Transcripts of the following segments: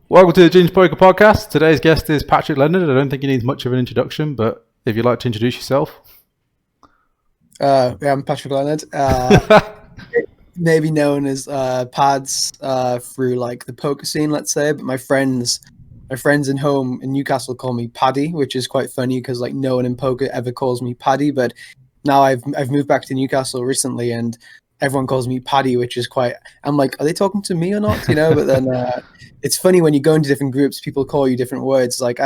Welcome to the GingePoker podcast. Today's guest is Patrick Leonard. I don't think he needs much of an introduction, but if you'd like to introduce yourself. I'm Patrick Leonard. Maybe known as Pads through like the poker scene, let's say. But my friends in home in Newcastle call me Paddy, which is quite funny because like no one in poker ever calls me Paddy. But now I've moved back to Newcastle recently, and everyone calls me Paddy, which is quite. I'm like, are they talking to me or not? You know. But then it's funny when you go into different groups, people call you different words. Like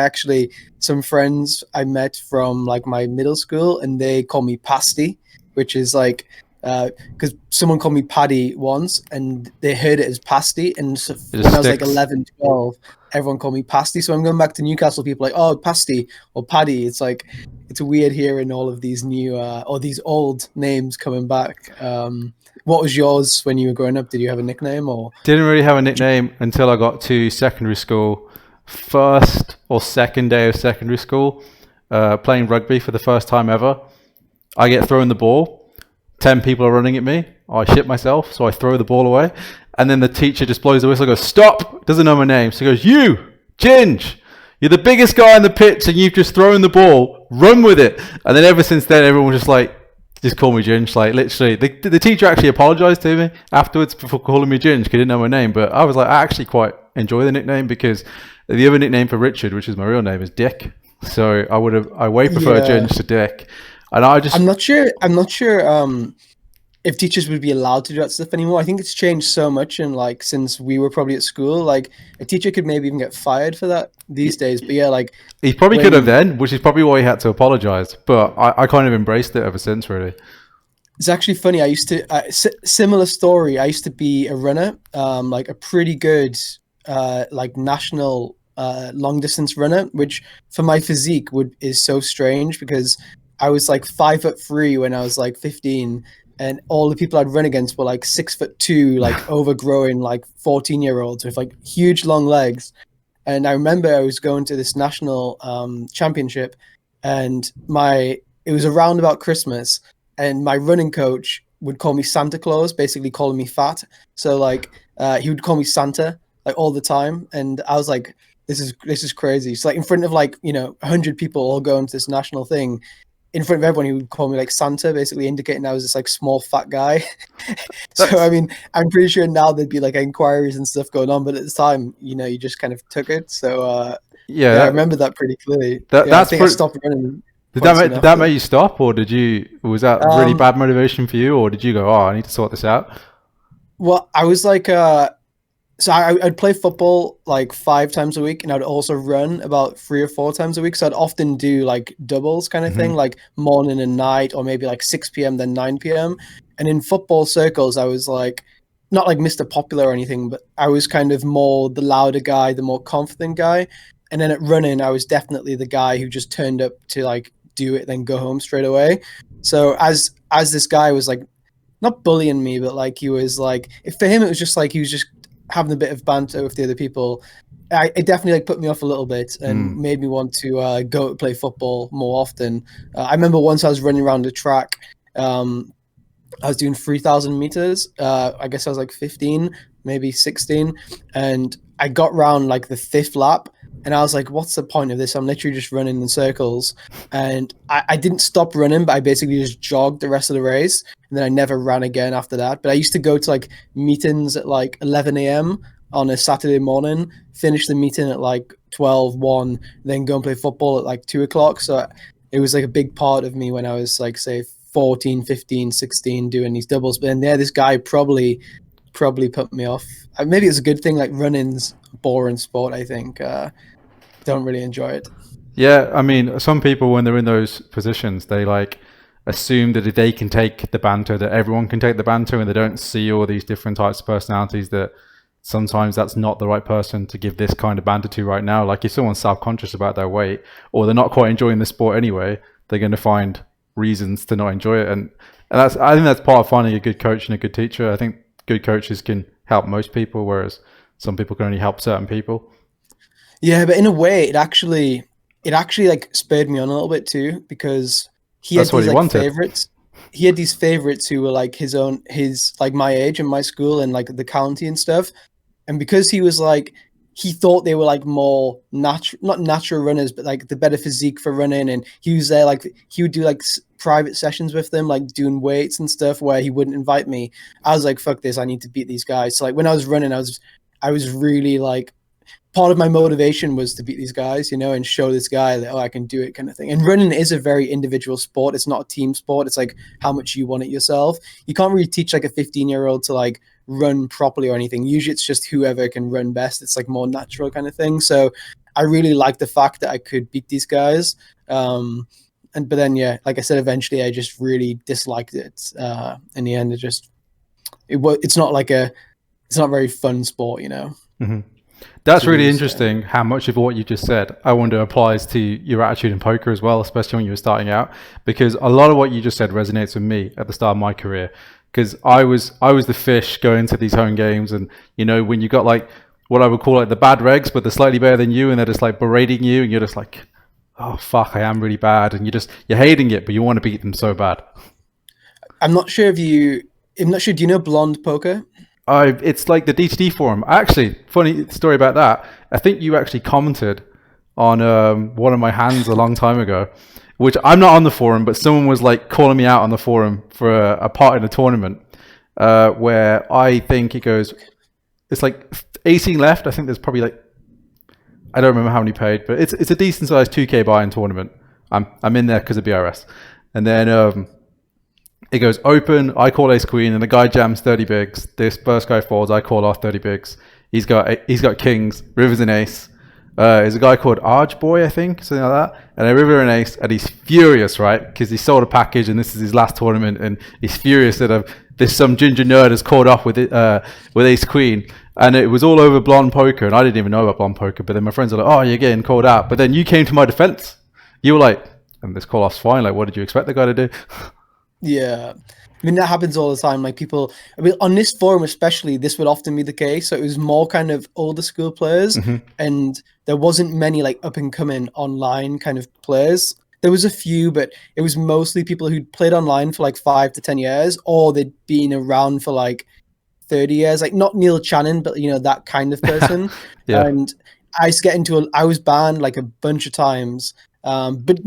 some friends I met from like my middle school, and they call me Pasty, which is like because someone called me Paddy once and they heard it as Pasty, and so when I was like 11, 12, everyone called me Pasty. So I'm going back to Newcastle, people are like, oh, Pasty or Paddy. It's like, it's weird hearing all of these new or these old names coming back. What was yours when you were growing up? Did you have a nickname or? Didn't really have a nickname until I got to secondary school. First or second day of secondary school, playing rugby for the first time ever. I get thrown the ball. 10 people are running at me. I shit myself, so I throw the ball away. And then the teacher just blows the whistle, goes, stop! Doesn't know my name. So he goes, you, Ginge, you're the biggest guy on the pitch and you've just thrown the ball. Run with it. And then ever since then, everyone was just like, just call me Ginge. Like literally, the teacher actually apologized to me afterwards for calling me Ginge because he didn't know my name. But I was like, I actually quite enjoy the nickname because the other nickname for Richard, which is my real name, is Dick. So I way prefer Ginge to Dick. And I'm not sure if teachers would be allowed to do that stuff anymore. I think it's changed so much, and like since we were probably at school, like a teacher could maybe even get fired for that these days. But yeah, like he probably could have then, which is probably why he had to apologize. But I kind of embraced it ever since, really. It's actually funny. I used to similar story. I used to be a runner, like a pretty good like national long distance runner, which for my physique is so strange because I was like 5'3" when I was like 15, and all the people I'd run against were like 6'2", like overgrowing, like 14-year-olds with like huge long legs. And I remember I was going to this national championship, and it was around about Christmas, and my running coach would call me Santa Claus, basically calling me fat. So like he would call me Santa like all the time, and I was like, this is crazy. So like in front of like 100 people all going to this national thing. In front of everyone, he would call me like Santa, basically indicating I was this like small fat guy. So I mean, I'm pretty sure now there'd be like inquiries and stuff going on, but at the time, you just kind of took it. So I remember that pretty clearly. I stopped running. Did that make you stop, or was that really bad motivation for you, or did you go, oh, I need to sort this out? Well, I was like, so I'd play football like 5 times a week, and I'd also run about 3 or 4 times a week. So I'd often do like doubles kind of thing, like morning and night, or maybe like 6 p.m. then 9 p.m. And in football circles, I was like, not like Mr. Popular or anything, but I was kind of more the louder guy, the more confident guy. And then at running, I was definitely the guy who just turned up to like do it, then go home straight away. So as this guy was like, not bullying me, but like he was like, for him, it was just like he was just having a bit of banter with the other people. It definitely like put me off a little bit and made me want to go play football more often. I remember once I was running around the track. I was doing 3,000 meters. I guess I was like 15, maybe 16, and I got round like the 5th lap, and I was like, what's the point of this? I'm literally just running in circles. And I didn't stop running, but I basically just jogged the rest of the race. And then I never ran again after that. But I used to go to like meetings at like 11 a.m. on a Saturday morning, finish the meeting at like 12, 1, then go and play football at like 2 o'clock. So it was like a big part of me when I was like, say, 14, 15, 16, doing these doubles. But then this guy probably put me off. Maybe it's a good thing, like running's a boring sport, I think. Don't really enjoy it. Yeah, I mean, some people when they're in those positions, they like assume that if they can take the banter, that everyone can take the banter, and they don't see all these different types of personalities that sometimes that's not the right person to give this kind of banter to right now. Like if someone's self-conscious about their weight, or they're not quite enjoying the sport anyway, they're going to find reasons to not enjoy it. And I think that's part of finding a good coach and a good teacher. I think good coaches can help most people, whereas some people can only help certain people. Yeah, but in a way, it actually like spurred me on a little bit too, because he had these like favorites. He had these favorites who were like his like my age and my school and like the county and stuff. And because he was like, he thought they were like more natural, not natural runners, but like the better physique for running. And he was there, like he would do like private sessions with them, like doing weights and stuff, where he wouldn't invite me. I was like, fuck this, I need to beat these guys. So like when I was running, I was really like, part of my motivation was to beat these guys, and show this guy that, oh, I can do it, kind of thing. And running is a very individual sport. It's not a team sport. It's like how much you want it yourself. You can't really teach like a 15-year-old to like run properly or anything. Usually it's just whoever can run best. It's like more natural kind of thing. So I really liked the fact that I could beat these guys. But then, yeah, like I said, eventually I just really disliked it. In the end, it's not a very fun sport, Mm-hmm. That's really interesting how much of what you just said I wonder applies to your attitude in poker as well, especially when you were starting out, because a lot of what you just said resonates with me at the start of my career, because I was the fish going to these home games, and when you got like what I would call like the bad regs, but they're slightly better than you, and they're just like berating you, and you're just like, oh fuck, I am really bad, and you're hating it, but you want to beat them so bad. I'm not sure, do you know Blonde Poker? It's like the DTD forum. Actually, funny story about that. I think you actually commented on one of my hands a long time ago, which I'm not on the forum, but someone was like calling me out on the forum for a part in a tournament where I think it's like 18 left. I think there's probably like, I don't remember how many paid, but it's a decent sized 2K buy-in tournament. I'm in there because of BRS, and then it goes open, I call ace queen, and the guy jams 30 bigs. This first guy folds, I call off 30 bigs. He's got kings, rivers and ace. There's a guy called Arj Boy, I think, something like that. And a river and ace, and he's furious, right? Because he sold a package and this is his last tournament, and he's furious that some ginger nerd has called off with ace queen. And it was all over Blonde Poker, and I didn't even know about Blonde Poker, but then my friends are like, oh, you're getting called out. But then you came to my defense. You were like, and this call off's fine, like what did you expect the guy to do? Yeah. I mean, that happens all the time. Like people, on this forum especially, this would often be the case. So it was more kind of older school players, and there wasn't many like up and coming online kind of players. There was a few, but it was mostly people who'd played online for like 5 to 10 years, or they'd been around for like 30 years, like not Neil Channon, but that kind of person. Yeah. And I was banned like a bunch of times. But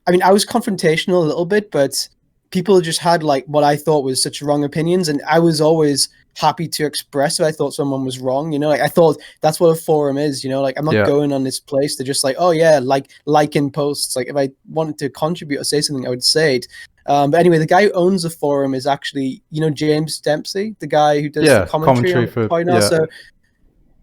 I mean, I was confrontational a little bit, but people just had like what I thought was such wrong opinions, and I was always happy to express if I thought someone was wrong. Like I thought that's what a forum is. Like I'm not going on this place to just like, oh yeah, like in posts. Like if I wanted to contribute or say something, I would say it. But anyway, the guy who owns the forum is actually James Dempsey, the guy who does the commentary for Point now. So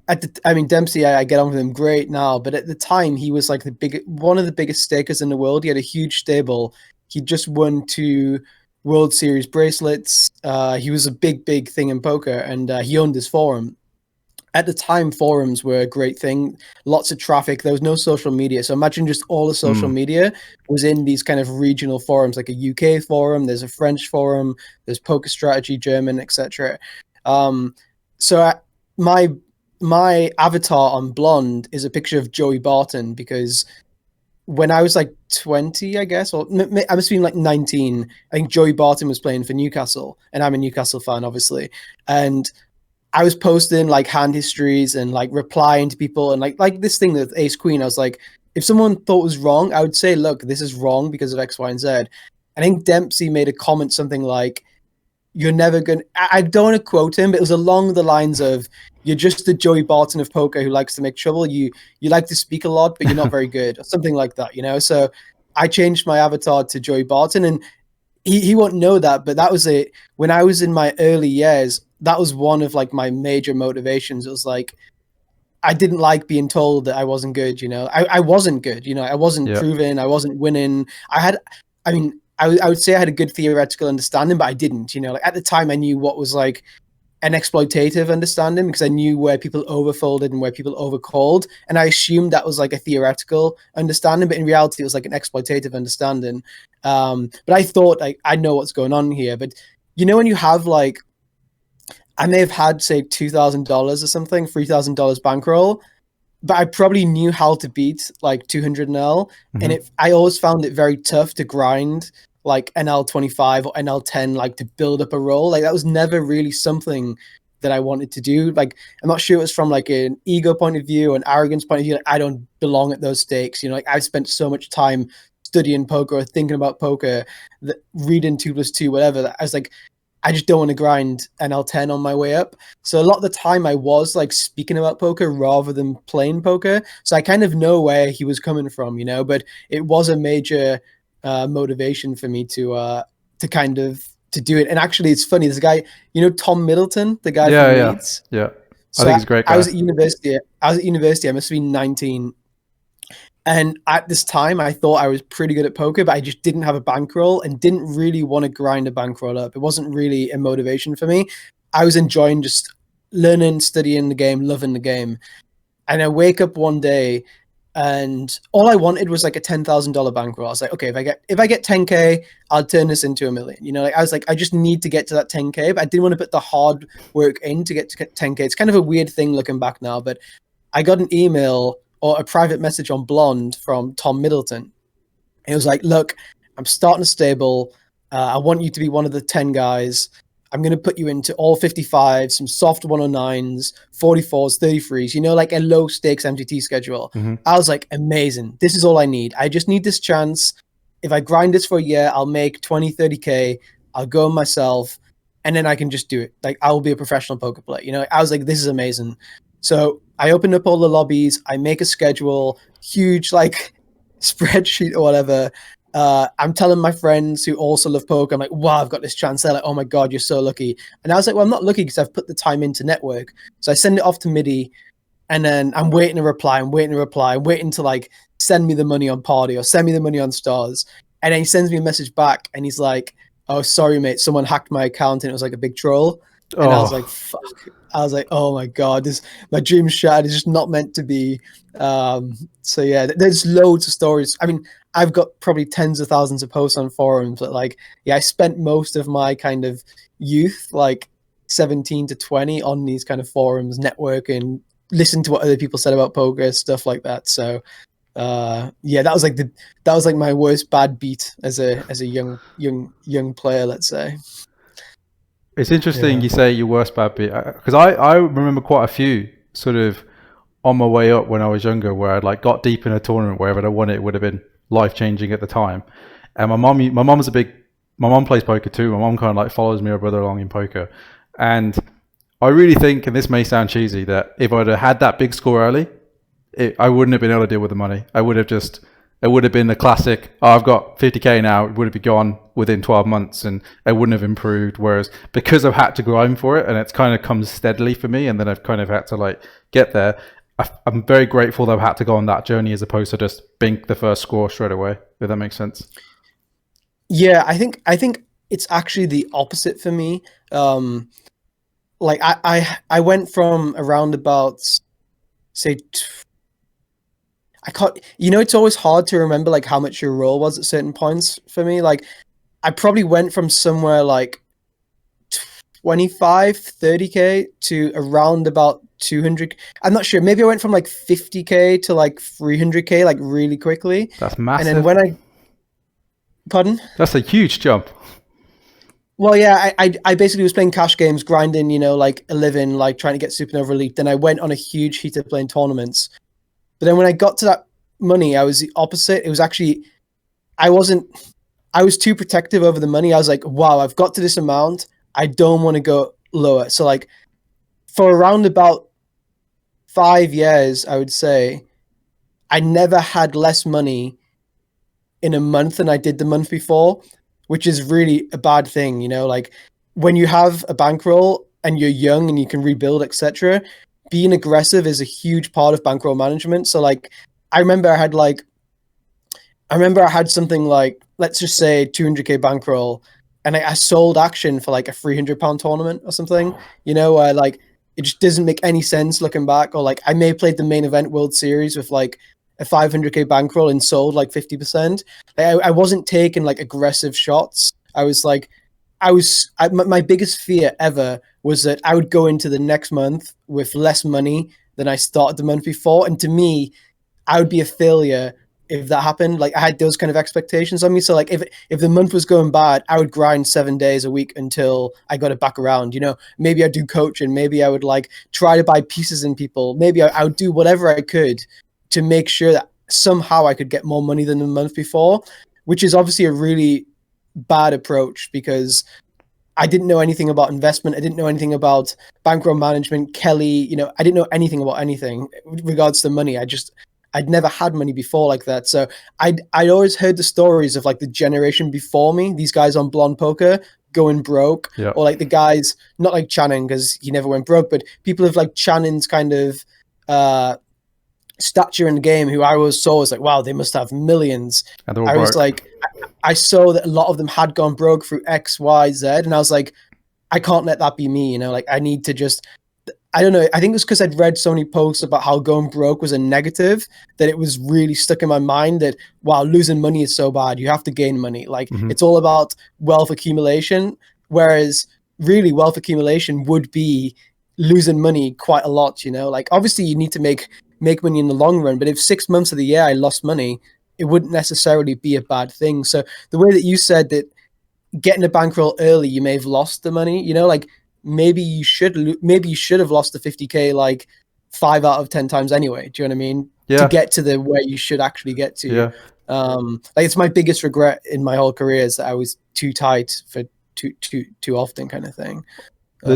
Dempsey, I get on with him great now, but at the time he was like one of the biggest stakers in the world. He had a huge stable. He just won 2 World Series bracelets. He was a big thing in poker, and he owned this forum. At the time, forums were a great thing. Lots of traffic. There was no social media. So imagine just all the social media was in these kind of regional forums, like a UK forum. There's a French forum. There's Poker Strategy, German, etc. So my avatar on Blonde is a picture of Joey Barton, because when I was like 20, I guess, or I must have been like 19, I think Joey Barton was playing for Newcastle, and I'm a Newcastle fan, obviously. And I was posting like hand histories and like replying to people, and like this thing with Ace Queen, I was like, if someone thought it was wrong, I would say, look, this is wrong because of X, Y, and Z. I think Dempsey made a comment something like, you're never going to, I don't want to quote him, but it was along the lines of, you're just the Joey Barton of poker who likes to make trouble. You like to speak a lot, but you're not very good, or something like that, So I changed my avatar to Joey Barton, and he won't know that, but that was it. When I was in my early years, that was one of like my major motivations. It was like, I didn't like being told that I wasn't good, I wasn't good, I wasn't proven, I wasn't winning. I would say I had a good theoretical understanding, but I didn't, like at the time I knew what was like an exploitative understanding, because I knew where people overfolded and where people overcalled, and I assumed that was like a theoretical understanding, but in reality it was like an exploitative understanding. But I thought like, I know what's going on here. But when you have like, I may have had say $2,000 or something, $3,000 bankroll, but I probably knew how to beat like 200 NL, and I always found it very tough to grind like NL 25 or NL 10, like to build up a roll. Like that was never really something that I wanted to do. Like, I'm not sure it was from like an ego point of view, an arrogance point of view. Like, I don't belong at those stakes. You know, like I've spent so much time studying poker or thinking about poker, that reading 2+2, whatever. That I was like, I just don't want to grind NL10 on my way up. So a lot of the time I was like speaking about poker rather than playing poker. So I kind of know where he was coming from, you know, but it was a major motivation for me to kind of to do it. And actually it's funny, there's a guy, you know, Tom Middleton, the guy from Leeds. Yeah. So I think he's a great guy. I was at university. I must have been 19. And at this time, I thought I was pretty good at poker, but I just didn't have a bankroll and didn't really want to grind a bankroll up. It wasn't really a motivation for me. I was enjoying just learning, studying the game, loving the game. And I wake up one day and all I wanted was like a $10,000 bankroll. I was like, okay, if I get 10K, I'll turn this into $1 million. You know, like I was like, I just need to get to that 10K, but I didn't want to put the hard work in to get to 10K. It's kind of a weird thing looking back now, but I got an email or a private message on Blonde from Tom Middleton. It was like, look, I'm starting a stable. I want you to be one of the 10 guys. I'm going to put you into all 55s, some soft 109s, 44s, 33s, you know, like a low stakes MTT schedule. Mm-hmm. I was like, amazing. This is all I need. I just need this chance. If I grind this for a year, I'll make 20, 30K. I'll go myself and then I can just do it. Like I will be a professional poker player. You know, I was like, this is amazing. So I opened up all the lobbies. I make a schedule, huge like spreadsheet or whatever. I'm telling my friends who also love poker, I'm like, wow, I've got this chance. They're like, oh my God, you're so lucky. And I was like, well, I'm not lucky because I've put the time into network. So I send it off to MIDI and then I'm waiting to reply. I'm waiting to like send me the money on Party or send me the money on Stars. And then he sends me a message back and he's like, oh, sorry, mate. Someone hacked my account and it was like a big troll. And I was like, fuck. I was like, oh my God, my dream's shattered. It's just not meant to be. So yeah, there's loads of stories. I mean, I've got probably tens of thousands of posts on forums, but like, yeah, I spent most of my kind of youth, like 17 to 20 on these kind of forums, networking, listen to what other people said about poker, stuff like that. So yeah, that was like my worst bad beat as a young player, let's say. It's interesting you say your worst bad beat, because I remember quite a few sort of on my way up when I was younger where I'd like got deep in a tournament where if I won it would have been life changing at the time. And my mom plays poker too. My mom kind of like follows me or brother along in poker. And I really think, and this may sound cheesy, that if I'd have had that big score early, I wouldn't have been able to deal with the money. It would have been the classic, oh, I've got 50K now, it would have been gone within 12 months and it wouldn't have improved. Whereas because I've had to grind for it and it's kind of comes steadily for me and then I've kind of had to like get there, I'm very grateful that I've had to go on that journey as opposed to just bink the first score straight away, if that makes sense. Yeah, I think it's actually the opposite for me. Like I went from around about, say, I can't, you know, it's always hard to remember like how much your roll was at certain points for me. Like I probably went from somewhere like 25, 30K to around about 200. I'm not sure. Maybe I went from like 50K to like 300K, like really quickly. That's massive. And then when pardon? That's a huge jump. Well, yeah, I basically was playing cash games, grinding, you know, like a living, like trying to get Supernova Elite. Then I went on a huge heater playing tournaments. But then when I got to that money, I was the opposite. It was actually, I was too protective over the money. I was like, wow, I've got to this amount. I don't want to go lower. So like for around about 5 years, I would say, I never had less money in a month than I did the month before, which is really a bad thing. You know, like when you have a bankroll and you're young and you can rebuild, etc., being aggressive is a huge part of bankroll management. So like, I remember I had something like, let's just say 200K bankroll, and I sold action for like a £300 tournament or something, you know, like it just doesn't make any sense looking back. Or like I may have played the main event World Series with like a 500K bankroll and sold like 50%. I wasn't taking like aggressive shots. My biggest fear ever was that I would go into the next month with less money than I started the month before. And to me, I would be a failure if that happened. Like I had those kind of expectations on me. So like if the month was going bad, I would grind 7 days a week until I got it back around. You know, maybe I'd do coaching, maybe I would like try to buy pieces in people, maybe I would do whatever I could to make sure that somehow I could get more money than the month before, which is obviously a really bad approach because I didn't know anything about investment. I didn't know anything about bankroll management, Kelly, you know, I didn't know anything about anything with regards to money. I'd never had money before like that. So I'd always heard the stories of like the generation before me, these guys on blonde poker going broke, or like the guys, not like Channing because he never went broke, but people of like Channing's kind of stature in the game who I always saw was like, wow, they must have millions. And they're all I was broke. like, I saw that a lot of them had gone broke through X, Y, Z, and I was like, I can't let that be me, you know, like I need to just, I don't know, I think it was because I'd read so many posts about how going broke was a negative that it was really stuck in my mind that, wow, losing money is so bad, you have to gain money. Like it's all about wealth accumulation, whereas really wealth accumulation would be losing money quite a lot, you know, like obviously you need to make money in the long run, but if 6 months of the year I lost money, it wouldn't necessarily be a bad thing. So the way that you said that getting a bankroll early, you may have lost the money, you know, like maybe you should have lost the 50K like 5 out of 10 times anyway. Do you know what I mean? To get to the where you should actually get to. Like it's my biggest regret in my whole career is that I was too tight for too often kind of thing. I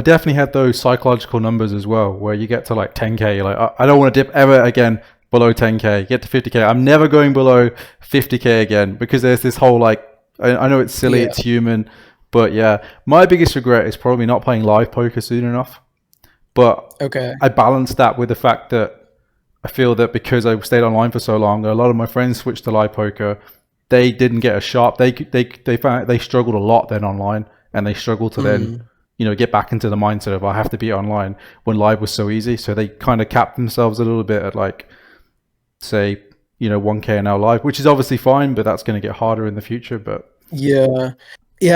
definitely had those psychological numbers as well, where you get to like 10K, you're like, I don't want to dip ever again below 10K, get to 50K. I'm never going below 50K again because there's this whole like, I know it's silly, it's human, but yeah, my biggest regret is probably not playing live poker soon enough. But I balanced that with the fact that I feel that because I stayed online for so long, a lot of my friends switched to live poker. They didn't get as sharp. They found they struggled a lot then online, and they struggled to then, you know, get back into the mindset of I have to be online when live was so easy. So they kind of capped themselves a little bit at like, say, you know, 1K now live, which is obviously fine, but that's going to get harder in the future. But yeah,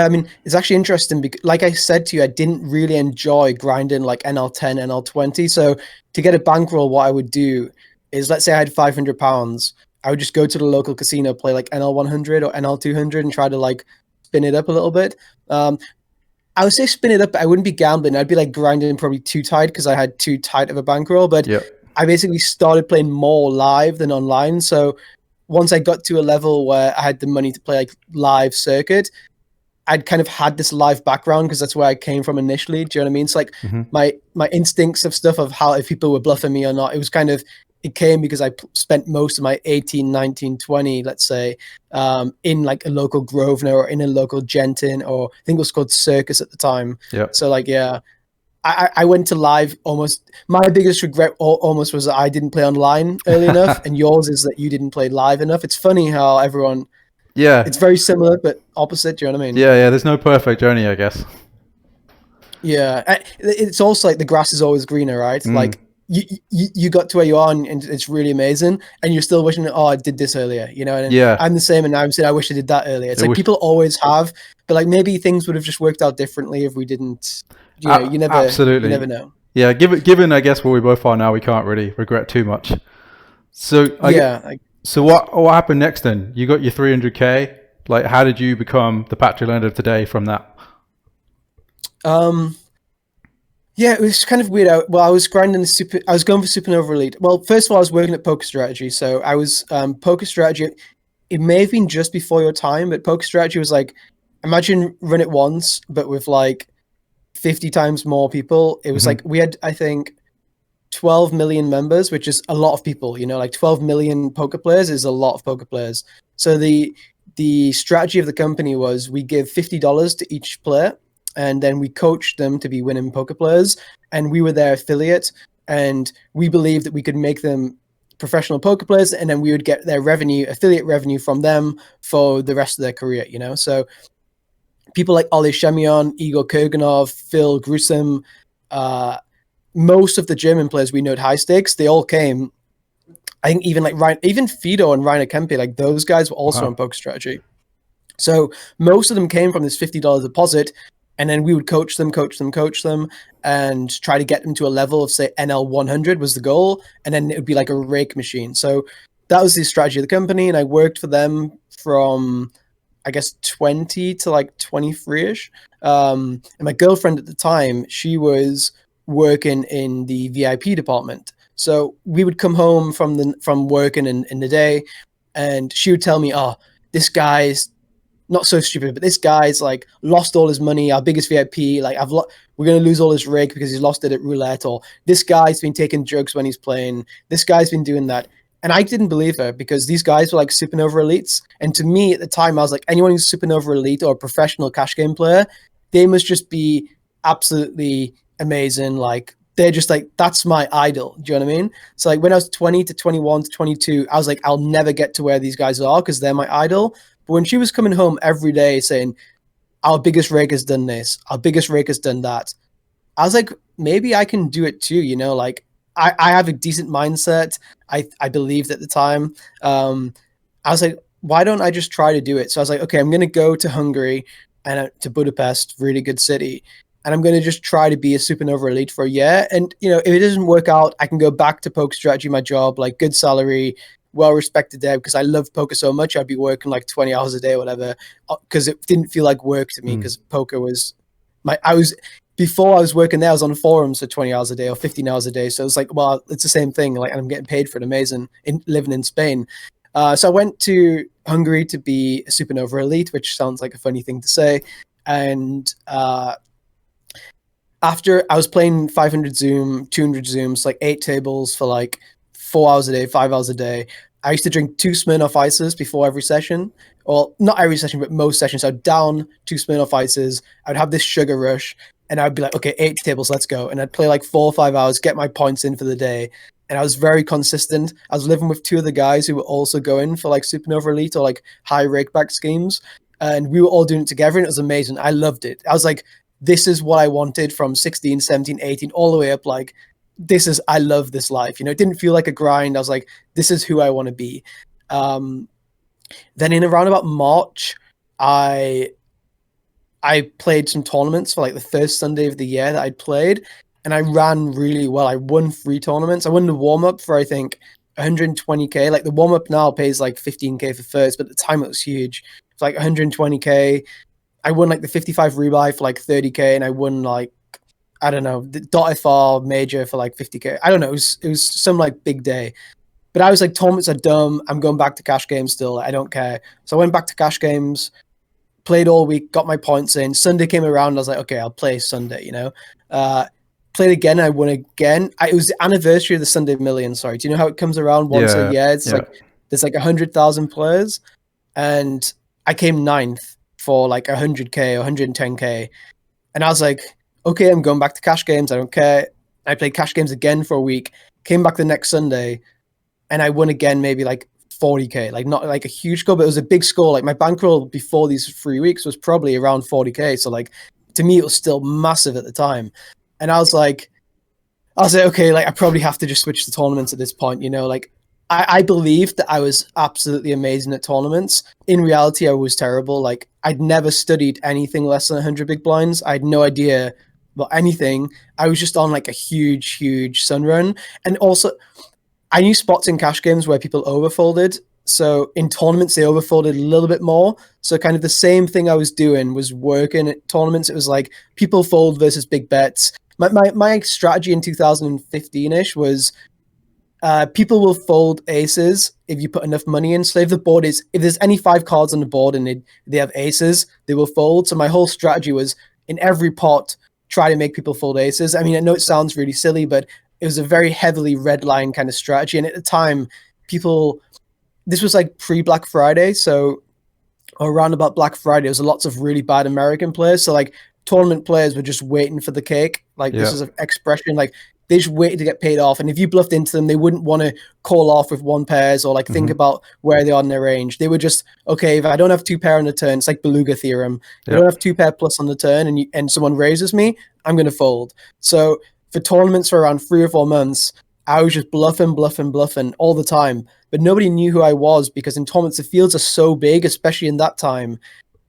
I mean, it's actually interesting because, like I said to you, I didn't really enjoy grinding like NL10, NL20. So to get a bankroll, what I would do is, let's say I had £500, I would just go to the local casino, play like NL100 or NL200 and try to like spin it up a little bit. I would say spin it up, but I wouldn't be gambling. I'd be like grinding probably too tight because I had too tight of a bankroll. But I basically started playing more live than online. So once I got to a level where I had the money to play like live circuit, I'd kind of had this live background because that's where I came from initially. Do you know what I mean? It's like my instincts of stuff of how if people were bluffing me or not. It was kind of, it came because I spent most of my 18, 19, 20, let's say, in like a local Grosvenor or in a local Genton, or I think it was called Circus at the time. So like, yeah, I went to live almost. My biggest regret almost was that I didn't play online early enough, and yours is that you didn't play live enough. It's funny how everyone, it's very similar but opposite. Do you know what I mean? Yeah. There's no perfect journey, I guess. Yeah, it's also like the grass is always greener, right? Like you got to where you are, and it's really amazing, and you're still wishing, oh, I did this earlier, you know? And I'm the same, and I'm saying I wish I did that earlier. It's like people always have, but like maybe things would have just worked out differently if we didn't. You know, you never know. Yeah, given I guess where we both are now, we can't really regret too much. So so what happened next then? You got your 300K. Like, how did you become the Patrick Leonard of today from that? Yeah, it was kind of weird. I was grinding I was going for Supernova Elite. Well, first of all, I was working at Poker Strategy. So I was Poker Strategy. It may have been just before your time, but Poker Strategy was like, imagine Run It Once, but with like 50 times more people. It was like we had, I think, 12 million members, which is a lot of people. You know, like 12 million poker players is a lot of poker players. So the strategy of the company was we give $50 to each player, and then we coached them to be winning poker players, and we were their affiliate, and we believed that we could make them professional poker players, and then we would get their revenue, affiliate revenue from them for the rest of their career, you know? So people like Ollie Shemion, Igor Kurganov, Phil Grusom, most of the German players we know at high stakes, they all came. I think even like Ryan, even Fido and Rainer Kempe, like those guys were also on Poker Strategy. So most of them came from this $50 deposit, and then we would coach them, and try to get them to a level of, say, NL 100 was the goal, and then it would be like a rake machine. So that was the strategy of the company, and I worked for them from, I guess, 20 to like 23ish. And my girlfriend at the time, she was working in the VIP department. So we would come home from working in the day, and she would tell me, "Oh, this guy's not so stupid, but this guy's like lost all his money. Our biggest VIP, like we're gonna lose all his rig because he's lost it at roulette. Or this guy's been taking drugs when he's playing. This guy's been doing that." And I didn't believe her because these guys were like supernova elites. And to me at the time, I was like, anyone who's supernova elite or a professional cash game player, they must just be absolutely amazing. Like they're just like, that's my idol. Do you know what I mean? So like when I was 20 to 21 to 22, I was like, I'll never get to where these guys are because they're my idol. But when she was coming home every day saying, our biggest rig has done this, our biggest rig has done that, I was like, maybe I can do it too. You know, like I have a decent mindset. I believed at the time. I was like, why don't I just try to do it? So I was like, okay, I'm going to go to Hungary and to Budapest, really good city. And I'm going to just try to be a supernova elite for a year. And, you know, if it doesn't work out, I can go back to poker strategy, my job, like good salary, well-respected there, because I love poker so much. I'd be working like 20 hours a day or whatever, because it didn't feel like work to me, because poker was before I was working there, I was on forums for 20 hours a day or 15 hours a day. So it was like, well, it's the same thing. Like, and I'm getting paid for it. Amazing living in Spain. So I went to Hungary to be a supernova elite, which sounds like a funny thing to say. And after I was playing 500 Zoom, 200 Zooms, like 8 tables for like 4 hours a day, 5 hours a day. I used to drink 2 Smirnoff Ices before every session. Well, not every session, but most sessions. I'd down 2 Smirnoff Ices. I'd have this sugar rush. And I'd be like, okay, 8 tables, let's go. And I'd play like 4 or 5 hours, get my points in for the day. And I was very consistent. I was living with 2 of the guys who were also going for like Supernova Elite or like high rakeback schemes. And we were all doing it together, and it was amazing. I loved it. I was like, this is what I wanted from 16, 17, 18, all the way up. Like, I love this life. You know, it didn't feel like a grind. I was like, this is who I want to be. Then in around about March, I played some tournaments for like the first Sunday of the year that I'd played, and I ran really well. I won 3 tournaments. I won the warm-up for, I think, 120K. Like the warm-up now pays like 15K for first, but at the time it was huge. It's like 120K. I won like the 55 rebuy for like 30K, and I won like, I don't know, the .fr major for like 50K. I don't know. It was some like big day. But I was like, tournaments are dumb. I'm going back to cash games still. I don't care. So I went back to cash games, played all week, got my points in. Sunday came around. I was like, okay, I'll play Sunday, you know. Played again. I won again. It was the anniversary of the Sunday Million. Sorry. Do you know how it comes around once a year? It's like, there's like 100,000 players. And I came 9th for like 100K or 110K. And I was like, okay, I'm going back to cash games. I don't care. I played cash games again for a week. Came back the next Sunday, and I won again, maybe like 40K. Like not like a huge score, but it was a big score. Like my bankroll before these 3 weeks was probably around 40K. So like to me, it was still massive at the time. And I was like, okay, like I probably have to just switch to tournaments at this point. You know, like I believed that I was absolutely amazing at tournaments. In reality, I was terrible. Like I'd never studied anything less than 100 big blinds. I had no idea about anything. I was just on like a huge sun run. And also I knew spots in cash games where people overfolded. So in tournaments, they overfolded a little bit more. So kind of the same thing I was doing was working at tournaments. It was like people fold versus big bets. My strategy in 2015-ish was people will fold aces if you put enough money in. So if there's any 5 cards on the board and they have aces, they will fold. So my whole strategy was in every pot, try to make people fold aces. I mean, I know it sounds really silly, but it was a very heavily red line kind of strategy. And at the time, this was like pre-Black Friday. So around about Black Friday, there was lots of really bad American players. So like tournament players were just waiting for the cake. Like this is an expression, like they just waited to get paid off. And if you bluffed into them, they wouldn't want to call off with 1 pairs or like think about where they are in their range. They were just, okay, if I don't have 2 pair on the turn, it's like Beluga theorem. If I don't have 2 pair plus on the turn and someone raises me, I'm going to fold. So for tournaments for around 3 or 4 months, I was just bluffing all the time. But nobody knew who I was because in tournaments, the fields are so big, especially in that time,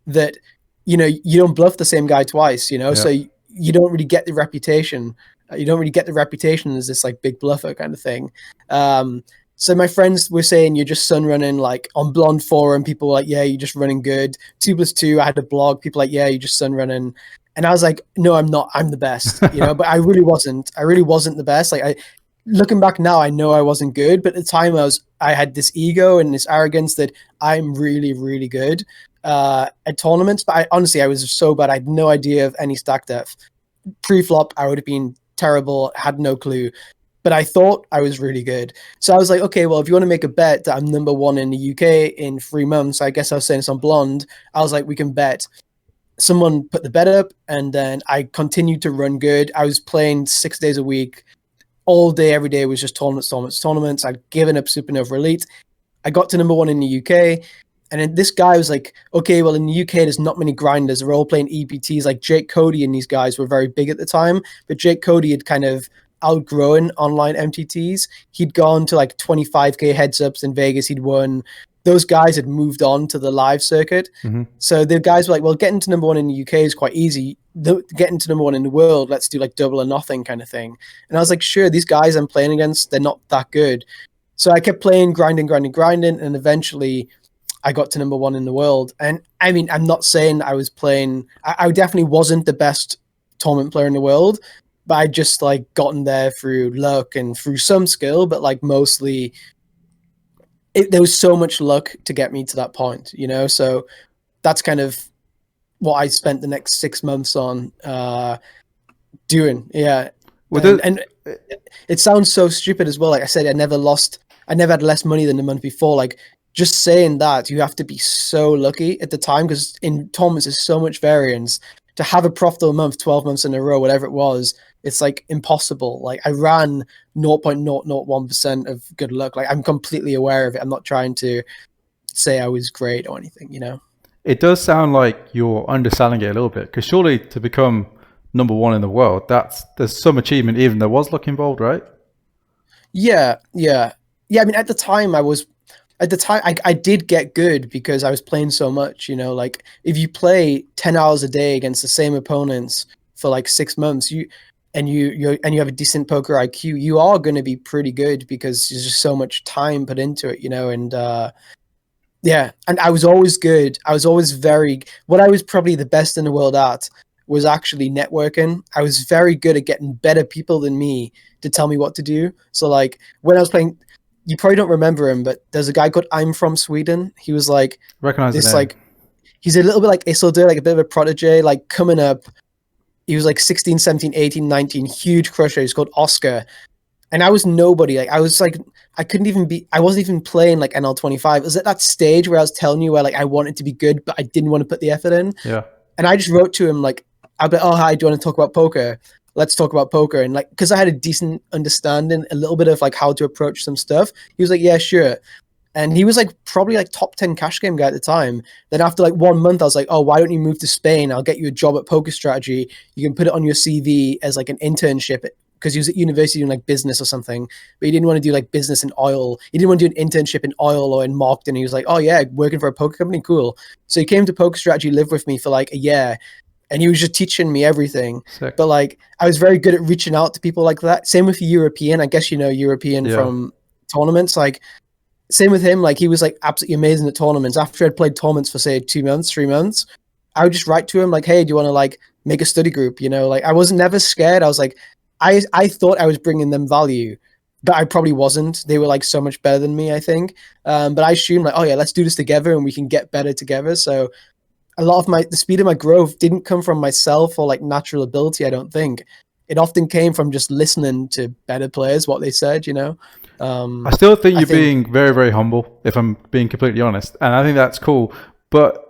that, you know, you don't bluff the same guy twice, you know? So you don't really get the reputation. You don't really get the reputation as this like big bluffer kind of thing. So my friends were saying you're just sun running, like on Blonde Forum. People were like, yeah, you're just running good. 2+2. I had a blog. People like, yeah, you're just sun running. And I was like, no, I'm not. I'm the best, you know. But I really wasn't. I really wasn't the best. Like looking back now, I know I wasn't good. But at the time, I had this ego and this arrogance that I'm really, really good at tournaments. But honestly, I was so bad. I had no idea of any stack depth. Pre-flop, I would have been terrible. Had no clue. But I thought I was really good. So I was like, okay, well, if you want to make a bet that I'm number one in the UK in 3 months, I guess I was saying this on Blonde. I was like, we can bet. Someone put the bet up, and then I continued to run good. I was playing 6 days a week. All day, every day was just tournaments. I'd given up Supernova Elite. I got to number one in the UK. And then this guy was like, okay, well, in the UK, there's not many grinders. They're all playing EPTs. Like Jake Cody and these guys were very big at the time. But Jake Cody had kind of outgrowing online MTTs. He'd gone to like 25K heads ups in Vegas. He'd won. Those guys had moved on to the live circuit. Mm-hmm. So the guys were like, well, getting to number one in the UK is quite easy. Getting to number one in the world, let's do like double or nothing kind of thing. And I was like, sure, these guys I'm playing against, they're not that good. So I kept playing, grinding. And eventually I got to number one in the world. And I mean, I'm not saying I was playing, I definitely wasn't the best tournament player in the world, but I just like gotten there through luck and through some skill, but like mostly there was so much luck to get me to that point, you know? So that's kind of what I spent the next 6 months on doing. Yeah. And it sounds so stupid as well. Like I said, I never had less money than the month before. Like just saying that, you have to be so lucky at the time, because in tournaments there's so much variance. To have a profitable month, 12 months in a row, whatever it was, it's like impossible. Like I ran 0.001% of good luck. Like I'm completely aware of it. I'm not trying to say I was great or anything, you know? It does sound like you're underselling it a little bit, because surely to become number one in the world, there's some achievement, even there was luck involved, right? Yeah. I mean, at the time I did get good because I was playing so much, you know, like if you play 10 hours a day against the same opponents for like 6 months, you have a decent poker IQ, you are going to be pretty good because there's just so much time put into it, you know. And yeah, and I was always good. I was always what I was probably the best in the world at was actually networking. I was very good at getting better people than me to tell me what to do. So like when I was playing, you probably don't remember him, but there's a guy called I'm From Sweden. He was like Recognize this, the name. like he's a little bit like Isildur, like a bit of a protege, like coming up. He was like 16, 17, 18, 19, huge crusher. He's called Oscar. And I was nobody. Like I was like, I wasn't even playing like NL25. It was at that stage where I was telling you where like I wanted to be good, but I didn't want to put the effort in. Yeah. And I just wrote to him like, I'll be like, oh, hi, do you want to talk about poker? Let's talk about poker. And like, because I had a decent understanding, a little bit of like how to approach some stuff. He was like, yeah, sure. And he was like probably like top 10 cash game guy at the time. Then after like 1 month, I was like, oh, why don't you move to Spain? I'll get you a job at Poker Strategy. You can put it on your CV as like an internship, because he was at university doing like business or something, but he didn't want to do like business in oil. He didn't want to do an internship in oil or in marketing. He was like, oh yeah, working for a poker company, cool. So he came to Poker Strategy, lived with me for like a year, and he was just teaching me everything. Sick. But like, I was very good at reaching out to people like that. Same with European. I guess you know European from tournaments. Like, same with him. Like, he was like absolutely amazing at tournaments. After I'd played tournaments for say 2 months, 3 months, I would just write to him like, hey, do you want to like make a study group? You know, like I was never scared. I was like, I thought I was bringing them value, but I probably wasn't. They were like so much better than me, I think. But I assumed like, oh yeah, let's do this together and we can get better together. So a lot of the speed of my growth didn't come from myself or like natural ability. I don't think it often came from just listening to better players, what they said, you know? I still think you're being very, very humble, if I'm being completely honest. And I think that's cool. But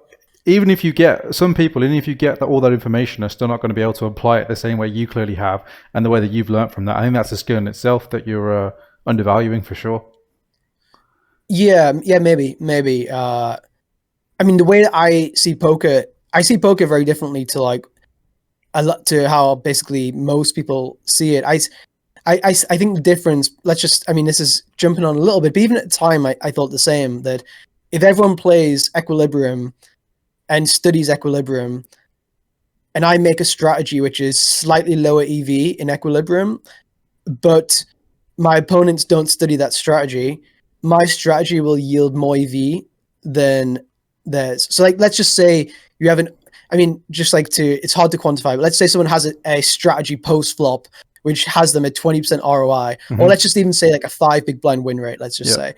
even if you get some people, even if you get all that information, are still not going to be able to apply it the same way you clearly have and the way that you've learned from that. I think that's a skill in itself that you're undervaluing for sure. Yeah, maybe. I mean, the way that I see poker very differently to like to how basically most people see it. I think the difference, this is jumping on a little bit, but even at the time, I thought the same, that if everyone plays Equilibrium and studies Equilibrium, and I make a strategy which is slightly lower EV in Equilibrium, but my opponents don't study that strategy, my strategy will yield more EV than theirs. So like, let's just say you have it's hard to quantify, but let's say someone has a strategy post flop, which has them at 20% ROI, or let's just even say like a 5 big blind win rate. Let's just say,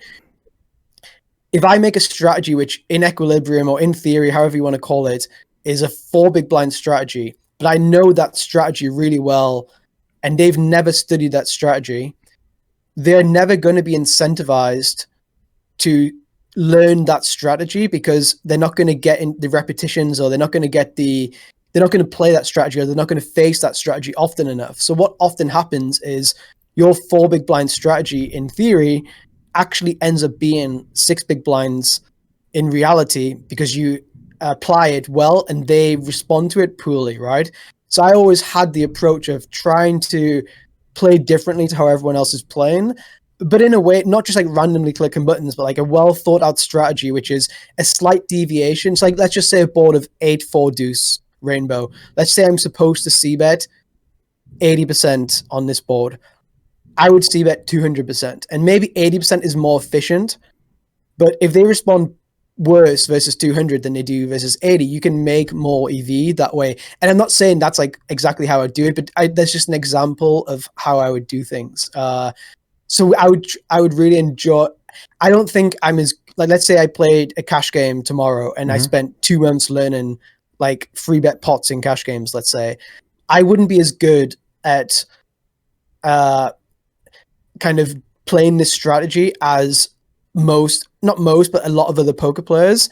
if I make a strategy, which in equilibrium or in theory, however you want to call it, is a 4 big blind strategy, but I know that strategy really well, and they've never studied that strategy, they're never going to be incentivized to learn that strategy because they're not going to get in the repetitions, or they're not going to play that strategy, or they're not going to face that strategy often enough. So what often happens is your 4 big blind strategy in theory actually ends up being 6 big blinds in reality, because you apply it well and they respond to it poorly, right? So I always had the approach of trying to play differently to how everyone else is playing, but in a way, not just like randomly clicking buttons, but like a well thought out strategy, which is a slight deviation. So like, let's just say a board of 8-4 deuce rainbow. Let's say I'm supposed to c-bet 80% on this board. I would c-bet 200%, and maybe 80% is more efficient. But if they respond worse versus 200 than they do versus 80, you can make more EV that way. And I'm not saying that's like exactly how I do it, but that's just an example of how I would do things. So I would really enjoy. I don't think I'm as like, let's say I played a cash game tomorrow and I spent 2 months learning like free bet pots in cash games. Let's say I wouldn't be as good at kind of playing this strategy as not most, but a lot of other poker players.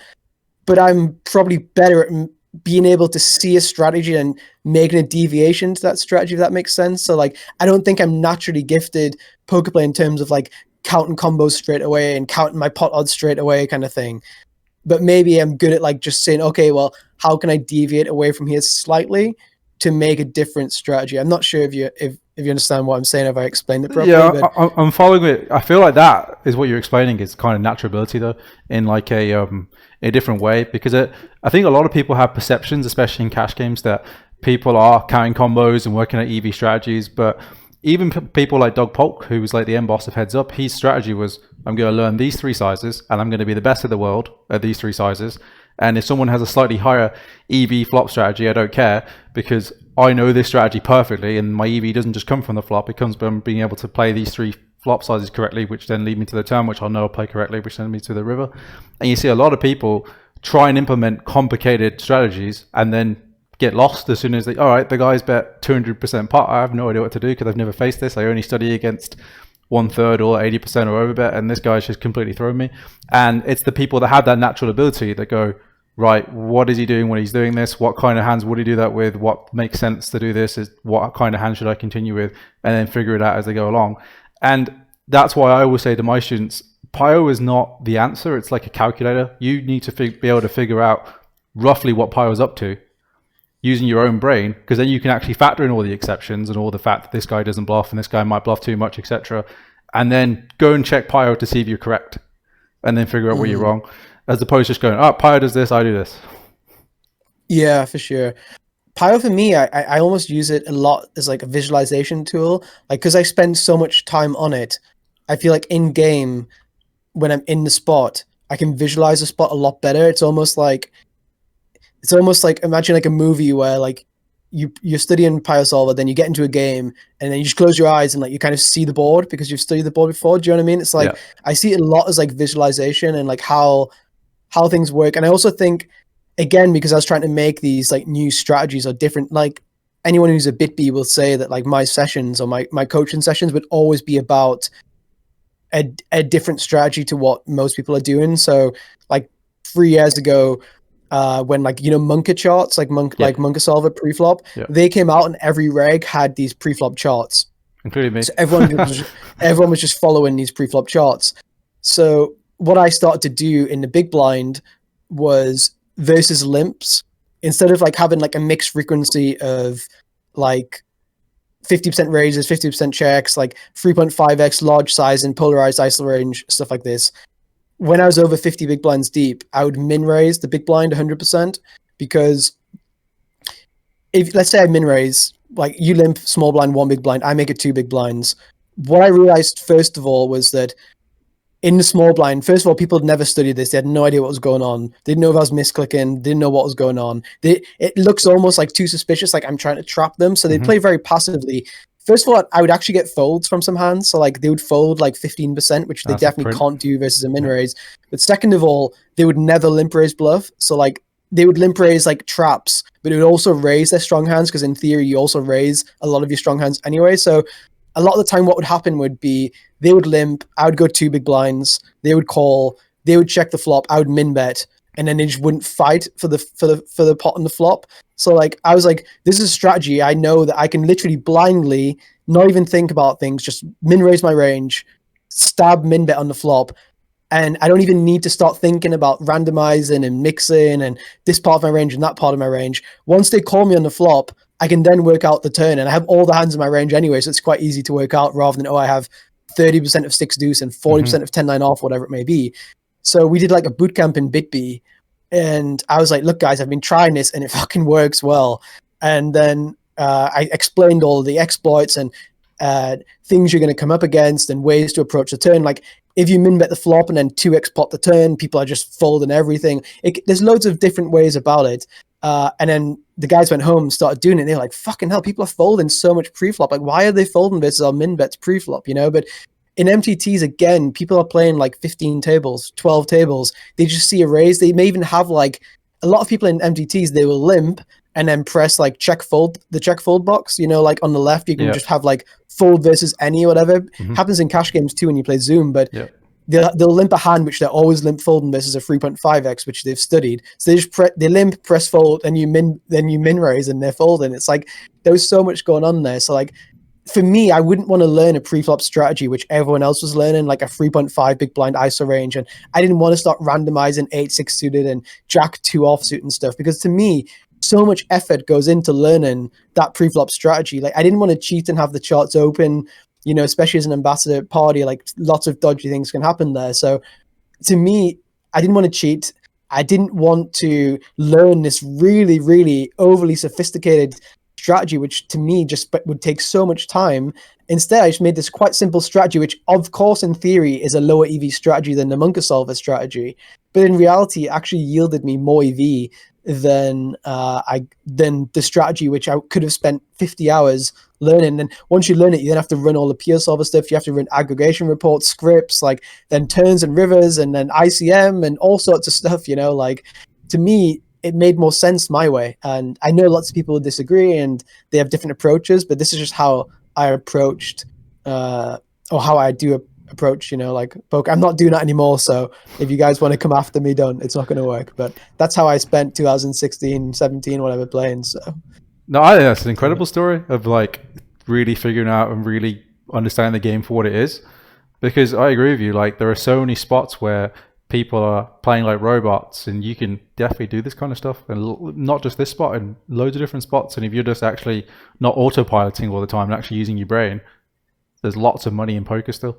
But I'm probably better at being able to see a strategy and making a deviation to that strategy, if that makes sense. So like, I don't think I'm naturally gifted poker play in terms of like counting combos straight away and counting my pot odds straight away kind of thing. But maybe I'm good at like just saying, okay, well, how can I deviate away from here slightly to make a different strategy? I'm not sure if you understand what I'm saying, if I explained it properly. Yeah, but I'm following it. I feel like that is what you're explaining is kind of natural ability, though, in like a different way. Because I think a lot of people have perceptions, especially in cash games, that people are counting combos and working at EV strategies. But even people like Doug Polk, who was like the end boss of Heads Up, his strategy was, I'm going to learn these 3 sizes and I'm going to be the best in the world at these 3 sizes. And if someone has a slightly higher EV flop strategy, I don't care, because I know this strategy perfectly, and my EV doesn't just come from the flop, it comes from being able to play these 3 flop sizes correctly, which then lead me to the turn, which I'll know I'll play correctly, which then leads to the river. And you see a lot of people try and implement complicated strategies and then get lost as soon as all right, the guy's bet 200% pot. I have no idea what to do because I've never faced this. I only study against 1/3 or 80% or overbet, and this guy's just completely thrown me. And it's the people that have that natural ability that go, right, what is he doing when he's doing this? What kind of hands would he do that with? What makes sense to do this? Is what kind of hand should I continue with? And then figure it out as they go along. And that's why I always say to my students, Pio is not the answer. It's like a calculator. You need to be able to figure out roughly what Pio is up to using your own brain, because then you can actually factor in all the exceptions and all the fact that this guy doesn't bluff and this guy might bluff too much, etc. And then go and check Pio to see if you're correct, and then figure out where you're wrong, as opposed to just going, oh, Pio does this, I do this. Yeah, for sure. Pio for me, I almost use it a lot as like a visualization tool. Like, because I spend so much time on it, I feel like in game, when I'm in the spot, I can visualize the spot a lot better. It's almost like imagine like a movie where like you're studying Pio Solver, then you get into a game, and then you just close your eyes and like you kind of see the board because you've studied the board before. Do you know what I mean? It's like, I see it a lot as like visualization and like how things work. And I also think, again, because I was trying to make these like new strategies or different, like anyone who's a BitB will say that like my sessions or my coaching sessions would always be about a different strategy to what most people are doing. So like 3 years ago, when like, you know, Monka charts, like Monka Solver preflop, they came out and every reg had these preflop charts, including me. So everyone was just following these preflop charts. So what I started to do in the big blind was versus limps, instead of like having like a mixed frequency of like 50% raises, 50% checks, like 3.5x large size and polarized ISO range, stuff like this. When I was over 50 big blinds deep, I would min raise the big blind 100%, because if, let's say I min raise, like you limp small blind, 1 big blind, I make it 2 big blinds. What I realized first of all was that in the small blind, first of all, people had never studied this. They had no idea what was going on. They didn't know if I was misclicking. Didn't know what was going on. It looks almost like too suspicious, like I'm trying to trap them. So they play very passively. First of all, I would actually get folds from some hands. So like they would fold like 15%, which they definitely can't do versus a min raise. But second of all, they would never limp raise bluff. So like they would limp raise like traps, but it would also raise their strong hands because in theory you also raise a lot of your strong hands anyway. So a lot of the time what would happen would be they would limp, I would go 2 big blinds, they would call, they would check the flop, I would min bet, and then they just wouldn't fight for the pot on the flop. So like I was like, this is a strategy. I know that I can literally blindly not even think about things, just min raise my range, stab min bet on the flop. And I don't even need to start thinking about randomizing and mixing and this part of my range and that part of my range. Once they call me on the flop, I can then work out the turn, and I have all the hands in my range anyway, so it's quite easy to work out rather than, I have 30% of 6 deuce and 40% of 10-9 off, whatever it may be. So we did like a boot camp in BitB, and I was like, look guys, I've been trying this and it fucking works well. And then I explained all the exploits and things you're going to come up against and ways to approach the turn. Like if you min bet the flop and then 2x pot the turn, people are just folding everything. There's loads of different ways about it. And then the guys went home and started doing it. And they're like, fucking hell, people are folding so much pre-flop. Like, why are they folding versus our min bets pre-flop, But in MTTs, again, people are playing like 15 tables, 12 tables. They just see a raise. They may even have like, a lot of people in MTTs, they will limp and then press like the check fold box, like on the left, you can just have like fold versus any or whatever. Happens in cash games too when you play Zoom, but they'll limp a hand which they're always limp folding versus a 3.5x, which they've studied. So they just they limp, press fold, and you min raise and they're folding. It's like there was so much going on there. So like for me, I wouldn't want to learn a pre-flop strategy which everyone else was learning, like a 3.5 big blind ISO range, and I didn't want to start randomizing 8-6 suited and Jack 2 offsuit and stuff, because to me, so much effort goes into learning that pre-flop strategy. Like I didn't want to cheat and have the charts open, especially as an ambassador party, like lots of dodgy things can happen there. So to me, I didn't want to cheat. I didn't want to learn this really, really overly sophisticated strategy, which to me just would take so much time. Instead, I just made this quite simple strategy, which of course in theory is a lower EV strategy than the Monkasolver strategy. But in reality, it actually yielded me more EV than the strategy which I could have spent 50 hours learning. And once you learn it, you then have to run all the peer solver stuff. You have to run aggregation reports, scripts, like then turns and rivers, and then ICM and all sorts of stuff. Like to me, it made more sense my way. And I know lots of people disagree and they have different approaches, but this is just how I approached, or how I do approach, like poker. I'm not doing that anymore, so if you guys want to come after me, don't. It's not going to work. But that's how I spent 2016, 17, whatever, playing. So no, I think that's an incredible story of like really figuring out and really understanding the game for what it is. Because I agree with you, like there are so many spots where people are playing like robots, and you can definitely do this kind of stuff, and not just this spot, and loads of different spots. And if you're just actually not autopiloting all the time and actually using your brain, there's lots of money in poker still.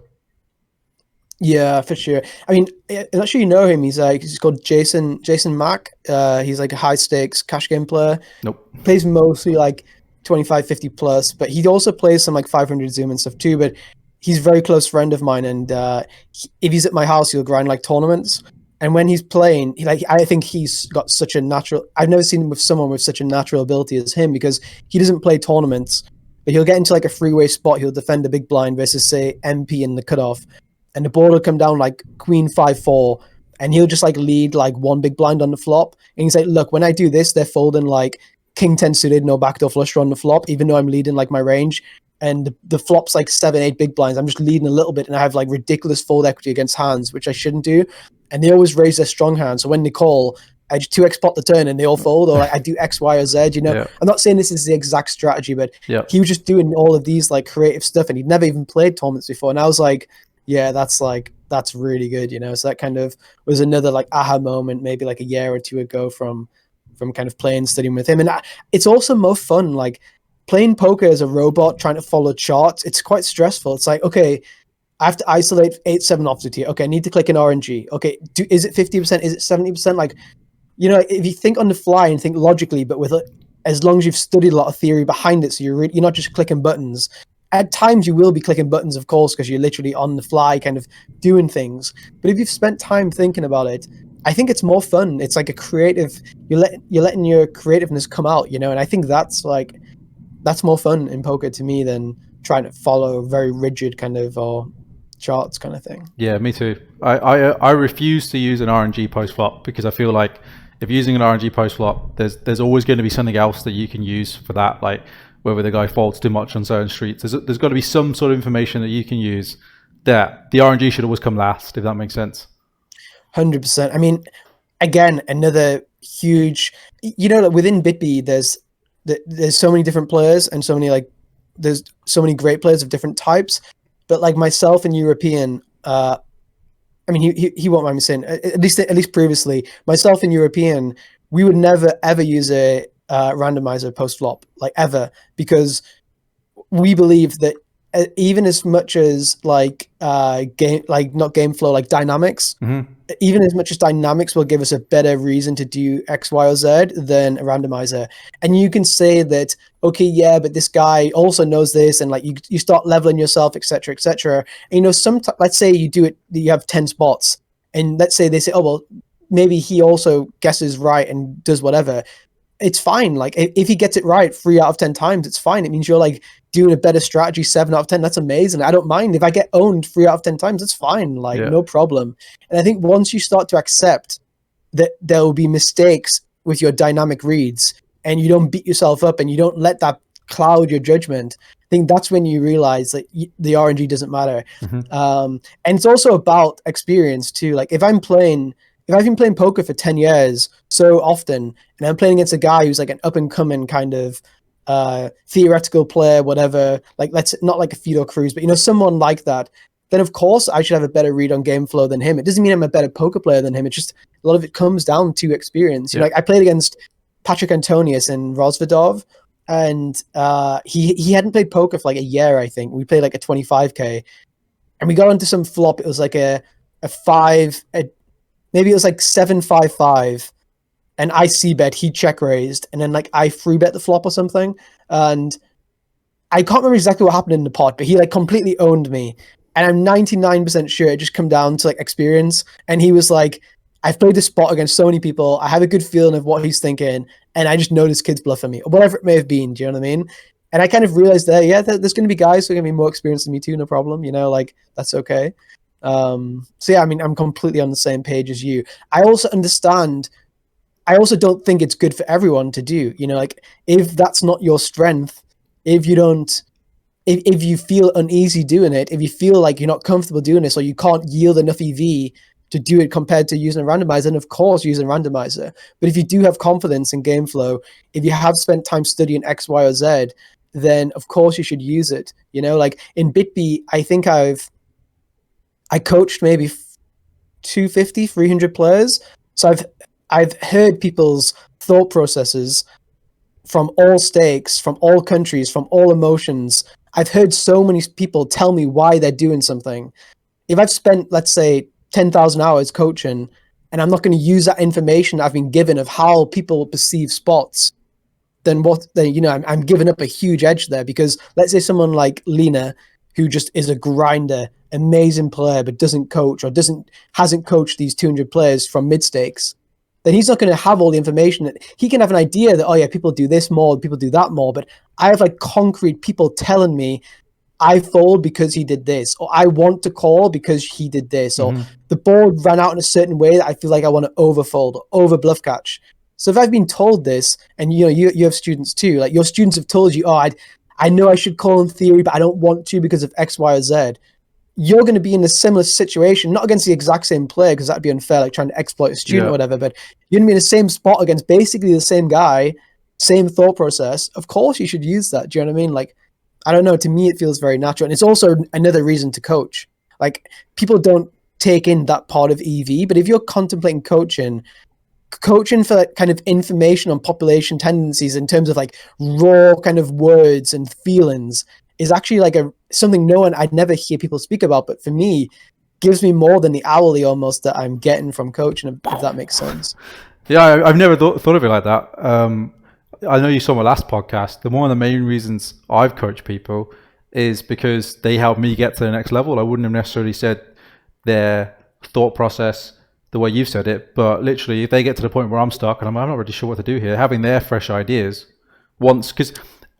Yeah, for sure. I mean, I'm not sure you know him. He's called Jason Mack. He's like a high stakes cash game player. Nope. Plays mostly like 25, 50 plus, but he also plays some like 500 Zoom and stuff too. But he's a very close friend of mine, and if he's at my house, he'll grind like tournaments. And when he's playing, I think he's got such a natural. I've never seen him with someone with such a natural ability as him, because he doesn't play tournaments, but he'll get into like a freeway spot. He'll defend a big blind versus say MP in the cutoff, and the board will come down like Queen 5-4, and he'll just like lead like one big blind on the flop. And he's like, look, when I do this, they're folding like King 10 suited, no backdoor flush draw on the flop, even though I'm leading like my range. And the flop's like 7-8 big blinds. I'm just leading a little bit, and I have like ridiculous fold equity against hands, which I shouldn't do. And they always raise their strong hand. So when they call, I just 2x pot the turn and they all fold, or like I do X, Y, or Z. I'm not saying this is the exact strategy, but he was just doing all of these like creative stuff, and he'd never even played tournaments before. And I was like, yeah, that's really good, So that kind of was another like aha moment, maybe like a year or two ago from kind of playing, studying with him. And it's also more fun, like playing poker as a robot, trying to follow charts. It's quite stressful. It's like, okay, I have to isolate 8-7 offsuit here. Okay, I need to click an RNG. Okay, is it 50%? Is it 70%? Like, if you think on the fly and think logically, but with as long as you've studied a lot of theory behind it, so you're not just clicking buttons. at times you will be clicking buttons, of course, because you're literally on the fly kind of doing things. But if you've spent time thinking about it, I think it's more fun. It's like a creative, you're letting your creativeness come out, and I think that's more fun in poker to me than trying to follow very rigid kind of or charts kind of thing. Yeah, me too. I refuse to use an RNG post flop because I feel like if you're using an RNG post flop, there's always going to be something else that you can use for that, like whether the guy folds too much on certain streets. There's got to be some sort of information that you can use that the RNG should always come last, if that makes sense. 100%. I mean, again, another huge, within BitB, there's so many different players and there's so many great players of different types. But like myself and European, I mean, he won't mind me saying, at least previously, myself and European, we would never ever use a randomizer post flop, like ever, because we believe that even as much as not game flow, like dynamics, even as much as dynamics will give us a better reason to do X, Y, or Z than a randomizer. And you can say that, okay, yeah, but this guy also knows this, and like you start leveling yourself, etc., etc. And let's say you have 10 spots, and let's say they say, oh well, maybe he also guesses right and does whatever. It's fine. Like if he gets it right 3 out of 10 times, it's fine. It means you're like doing a better strategy 7 out of 10. That's amazing. I don't mind if I get owned 3 out of 10 times. That's fine. Like no problem. And I think once you start to accept that there will be mistakes with your dynamic reads, and you don't beat yourself up and you don't let that cloud your judgment, I think that's when you realize that the RNG doesn't matter. And it's also about experience too. Like if I've been playing poker for 10 years so often, and I'm playing against a guy who's like an up and coming kind of theoretical player, whatever, like not like a Fido Cruz, but someone like that, then of course I should have a better read on game flow than him. It doesn't mean I'm a better poker player than him. It's just a lot of it comes down to experience. Like I played against Patrick Antonius in Rosvedov, and he hadn't played poker for like a year, I think. We played like a 25k, and we got onto some flop. It was like maybe it was like 7-5-5, and I c-bet, he check raised, and then like I free bet the flop or something, and I can't remember exactly what happened in the pot, but he like completely owned me, and I'm 99% sure it just come down to like experience. And he was like, I've played this spot against so many people, I have a good feeling of what he's thinking, and I just know this kid's bluffing me, or whatever it may have been. Do you know what I mean? And I kind of realized that, yeah, there's going to be guys who are going to be more experienced than me too, no problem, like that's okay. So yeah, I mean, I'm completely on the same page as you. I also don't think it's good for everyone to do, like if that's not your strength, if you feel uneasy doing it, if you feel like you're not comfortable doing this, or you can't yield enough EV to do it compared to using a randomizer, and of course using a randomizer. But if you do have confidence in game flow, if you have spent time studying X, Y, or Z, then of course you should use it. Like in BitB, I think I coached maybe 250, 300 players. So I've heard people's thought processes from all stakes, from all countries, from all emotions. I've heard so many people tell me why they're doing something. If I've spent, let's say, 10,000 hours coaching, and I'm not going to use that information I've been given of how people perceive spots, then I'm giving up a huge edge there. Because let's say someone like Lena, who just is a grinder, amazing player, but doesn't coach or hasn't coached these 200 players from mid stakes, then he's not going to have all the information. He can have an idea that, oh yeah, people do this more, people do that more, but I have like concrete people telling me I fold because he did this, or I want to call because he did this, or the board ran out in a certain way that I feel like I want to overfold or over bluff catch. So if I've been told this, and you have students too, like your students have told you, oh, I know I should call in theory, but I don't want to because of X, Y, or Z. You're going to be in a similar situation, not against the exact same player, because that'd be unfair, like trying to exploit a student or whatever, but you're going to be in the same spot against basically the same guy, same thought process. Of course you should use that. Do you know what I mean? Like, I don't know. To me, it feels very natural. And it's also another reason to coach. Like, people don't take in that part of EV, but if you're contemplating coaching for kind of information on population tendencies in terms of like raw kind of words and feelings is actually like something I'd never hear people speak about, but for me gives me more than the hourly almost that I'm getting from coaching, if that makes sense. Yeah, I've never thought of it like that. I know you saw my last podcast. One of the main reasons I've coached people is because they helped me get to the next level. I wouldn't have necessarily said their thought process the way you've said it, but literally if they get to the point where I'm stuck and I'm not really sure what to do here, having their fresh ideas once, because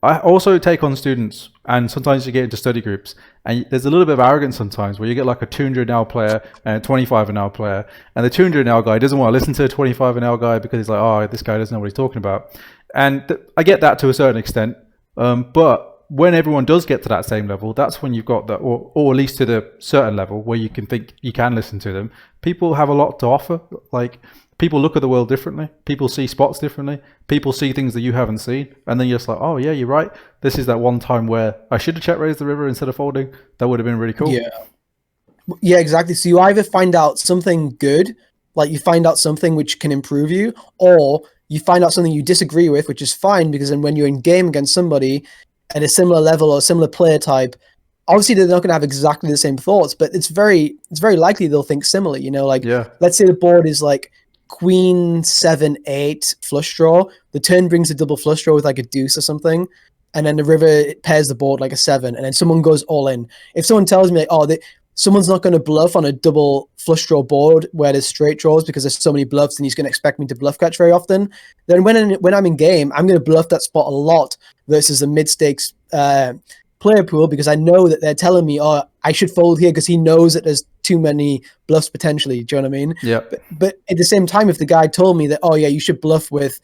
I also take on students and sometimes you get into study groups and there's a little bit of arrogance sometimes where you get like a 200 an hour player and a 25 an hour player, and the 200 an hour guy doesn't want to listen to a 25 an hour guy because he's like, oh, this guy doesn't know what he's talking about. And I get that to a certain extent, but when everyone does get to that same level, that's when you've got that, or at least to the certain level where you can think you can listen to them. People have a lot to offer. Like, people look at the world differently. People see spots differently. People see things that you haven't seen. And then you're just like, oh yeah, you're right. This is that one time where I should have check raised the river instead of folding. That would have been really cool. Yeah, exactly. So you either find out something good, like you find out something which can improve you, or you find out something you disagree with, which is fine, because then when you're in game against somebody at a similar level or a similar player type, obviously they're not going to have exactly the same thoughts, but it's very likely they'll think similar. You know, like let's say the board is like queen 7-8 flush draw. The turn brings a double flush draw with like a deuce or something, and then the river pairs the board like a 7, and then someone goes all in. If someone tells me like, oh, someone's not going to bluff on a double flush draw board where there's straight draws because there's so many bluffs and he's going to expect me to bluff catch very often, then when I'm in game, I'm going to bluff that spot a lot versus a mid-stakes player pool, because I know that they're telling me, oh, I should fold here because he knows that there's too many bluffs potentially. Do you know what I mean? Yeah. But at the same time, if the guy told me that, oh yeah, you should bluff with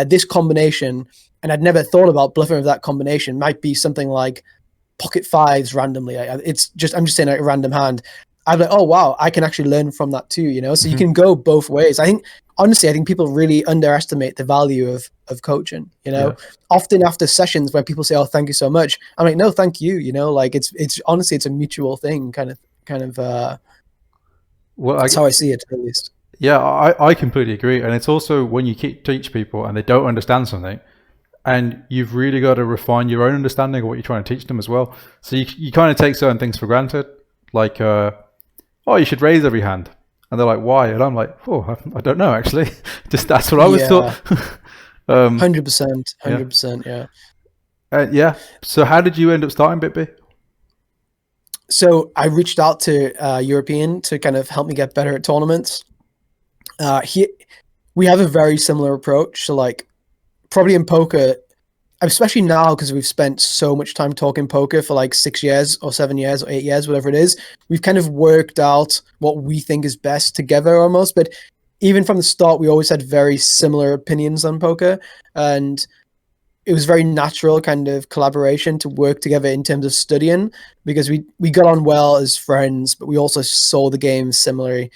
this combination, and I'd never thought about bluffing with that combination, might be something like pocket fives randomly. I'm just saying a random hand. I'm like, oh wow, I can actually learn from that too, you know? So you can go both ways. Honestly, I think people really underestimate the value of coaching, you know? Yeah. Often after sessions where people say, oh, thank you so much, I'm like, no, thank you, you know? Like it's honestly, it's a mutual thing, kind of well, that's how I see it, at least. Yeah, I completely agree. And it's also when you teach people and they don't understand something, and you've really got to refine your own understanding of what you're trying to teach them as well. So you kind of take certain things for granted, like, oh, you should raise every hand. And they're like, why? And I'm like, oh, I don't know, actually. Just that's what I was taught. 100%, yeah. Yeah. So how did you end up starting BitB? So I reached out to European to kind of help me get better at tournaments. We have a very similar approach. So like, probably in poker, especially now because we've spent so much time talking poker for like 6 years or 7 years or 8 years, whatever it is, we've kind of worked out what we think is best together almost. But even from the start, we always had very similar opinions on poker, and it was very natural kind of collaboration to work together in terms of studying, because we got on well as friends, but we also saw the game similarly.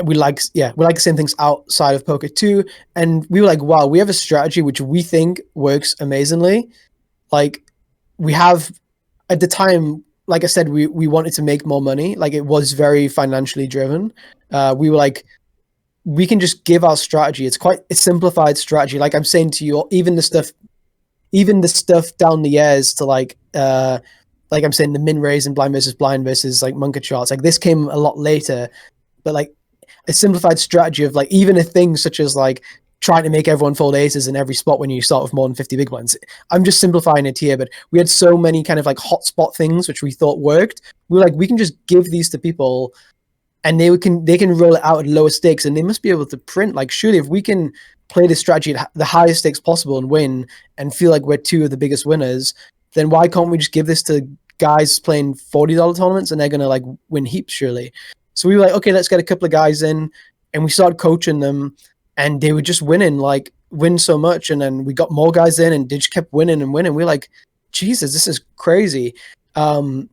We like the same things outside of poker too. And we were like, wow, we have a strategy which we think works amazingly. Like, we have, at the time, like I said, we wanted to make more money. Like, it was very financially driven. We were like, we can just give our strategy. It's quite a simplified strategy. Like I'm saying to you, even the stuff down the years to like I'm saying the min raise and blind versus like Munker charts. Like, this came a lot later, but like, a simplified strategy of like even a thing such as like trying to make everyone fold aces in every spot when you start with more than 50 big blinds. I'm just simplifying it here, but we had so many kind of like hotspot things which we thought worked. We were like, we can just give these to people and they can roll it out at lower stakes, and they must be able to print. Like, surely if we can play this strategy at the highest stakes possible and win and feel like we're two of the biggest winners, then why can't we just give this to guys playing $40 tournaments and they're going to like win heaps, surely? So we were like, okay, let's get a couple of guys in, and we started coaching them, and they were just win so much. And then we got more guys in, and they just kept winning and winning. We're like, Jesus, this is crazy. We were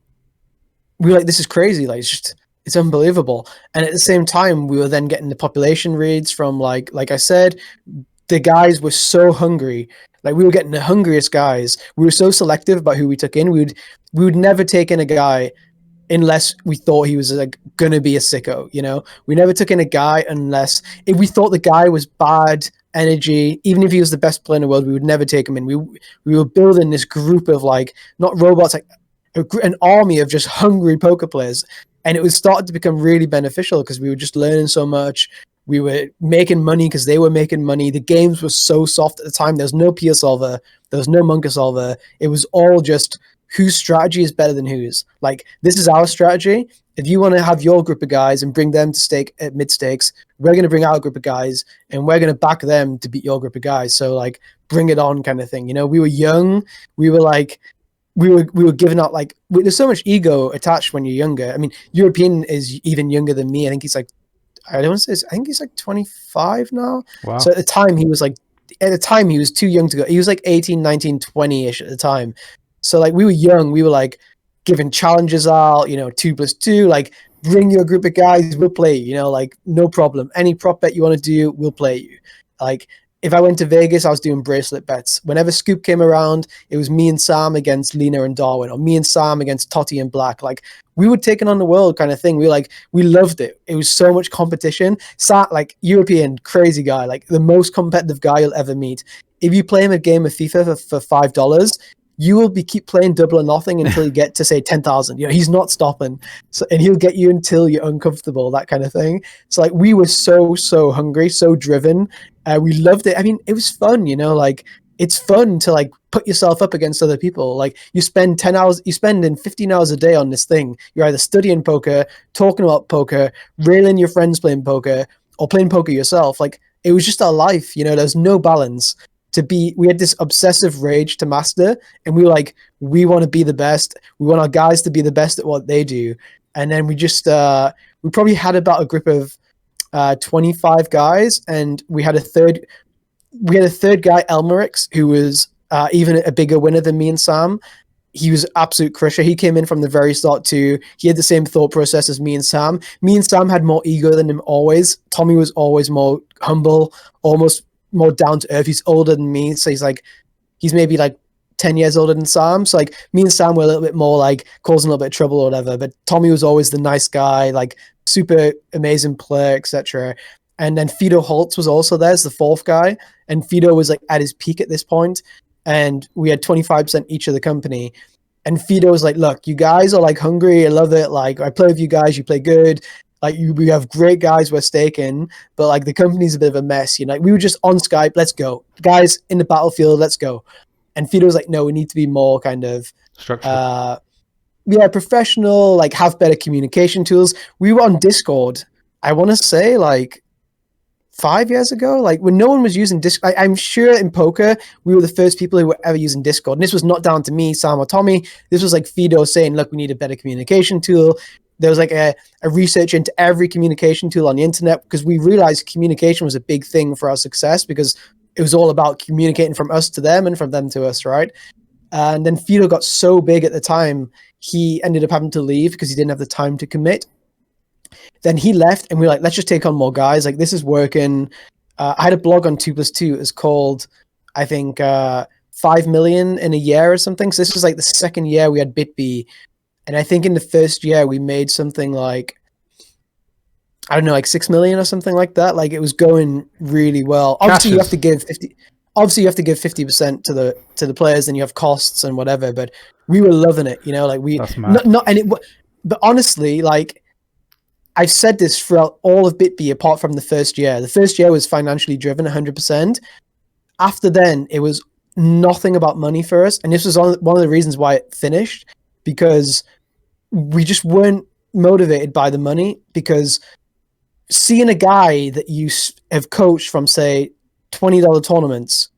like, this is crazy. Like, it's unbelievable. And at the same time, we were then getting the population reads from like I said, the guys were so hungry. Like, we were getting the hungriest guys. We were so selective about who we took in. We would never take in a guy unless we thought he was like gonna be a sicko, you know. We never took in a guy unless if we thought the guy was bad energy. Even if he was the best player in the world, we would never take him in. We were building this group of like, not robots, like an army of just hungry poker players, and it was starting to become really beneficial because we were just learning so much. We were making money because they were making money. The games were so soft at the time. There was no peer solver. There was no Monka solver. It was all just whose strategy is better than whose. Like, this is our strategy. If you want to have your group of guys and bring them to stake at mid stakes, we're going to bring our group of guys and we're going to back them to beat your group of guys. So like, bring it on kind of thing. You know, we were young. We were like, we were giving out like, there's so much ego attached when you're younger. I mean, European is even younger than me. I think he's like, I don't want to say, I think he's like 25 now. Wow. So at the time he was too young to go. He was like 18, 19, 20-ish at the time. So like, we were young. We were like giving challenges out, 2+2, like, bring your group of guys, we'll play you, like, no problem. Any prop bet you want to do, we'll play you. Like, if I went to Vegas, I was doing bracelet bets. Whenever Scoop came around, it was me and Sam against Lena and Darwin, or me and Sam against Totty and Black. Like, we were taking on the world kind of thing. We loved it. It was so much competition. Like, European, crazy guy, like the most competitive guy you'll ever meet. If you play him a game of FIFA for $5, you will keep playing double or nothing until you get to say 10,000. He's not stopping. So, and he'll get you until you're uncomfortable, that kind of thing. So like, we were so hungry, so driven. We loved it. I mean, it was fun, like, it's fun to like put yourself up against other people. Like, you spend 10 hours, you spend in 15 hours a day on this thing. You're either studying poker, talking about poker, railing your friends playing poker, or playing poker yourself. Like, it was just our life, there's no balance. We had this obsessive rage to master, and we were like, we want to be the best. We want our guys to be the best at what they do. And then we just, we probably had about a group of 25 guys, and we had a third guy, Elmerix, who was even a bigger winner than me and Sam. He was absolute crusher. He came in from the very start too. He had the same thought process as me and Sam. Me and Sam had more ego than him always. Tommy was always more humble, almost more down to earth. He's older than me, so he's maybe like 10 years older than Sam. So like, me and Sam were a little bit more like causing a little bit of trouble or whatever, but Tommy was always the nice guy, like super amazing player, etc. And then Fido Holtz was also there as the fourth guy, and Fido was like at his peak at this point, and we had 25% each of the company. And Fido was like, look, you guys are like hungry, I love it, like, I play with you guys, you play good, like, we have great guys we're staking, but like, the company's a bit of a mess. Like, we were just on Skype, let's go, guys in the battlefield, let's go. And Fido was like, no, we need to be more kind of structured, professional, like, have better communication tools. We were on Discord, I want to say like 5 years ago, like, when no one was using Discord. I'm sure in poker we were the first people who were ever using Discord, and this was not down to me, Sam, or Tommy. This was like Fido saying, look, we need a better communication tool. There was like a research into every communication tool on the internet, because we realized communication was a big thing for our success, because it was all about communicating from us to them and from them to us, right? And then Fido got so big at the time, he ended up having to leave because he didn't have the time to commit. Then he left, and we were like, let's just take on more guys. Like, this is working. I had a blog on 2+2. It was called, I think, 5 million in a year or something. So this was like the second year we had BitB. And I think in the first year we made something like, I don't know, like 6 million or something like that. Like, it was going really well. Obviously, you have to give 50. Obviously, you have to give 50% to the players, and you have costs and whatever. But we were loving it, like, we But honestly, like, I've said this throughout all of BitB apart from the first year. The first year was financially driven 100%. After then, it was nothing about money for us, and this was one of the reasons why it finished, because we just weren't motivated by the money. Because seeing a guy that you have coached from, say, $20 tournaments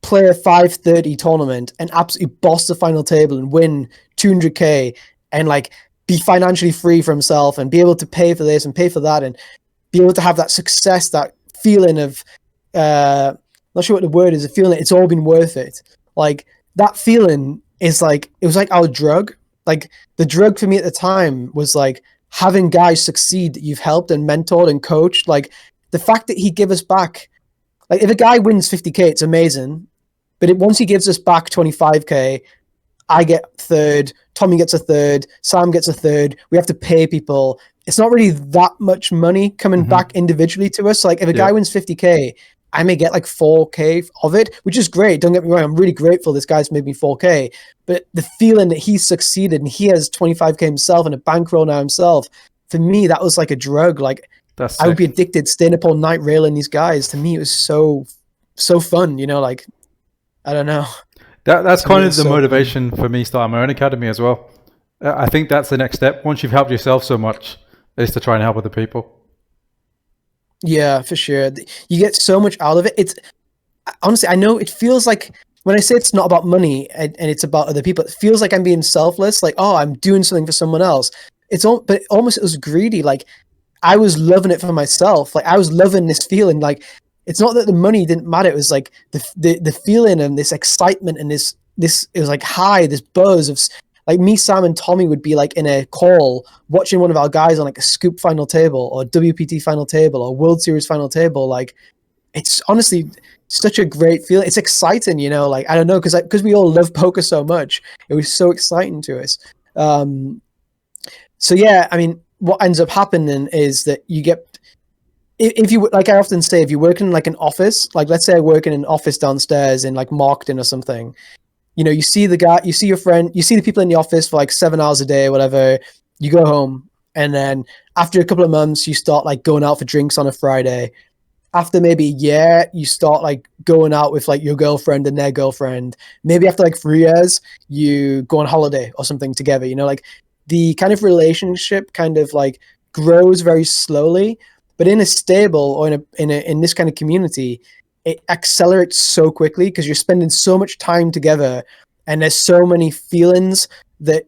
play a 530 tournament and absolutely boss the final table and win 200K, and like be financially free for himself and be able to pay for this and pay for that, and be able to have that success, that feeling of not sure what the word is, a feeling it's all been worth it. Like, that feeling is like, it was like our drug. Like, the drug for me at the time was like having guys succeed that you've helped and mentored and coached. Like, the fact that he give us back, like, if a guy wins 50K, it's amazing, but once he gives us back 25K, I get third, Tommy gets a third, Sam gets a third, we have to pay people. It's not really that much money coming back individually to us. Like, if a guy wins 50K, I may get like 4K of it, which is great. Don't get me wrong, I'm really grateful this guy's made me 4K. But the feeling that he succeeded and he has 25K himself and a bankroll now himself, for me, that was like a drug. Like, That's I would be sick. addicted, staying up all night railing these guys. To me, it was so fun. Like I don't know. That's To me, kind it of was the so fun. motivation for me starting my own academy as well. I think that's the next step. Once you've helped yourself so much, is to try and help other people. Yeah, for sure. You get so much out of it. It's honestly, I know it feels like when I say it's not about money and it's about other people, it feels like I'm being selfless. Like, oh, I'm doing something for someone else. But almost it was greedy. Like, I was loving it for myself. Like, I was loving this feeling. Like, it's not that the money didn't matter. It was like the feeling and this excitement and this it was like high, this buzz of like me, Sam, and Tommy would be like in a call watching one of our guys on like a scoop final table or WPT final table or World Series final table. Like, it's honestly such a great feeling. It's exciting, like, I don't know, because we all love poker so much. It was so exciting to us. So yeah, I mean, what ends up happening is that you get, if you, like I often say, if you work in like an office, like let's say I work in an office downstairs in like marketing or something, you see the guy, you see your friend, you see the people in the office for like 7 hours a day, whatever. You go home, and then after a couple of months, you start like going out for drinks on a Friday. After maybe a year, you start like going out with like your girlfriend and their girlfriend. Maybe after like 3 years, you go on holiday or something together. Like the kind of relationship kind of like grows very slowly, but in a stable or in this kind of community, it accelerates so quickly because you're spending so much time together, and there's so many feelings that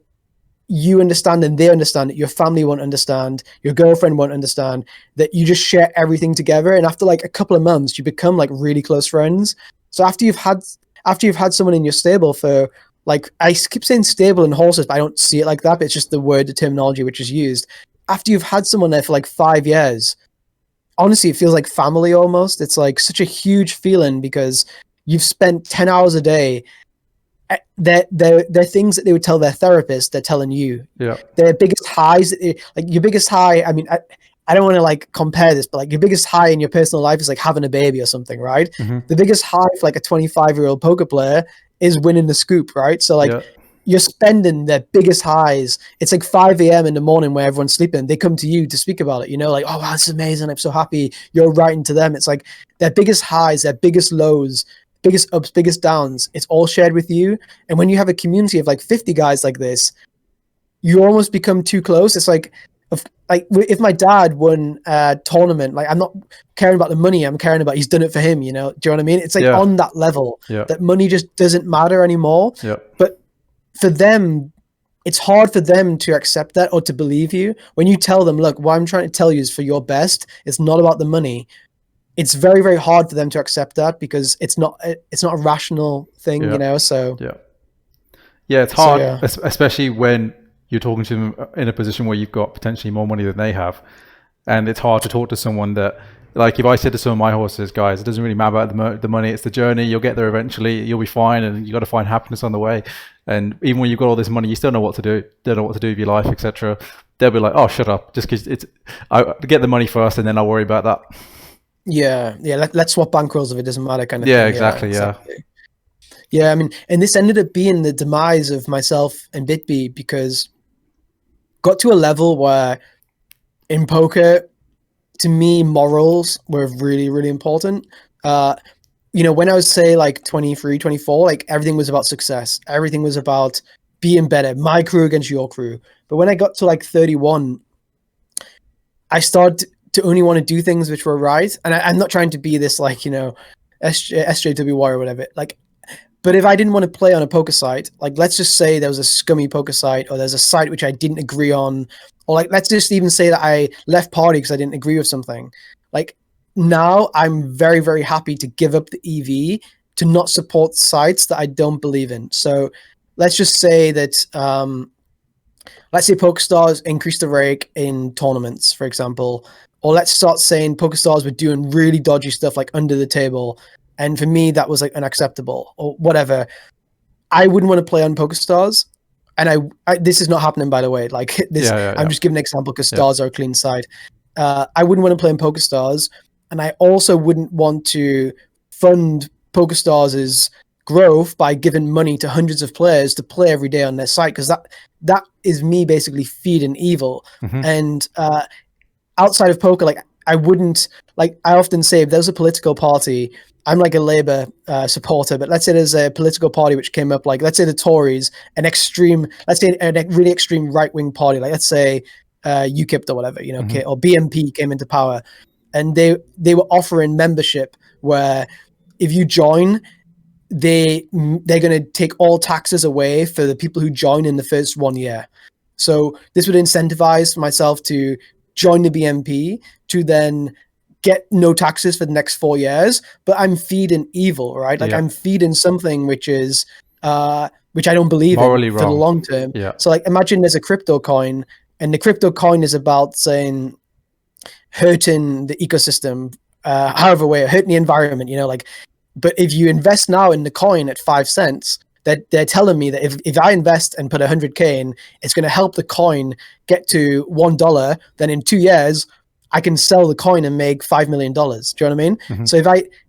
you understand and they understand that your family won't understand, your girlfriend won't understand, that you just share everything together. And after like a couple of months, you become like really close friends. So after you've had someone in your stable for like, I keep saying stable in horses, but I don't see it like that, but it's just the terminology which is used. After you've had someone there for like 5 years, honestly, it feels like family almost. It's like such a huge feeling because you've spent 10 hours a day. They're things that they would tell their therapist, they're telling you. Yeah. Their biggest highs, like your biggest high, I mean, I don't want to like compare this, but like your biggest high in your personal life is like having a baby or something, right? Mm-hmm. The biggest high for like a 25-year-old poker player is winning the scoop, right? So like you're spending their biggest highs. It's like 5 a.m. in the morning where everyone's sleeping. They come to you to speak about it, like, oh, wow, that's amazing. I'm so happy. You're writing to them. It's like their biggest highs, their biggest lows, biggest ups, biggest downs. It's all shared with you. And when you have a community of like 50 guys like this, you almost become too close. It's like if my dad won a tournament, like I'm not caring about the money. I'm caring about he's done it for him. Do you know what I mean? It's like on that level that money just doesn't matter anymore. Yeah. But for them, it's hard for them to accept that or to believe you. When you tell them, look, what I'm trying to tell you is for your best. It's not about the money. It's very, very hard for them to accept that because it's not a rational thing, so. Yeah, it's hard, So, yeah. especially when you're talking to them in a position where you've got potentially more money than they have. And it's hard to talk to someone that, like if I said to some of my horses, guys, it doesn't really matter about the money, it's the journey, you'll get there eventually, you'll be fine, and you got to find happiness on the way. And even when you've got all this money, you still know what to do, don't know what to do with your life, etc. They'll be like, oh, shut up, just because I get the money first and then I'll worry about that. Yeah. Let's swap bankrolls if it doesn't matter, kind of Yeah, thing. exactly. Yeah, I mean, and this ended up being the demise of myself and BitB because got to a level where in poker, to me, morals were really, really important. When I was say like 23, 24, like everything was about success. Everything was about being better, my crew against your crew. But when I got to like 31, I started to only want to do things which were right. And I'm not trying to be this like, SJWY or whatever. Like, but if I didn't want to play on a poker site, like let's just say there was a scummy poker site or there's a site which I didn't agree on, or like let's just even say that I left party because I didn't agree with something. Like now I'm very, very happy to give up the EV to not support sites that I don't believe in. So let's just say that, let's say PokerStars increased the rake in tournaments, for example, or let's start saying PokerStars were doing really dodgy stuff like under the table. And for me, that was like unacceptable or whatever. I wouldn't want to play on PokerStars. And I this is not happening, by the way. Like this, I'm just giving an example because stars are a clean side. I wouldn't want to play in PokerStars. And I also wouldn't want to fund PokerStars' growth by giving money to hundreds of players to play every day on their site. Because that is me basically feeding evil. Mm-hmm. And outside of poker, like I wouldn't, like, I often say, if there's a political party, I'm like a Labour supporter, but let's say there's a political party which came up, like, let's say the Tories, let's say a really extreme right-wing party, like, let's say UKIP or whatever, you know, or BNP came into power, and they were offering membership where if you join, they're going to take all taxes away for the people who join in the first 1 year. So this would incentivize myself to join the BNP, to then get no taxes for the next 4 years, but I'm feeding evil, right? Like I'm feeding something which is which I don't believe morally in wrong. For the long term. Yeah. So like imagine there's a crypto coin, and the crypto coin is about saying hurting the ecosystem, however way, hurting the environment, you know, like. But if you invest now in the coin at 5 cents, they're telling me that if I invest and put 100K in, it's going to help the coin get to $1. Then in 2 years, I can sell the coin and make $5 million. Do you know what I mean? Mm-hmm. So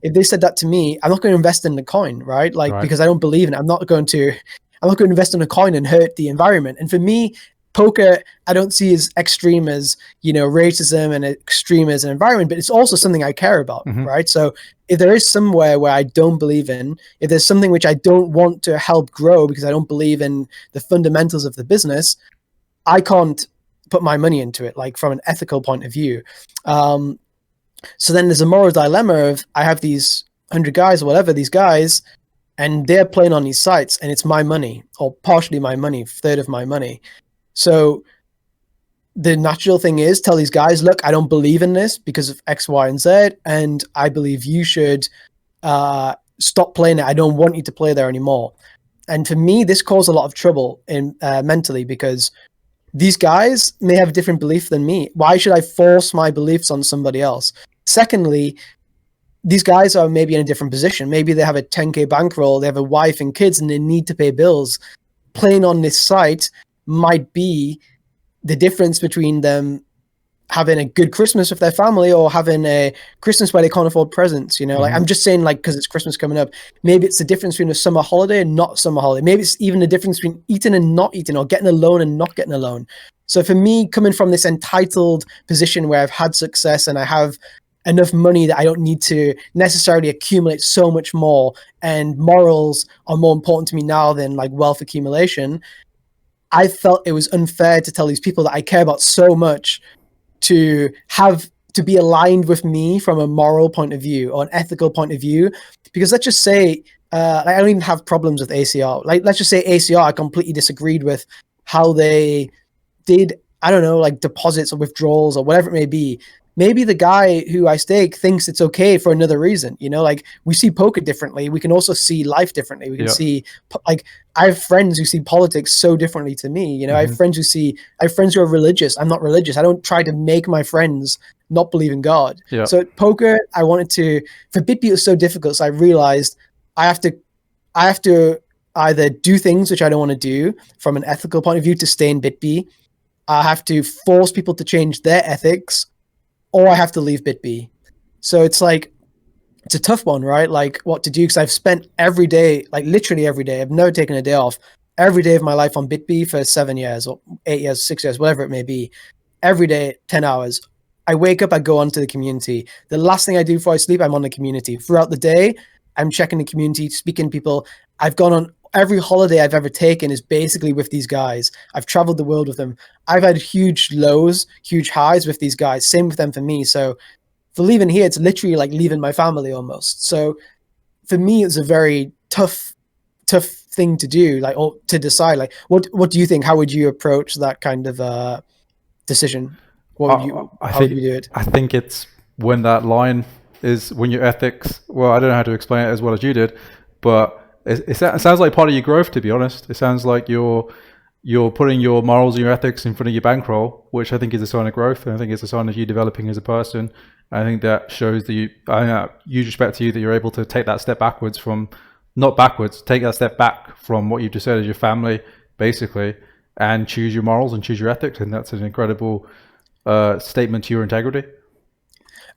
if they said that to me, I'm not going to invest in the coin, right? Like because I don't believe in it. I'm not going to invest in a coin and hurt the environment. And for me, poker, I don't see as extreme as, you know, racism and extreme as an environment, but it's also something I care about, right? So if there is somewhere where I don't believe in, if there's something which I don't want to help grow because I don't believe in the fundamentals of the business, I can't put my money into it, like from an ethical point of view. So then there's a moral dilemma of I have these 100 guys or whatever, these guys, and they're playing on these sites and it's my money or partially my money, third of my money. So the natural thing is tell these guys, look, I don't believe in this because of X, Y, and Z, and I believe you should stop playing it. I don't want you to play there anymore. And for me, this caused a lot of trouble in mentally because these guys may have a different belief than me. Why should I force my beliefs on somebody else? Secondly, these guys are maybe in a different position. Maybe they have a 10K bankroll, they have a wife and kids, and they need to pay bills. Playing on this site might be the difference between them having a good Christmas with their family or having a Christmas where they can't afford presents, you know, like I'm just saying, like, because it's Christmas coming up, maybe it's the difference between a summer holiday and not summer holiday. Maybe it's even the difference between eating and not eating, or getting a loan and not getting a loan. So for me, coming from this entitled position where I've had success and I have enough money that I don't need to necessarily accumulate so much more, and morals are more important to me now than like wealth accumulation, I felt it was unfair to tell these people that I care about so much to be aligned with me from a moral point of view or an ethical point of view. Because let's just say, I don't even have problems with ACR. Like, let's just say ACR, I completely disagreed with how they did, I don't know, like deposits or withdrawals or whatever it may be. Maybe the guy who I stake thinks it's okay for another reason, you know, like we see poker differently. We can also see life differently. We can see, like, I have friends who see politics so differently to me. You know, I have friends who are religious. I'm not religious. I don't try to make my friends not believe in God. So poker, I wanted to, for BitB, it was so difficult. So I realized I have to either do things which I don't want to do from an ethical point of view to stay in BitB. I have to force people to change their ethics, or I have to leave BitB. So it's like, it's a tough one, right? Like what to do, because I've spent every day, like literally every day, I've never taken a day off, every day of my life on BitB for 7 years or 8 years, 6 years, whatever it may be. Every day, 10 hours. I wake up, I go onto the community. The last thing I do before I sleep, I'm on the community. Throughout the day, I'm checking the community, speaking to people. I've gone on every holiday I've ever taken is basically with these guys. I've traveled the world with them. I've had huge lows, huge highs with these guys. Same with them for me. So for leaving here, it's literally like leaving my family almost. So for me, it's a very tough thing to do, like, or to decide. Like, what do you think? How would you approach that kind of decision? What would you? How would you do it? I think it's when that line is when your ethics. Well, I don't know how to explain it as well as you did, but it sounds like part of your growth, to be honest. It sounds like you're putting your morals and your ethics in front of your bankroll, which I think is a sign of growth, and I think it's a sign of you developing as a person. I think that shows that huge respect to you that you're able to take that step backwards from, not backwards, take that step back from what you just said as your family, basically, and choose your morals and choose your ethics. And that's an incredible statement to your integrity.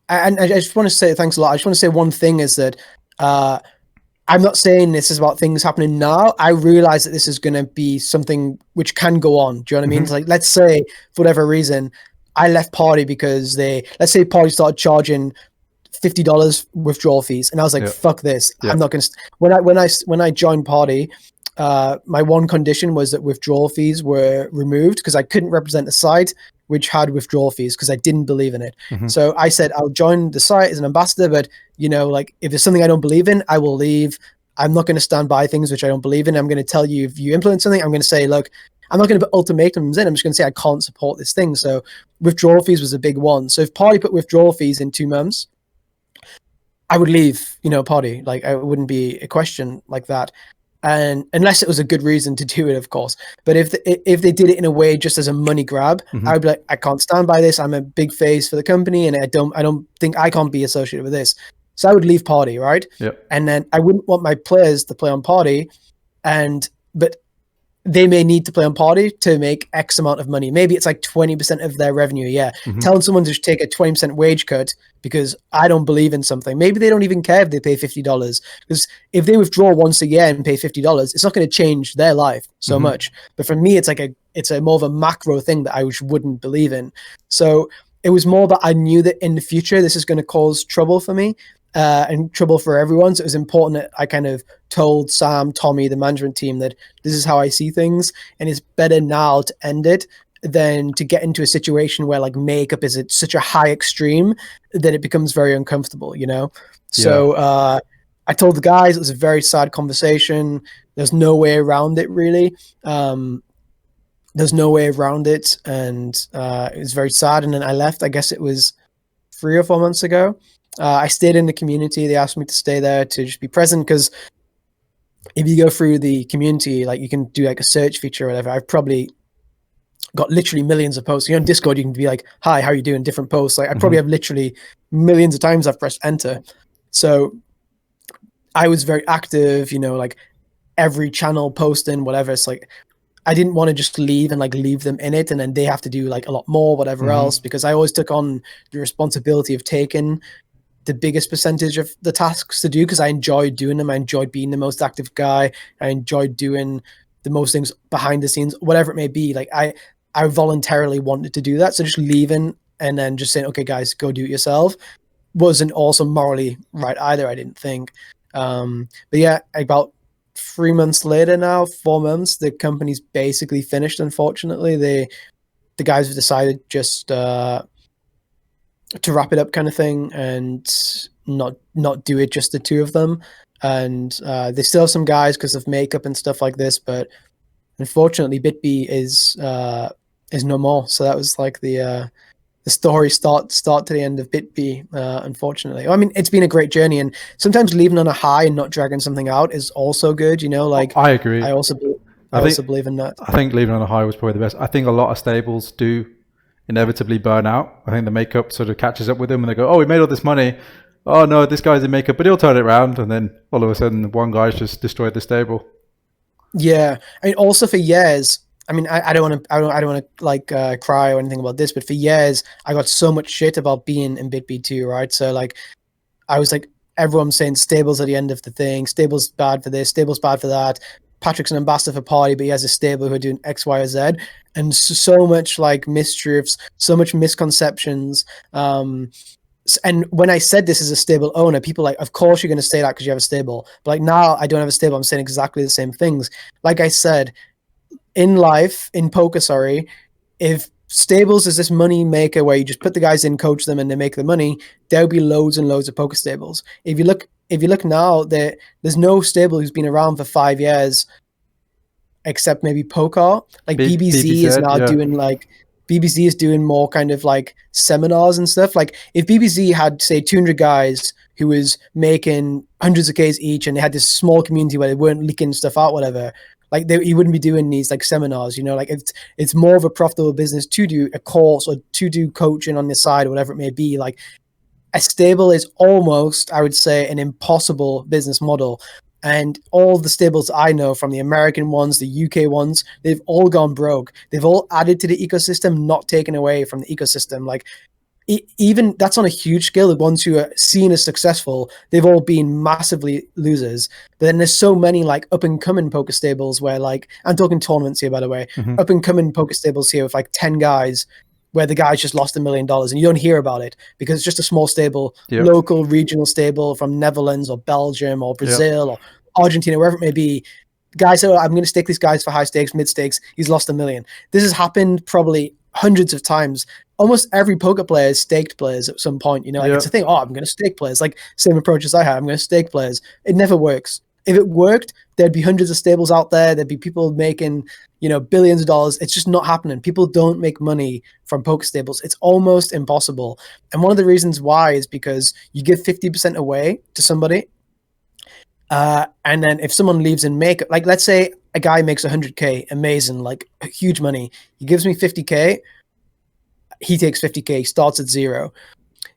And I just want to say, thanks a lot. I just want to say one thing is that I'm not saying this is about things happening now. I realize that this is going to be something which can go on. Do you know what I mean? It's like, let's say for whatever reason, I left Party because let's say Party started charging $50 withdrawal fees, and I was like, fuck this. I'm not gonna when I joined Party, my one condition was that withdrawal fees were removed because I couldn't represent a site which had withdrawal fees because I didn't believe in it. So I said I'll join the site as an ambassador, but like if there's something I don't believe in, I will leave. I'm not going to stand by things which I don't believe in. I'm going to tell you if you implement something, I'm going to say, look, I'm not going to put ultimatums in. I'm just going to say I can't support this thing. So withdrawal fees was a big one. So if Party put withdrawal fees in 2 months, I would leave, Party. Like, I wouldn't be a question like that. And unless it was a good reason to do it, of course. But if they did it in a way just as a money grab, I would be like, I can't stand by this. I'm a big face for the company, and I don't think I can't be associated with this. So I would leave Party, right? Yep. And then I wouldn't want my players to play on Party, but they may need to play on Party to make X amount of money. Maybe it's like 20% of their revenue. Yeah. Telling someone to take a 20% wage cut because I don't believe in something. Maybe they don't even care if they pay $50, because if they withdraw once a year and pay $50, it's not going to change their life so much. But for me, it's a more of a macro thing that I wouldn't believe in. So it was more that I knew that in the future, this is going to cause trouble for me. And trouble for everyone. So it was important that I kind of told Sam, Tommy, the management team, that this is how I see things, and it's better now to end it than to get into a situation where like makeup is at such a high extreme that it becomes very uncomfortable, So I told the guys, it was a very sad conversation. There's no way around it, really. There's no way around it, and it was very sad. And then I left. I guess it was 3 or 4 months ago. I stayed in the community. They asked me to stay there to just be present, because if you go through the community, like you can do like a search feature or whatever. I've probably got literally millions of posts. On Discord, you can be like, hi, how are you doing? Different posts. Like I probably have literally millions of times I've pressed enter. So I was very active, like every channel posting, whatever. It's like, I didn't want to just leave and like leave them in it, and then they have to do like a lot more, whatever else, because I always took on the responsibility of taking the biggest percentage of the tasks to do, because I enjoyed doing them. I enjoyed being the most active guy. I enjoyed doing the most things behind the scenes, whatever it may be. Like I voluntarily wanted to do that. So just leaving and then just saying, okay, guys, go do it yourself, wasn't also morally right either, I didn't think. But yeah, about 3 months later now, 4 months, the company's basically finished. Unfortunately, the guys have decided just to wrap it up, kind of thing, and not do it just the 2 of them. And they still have some guys because of makeup and stuff like this, but unfortunately BitB is no more. So that was like the story start to the end of BitB, unfortunately. I mean, it's been a great journey, and sometimes leaving on a high and not dragging something out is also good, like I agree. I also believe in that. I think leaving on a high was probably the best. I think a lot of stables do inevitably burn out. I think the makeup sort of catches up with them, and they go, oh, we made all this money. Oh no, this guy's in makeup, but he'll turn it around. And then all of a sudden one guy's just destroyed the stable. Yeah. I mean, also for years, I mean, I don't want to like cry or anything about this, but for years I got so much shit about being in BitB too, right? So like, I was like, everyone's saying stables at the end of the thing, stables bad for this, stables bad for that. Patrick's an ambassador for Party, but he has a stable who are doing X, Y, or Z, and so much like mistruths, so much misconceptions. And when I said this as a stable owner, people like, of course you're going to say that because you have a stable. But like now I don't have a stable. I'm saying exactly the same things. Like I said, in poker, if stables is this money maker where you just put the guys in, coach them, and they make the money, there'll be loads and loads of poker stables. If you look now, there's no stable who's been around for 5 years except maybe Poker. Like BBZ is now doing like, BBC is doing more kind of like seminars and stuff. Like if BBC had, say, 200 guys who was making hundreds of Ks each, and they had this small community where they weren't leaking stuff out, whatever, like you wouldn't be doing these like seminars, like it's more of a profitable business to do a course or to do coaching on the side, or whatever it may be. Like a stable is almost, I would say, an impossible business model. And all the stables I know, from the American ones, the UK ones, they've all gone broke. They've all added to the ecosystem, not taken away from the ecosystem. Like even that's on a huge scale. The ones who are seen as successful, they've all been massively losers. But then there's so many like up and coming poker stables where, like, I'm talking tournaments here, by the way, up and coming poker stables here with like 10 guys where the guy's just lost $1 million and you don't hear about it because it's just a small stable, Yep. local regional stable from Netherlands or Belgium or Brazil or Argentina, wherever it may be. The guy said, I'm going to stake these guys for high stakes, mid stakes. He's lost $1 million. This has happened probably hundreds of times. Almost every poker player has staked players at some point. You know, like it's a thing. Oh, I'm going to stake players. Like same approach as I had. I'm going to stake players. It never works. If it worked, there'd be hundreds of stables out there. There'd be people making, you know, billions of dollars. It's just not happening. People don't make money from poker stables. It's almost impossible. And one of the reasons why is because you give 50% away to somebody. And then if someone leaves in makeup, like let's say a guy makes 100K, amazing, like huge money. He gives me 50K. He takes 50K, starts at zero.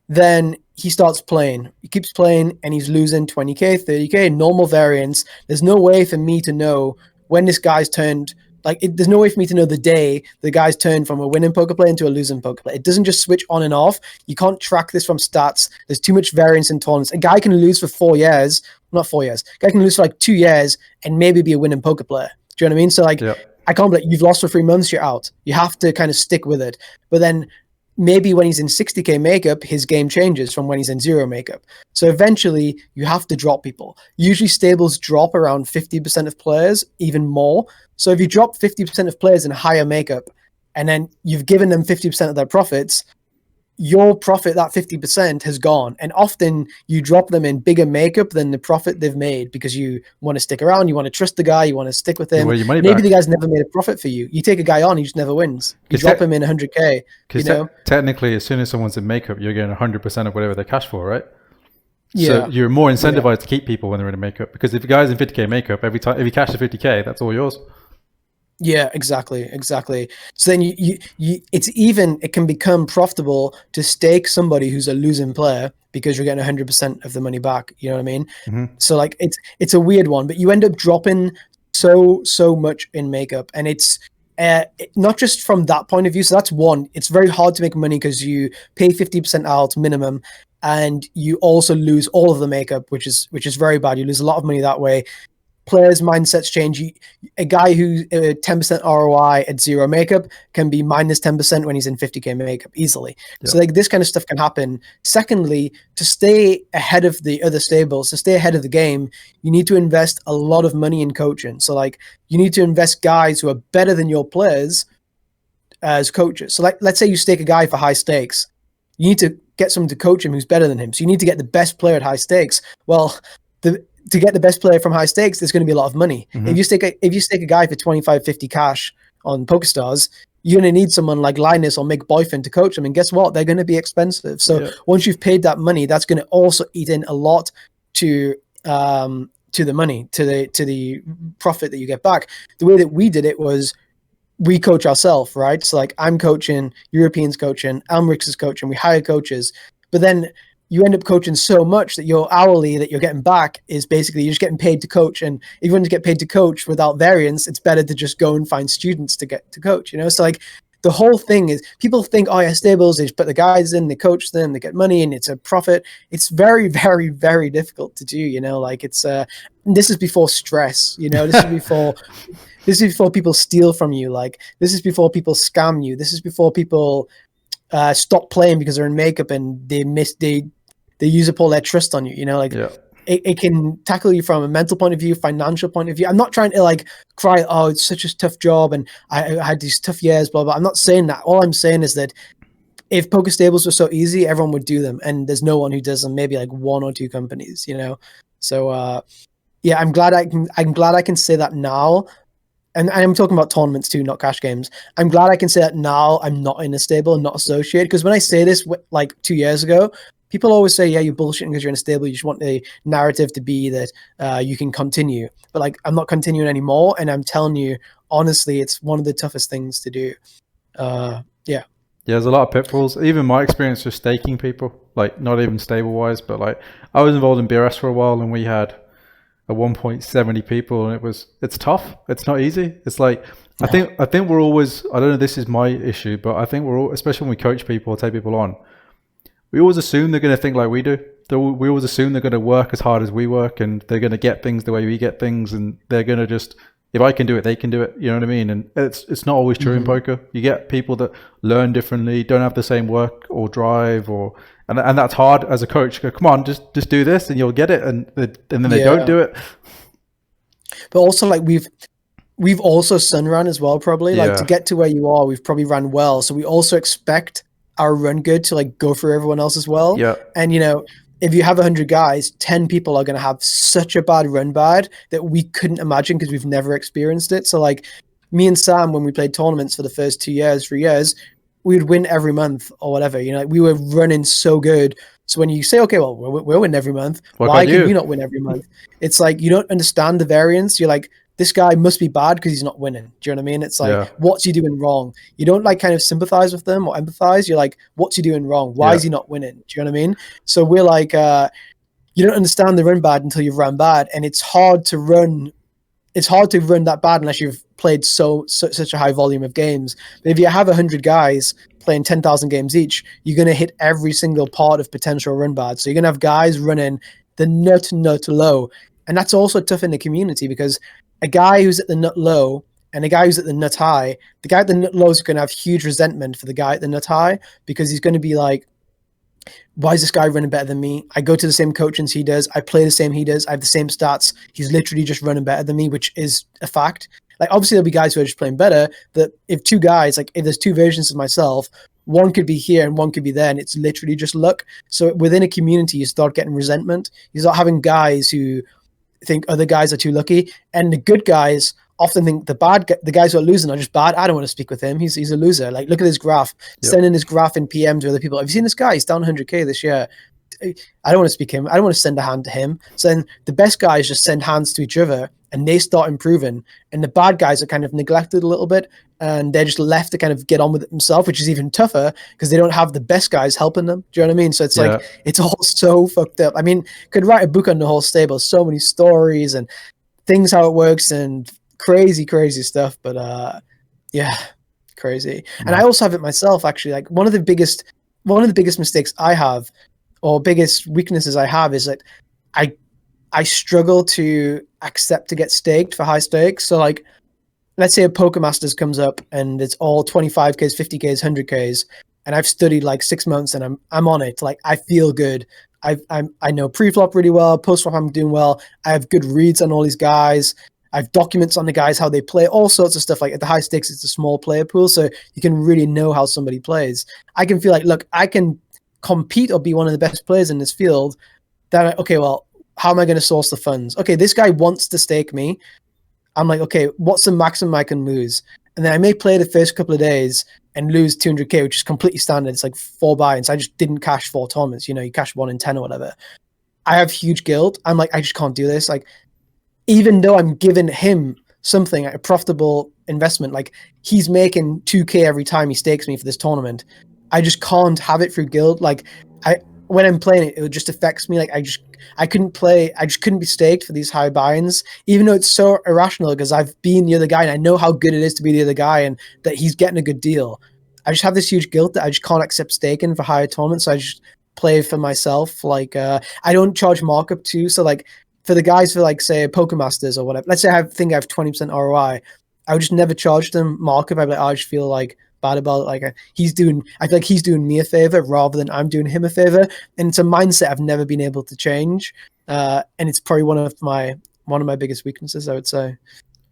Then he starts playing. He keeps playing and he's losing 20K, 30K, normal variance. There's no way for me to know when this guy's turned, there's no way for me to know the day the guy's turned from a winning poker player into a losing poker player. It doesn't just switch on and off. You can't track this from stats. There's too much variance in tournaments. A guy can lose for 4 years, not 4 years. A guy can lose for like 2 years and maybe be a winning poker player. Do you know what I mean? So like, I can't believe you've lost for 3 months, you're out. You have to kind of stick with it. But then maybe when he's in 60K makeup, his game changes from when he's in zero makeup. So eventually you have to drop people. Usually stables drop around 50% of players, even more. So if you drop 50% of players in higher makeup and then you've given them 50% of their profits, your profit, that 50% has gone. And often you drop them in bigger makeup than the profit they've made because you want to stick around, you want to trust the guy, you want to stick with him. Maybe the guy's never made a profit for you. You take a guy on, he just never wins. You drop him in 100K. Because technically, as soon as someone's in makeup, you're getting 100% of whatever they cash for, right? Yeah. So you're more incentivized to keep people when they're in makeup. Because if a guy's in 50K makeup, every time if you cash the 50K, that's all yours. Yeah, exactly. So then it can become profitable to stake somebody who's a losing player because you're getting 100% of the money back. You know what I mean? Mm-hmm. So like it's a weird one, but you end up dropping so much in makeup, and it's not just from that point of view. So that's one. It's very hard to make money because you pay 50% out minimum, and you also lose all of the makeup, which is very bad. You lose a lot of money that way. Players' mindsets change. A guy who 10% ROI at zero makeup can be minus 10% when he's in 50K makeup easily. Yep. So like this kind of stuff can happen. Secondly, to stay ahead of the other stables, to stay ahead of the game, you need to invest a lot of money in coaching. So like you need to invest guys who are better than your players as coaches. So like let's say you stake a guy for high stakes. You need to get someone to coach him who's better than him. So you need to get the best player at high stakes. Well, to get the best player from high stakes, there's going to be a lot of money. Mm-hmm. If you stake a guy for 25, 50 cash on PokerStars, you're going to need someone like Linus or Mick Boyfin to coach them. And guess what? They're going to be expensive. So once you've paid that money, that's going to also eat in a lot to the money, to the profit that you get back. The way that we did it was we coach ourselves, right? So like I'm coaching, Europeans coaching, Almerix is coaching, we hire coaches, but then you end up coaching so much that your hourly that you're getting back is basically you're just getting paid to coach. And if you want to get paid to coach without variance, it's better to just go and find students to get to coach, you know? So like the whole thing is people think, oh yeah, stables, they just put the guys in, they coach them, they get money and it's a profit. It's very, very, very difficult to do, you know, like it's, this is before stress, you know, this is before people steal from you. Like this is before people scam you. This is before people stop playing because they're in makeup and they use up all their trust on you, you know, like it can tackle you from a mental point of view, financial point of view. I'm not trying to like cry, oh, it's such a tough job and I had these tough years, blah, blah. I'm not saying that. All I'm saying is that if poker stables were so easy, everyone would do them. And there's no one who does them, maybe like 1 or 2 companies, you know? So yeah, I'm glad I can say that now. And I'm talking about tournaments too, not cash games. I'm glad I can say that now I'm not in a stable and not associated. Because when I say this like 2 years ago, people always say, yeah, you're bullshitting because you're in a stable. You just want the narrative to be that you can continue. But like, I'm not continuing anymore. And I'm telling you, honestly, it's one of the toughest things to do. Yeah, there's a lot of pitfalls. Even my experience with staking people, like not even stable wise, but like I was involved in BRS for a while and we had a 1.70 people and it's tough. It's not easy. It's like, I think we're always, I don't know, this is my issue, but I think we're all, especially when we coach people or take people on, we always assume they're going to think like we do. We always assume they're going to work as hard as we work and they're going to get things the way we get things and they're going to just, if I can do it, they can do it. You know what I mean? And it's not always true in poker. You get people that learn differently, don't have the same work or drive, and that's hard as a coach. Go, come on, just do this and you'll get it, and then they don't do it. But also, like we've also sun ran as well, probably. Like to get to where you are, we've probably ran well. So we also expect our run good to like go through everyone else as well. Yeah. And you know, if you have 100 guys, 10 people are going to have such a bad run bad that we couldn't imagine because we've never experienced it. So like me and Sam, when we played tournaments for the first 2 years, 3 years, we would win every month or whatever. You know, like we were running so good. So when you say, okay, well, we'll win every month, why can you not win every month? It's like you don't understand the variance. You're like, this guy must be bad because he's not winning. Do you know what I mean? It's like, what's he doing wrong? You don't like kind of sympathize with them or empathize. You're like, what's he doing wrong? Why is he not winning? Do you know what I mean? So we're like, you don't understand the run bad until you've run bad. And it's hard to run. It's hard to run that bad unless you've played such a high volume of games. But if you have 100 guys playing 10,000 games each, you're going to hit every single part of potential run bad. So you're going to have guys running the nut low. And that's also tough in the community because a guy who's at the nut low and a guy who's at the nut high, the guy at the nut low is going to have huge resentment for the guy at the nut high because he's going to be like, why is this guy running better than me? I go to the same coaching he does. I play the same he does. I have the same stats. He's literally just running better than me, which is a fact. Like, obviously, there'll be guys who are just playing better. That if two guys, like if there's two versions of myself, one could be here and one could be there, and it's literally just luck. So within a community, you start getting resentment. You start having guys who think other guys are too lucky, and the good guys often think the guys who are losing are just bad. I don't want to speak with him. He's a loser. Like, look at his graph. Sending his graph in PM to other people. Have you seen this guy? He's down 100K this year. I don't want to speak to him. I don't want to send a hand to him. So then the best guys just send hands to each other and they start improving. And the bad guys are kind of neglected a little bit and they're just left to kind of get on with it themselves, which is even tougher because they don't have the best guys helping them. Do you know what I mean? So it's like, it's all so fucked up. I mean, could write a book on the whole stable. So many stories and things, how it works and crazy stuff. But yeah, crazy. And I also have it myself, actually. Like one of the biggest mistakes I have, or biggest weaknesses I have, is that I struggle to accept to get staked for high stakes. So like, let's say a Poker Masters comes up and it's all 25Ks, 50Ks, 100Ks, and I've studied like 6 months and I'm on it. Like, I feel good. I know pre-flop really well, post-flop I'm doing well. I have good reads on all these guys. I have documents on the guys, how they play, all sorts of stuff. Like at the high stakes, it's a small player pool, so you can really know how somebody plays. I can feel like, look, I can compete or be one of the best players in this field. Then, okay, well, how am I going to source the funds? Okay, this guy wants to stake me. I'm like, okay, what's the maximum I can lose? And then I may play the first couple of days and lose 200K, which is completely standard. It's like 4 buy-ins. I just didn't cash 4 tournaments. You know, you cash 1 in 10 or whatever. I have huge guilt. I'm like, I just can't do this. Like, even though I'm giving him something, like a profitable investment, like he's making 2K every time he stakes me for this tournament, I just can't have it through guilt. Like, when I'm playing it, it just affects me. Like, I couldn't play. I just couldn't be staked for these high buy-ins, even though it's so irrational because I've been the other guy and I know how good it is to be the other guy and that he's getting a good deal. I just have this huge guilt that I just can't accept staking for higher tournaments. So I just play for myself. Like, I don't charge markup too. So like for the guys for like, say, Poker Masters or whatever, let's say I think I have 20% ROI, I would just never charge them markup. I'd be like, I just feel like bad about it. Like I feel like he's doing me a favor rather than I'm doing him a favor, and it's a mindset I've never been able to change, and it's probably one of my biggest weaknesses, I would say.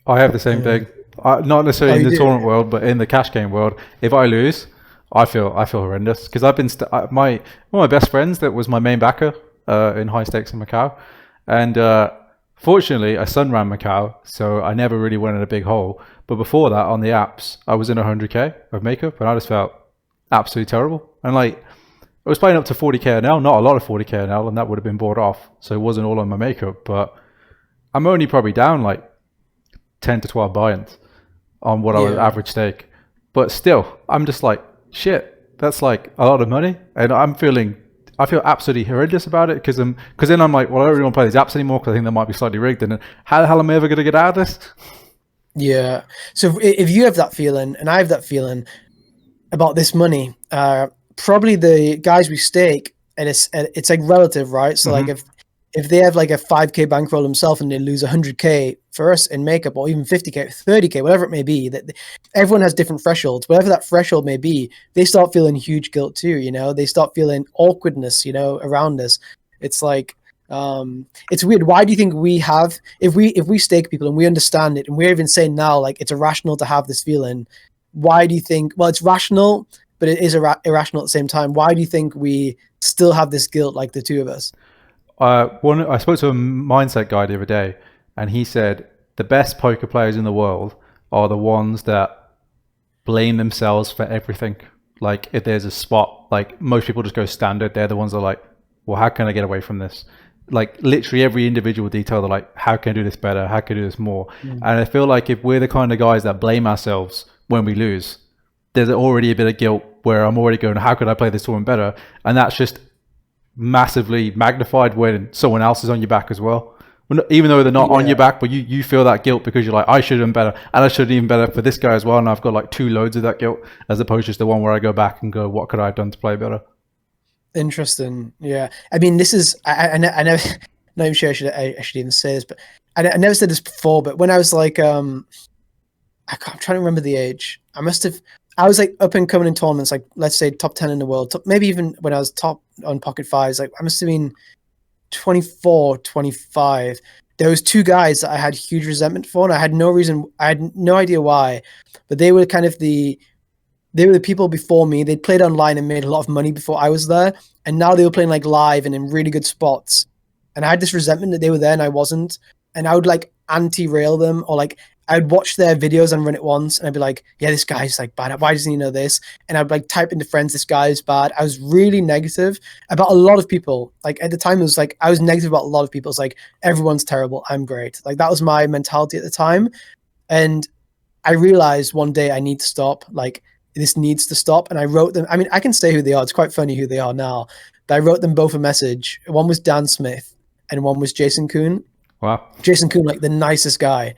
I have the same thing, not necessarily in the tournament world, but in the cash game world. If I lose, I feel horrendous because I've been one of my best friends that was my main backer in high stakes in Macau, and fortunately I sun ran Macau, so I never really went in a big hole. But before that, on the apps, I was in 100K of makeup, and I just felt absolutely terrible. And like, I was playing up to 40K NL, not a lot of 40K NL, and that would have been bought off, so it wasn't all on my makeup. But I'm only probably down like 10 to 12 buy-ins on what I would average stake. But still, I'm just like, shit, that's like a lot of money, and I feel absolutely horrendous about it because then I'm like, well, I don't really want to play these apps anymore because I think they might be slightly rigged. And how the hell am I ever going to get out of this? Yeah. So if you have that feeling and I have that feeling about this money, probably the guys we stake, and it's like relative, right? So like if they have like a 5K bankroll themselves and they lose 100K for us in makeup, or even 50K, 30K, whatever it may be, that everyone has different thresholds. Whatever that threshold may be, they start feeling huge guilt too. You know, they start feeling awkwardness, you know, around us. It's like, it's weird. Why do you think we have, if we stake people and we understand it, and we're even saying now, like, it's irrational to have this feeling, why do you think, well, it's rational, but it is irrational at the same time. Why do you think we still have this guilt, like the two of us? I spoke to a mindset guy the other day, and he said the best poker players in the world are the ones that blame themselves for everything. Like, if there's a spot, like, most people just go standard. They're the ones that are like, well, how can I get away from this? Like, literally every individual detail, they're like, how can I do this better? How can I do this more? And I feel like if we're the kind of guys that blame ourselves when we lose, there's already a bit of guilt where I'm already going, how could I play this tournament better? And that's just massively magnified when someone else is on your back as well. Even though they're not on your back, but you feel that guilt because you're like, I should have done better, and I should have even better for this guy as well. And I've got like 2 loads of that guilt, as opposed to just the one where I go back and go, what could I have done to play better? Interesting. Yeah. I mean, this is, I never, not even sure I should even say this, but I never said this before, but when I was like, I'm trying to remember the age. I was like up and coming in tournaments, like let's say top 10 in the world, maybe even when I was top on pocket fives, like I must have been 24, 25. There was 2 guys that I had huge resentment for, and I had no idea why, but they were kind of the people before me. They'd played online and made a lot of money before I was there, and now they were playing like live and in really good spots. And I had this resentment that they were there and I wasn't, and I would like anti-rail them, or like I'd watch their videos and run it once, and I'd be like, yeah, this guy's like bad. Why doesn't he know this? And I'd like type into friends, this guy is bad. I was really negative about a lot of people. Like at the time, it was like, I was negative about a lot of people. It's like, everyone's terrible, I'm great. Like that was my mentality at the time. And I realized one day I need to stop. Like, this needs to stop. And I wrote them. I mean, I can say who they are. It's quite funny who they are now. But I wrote them both a message. One was Dan Smith and one was Jason Kuhn. Wow. Jason Kuhn, like the nicest guy.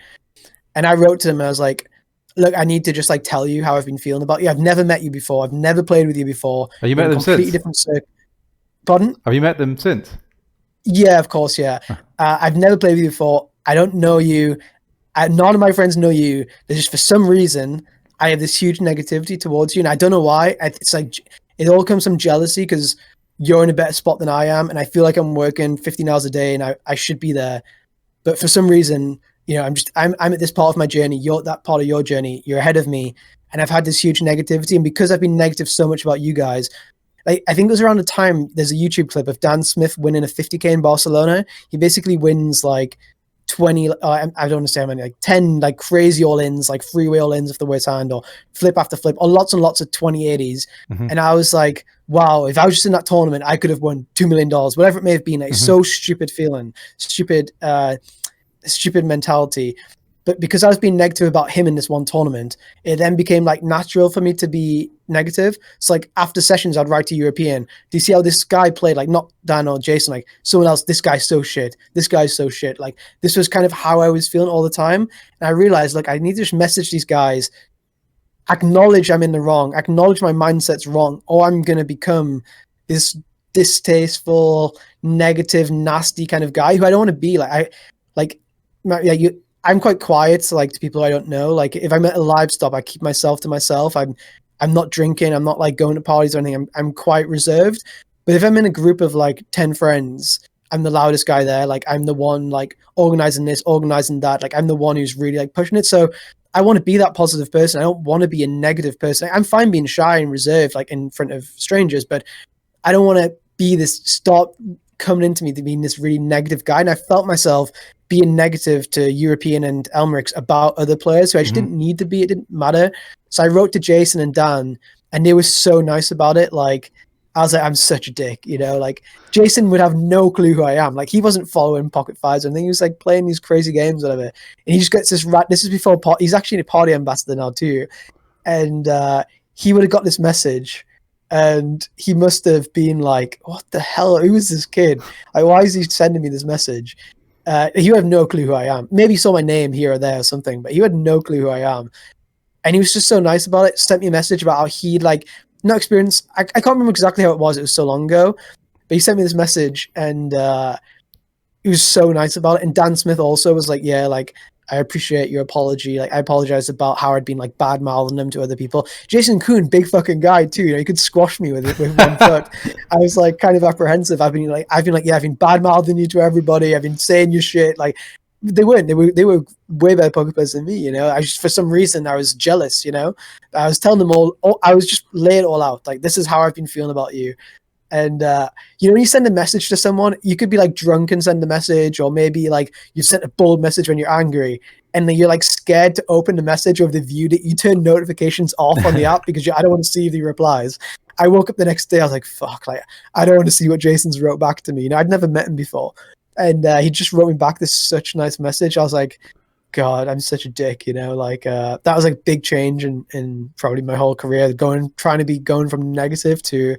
And I wrote to him and I was like, look, I need to just like tell you how I've been feeling about you. I've never met you before. I've never played with you before. Have you met them since? Different circle. Pardon? Have you met them since? Yeah, of course. Yeah. I've never played with you before. I don't know you. None of my friends know you. There's just, for some reason, I have this huge negativity towards you. And I don't know why. It's like, it all comes from jealousy because you're in a better spot than I am. And I feel like I'm working 15 hours a day and I should be there. But for some reason, you know, I'm at this part of my journey. You're at that part of your journey. You're ahead of me. And I've had this huge negativity. And because I've been negative so much about you guys, like, I think it was around the time, there's a YouTube clip of Dan Smith winning a 50K in Barcelona. He basically wins like 20, I don't understand how many, like 10 like crazy all-ins, like freeway all-ins of the worst hand, or flip after flip, or lots and lots of 2080s. And I was like, wow, if I was just in that tournament, I could have won $2 million, whatever it may have been. Like, so stupid feeling, stupid mentality. But because I was being negative about him in this one tournament, it then became like natural for me to be negative. So like after sessions, I'd write to European, do you see how this guy played? Like not Dan or Jason, like someone else, this guy's so shit. This guy's so shit. Like this was kind of how I was feeling all the time. And I realized like I need to just message these guys, acknowledge I'm in the wrong, acknowledge my mindset's wrong, or I'm going to become this distasteful, negative, nasty kind of guy who I don't want to be. I'm quite quiet, so like to people I don't know. Like if I'm at a live stop, I keep myself to myself. I'm not drinking. I'm not like going to parties or anything. I'm quite reserved. But if I'm in a group of like 10 friends, I'm the loudest guy there. Like I'm the one like organizing this, organizing that. Like I'm the one who's really like pushing it. So I want to be that positive person. I don't want to be a negative person. I'm fine being shy and reserved, like in front of strangers, but I don't want to be this, stop coming into me to being this really negative guy. And I felt myself being negative to European and Elmerix about other players who I just didn't need to be. It didn't matter. So I wrote to Jason and Dan, and they were so nice about it. Like, I was like, I'm such a dick, you know? Like, Jason would have no clue who I am. Like, he wasn't following Pocket Fives or anything. He was, like, playing these crazy games or whatever. And he just gets this this is before, he's actually a party ambassador now, too. And he would have got this message, and he must have been like, what the hell? Who is this kid? Like, why is he sending me this message? He would have no clue who I am. Maybe he saw my name here or there or something, but he had no clue who I am. And he was just so nice about it. Sent me a message about how he'd like no experience. I can't remember exactly how it was. It was so long ago, but he sent me this message, and he was so nice about it. And Dan Smith also was like, yeah, like, I appreciate your apology. Like, I apologize about how I'd been like bad mouthing them to other people. Jason Kuhn, big fucking guy too. You know, he could squash me with 1 foot. I was like kind of apprehensive. I've been like, yeah, I've been bad mouthing you to everybody. I've been saying your shit. Like, they were way better poker players than me. You know, I just, for some reason, I was jealous. You know, I was telling them all I was just laying it all out. Like, this is how I've been feeling about you. And you know, when you send a message to someone, you could be like drunk and send the message, or maybe like you sent a bold message when you're angry, and then you're like scared to open the message or the view that you turn notifications off on the app because I don't want to see the replies. I woke up the next day, I was like, fuck, like I don't want to see what Jason's wrote back to me. You know, I'd never met him before, and he just wrote me back this such nice message. I was like, God, I'm such a dick, you know, like that was like a big change in probably my whole career, going from negative to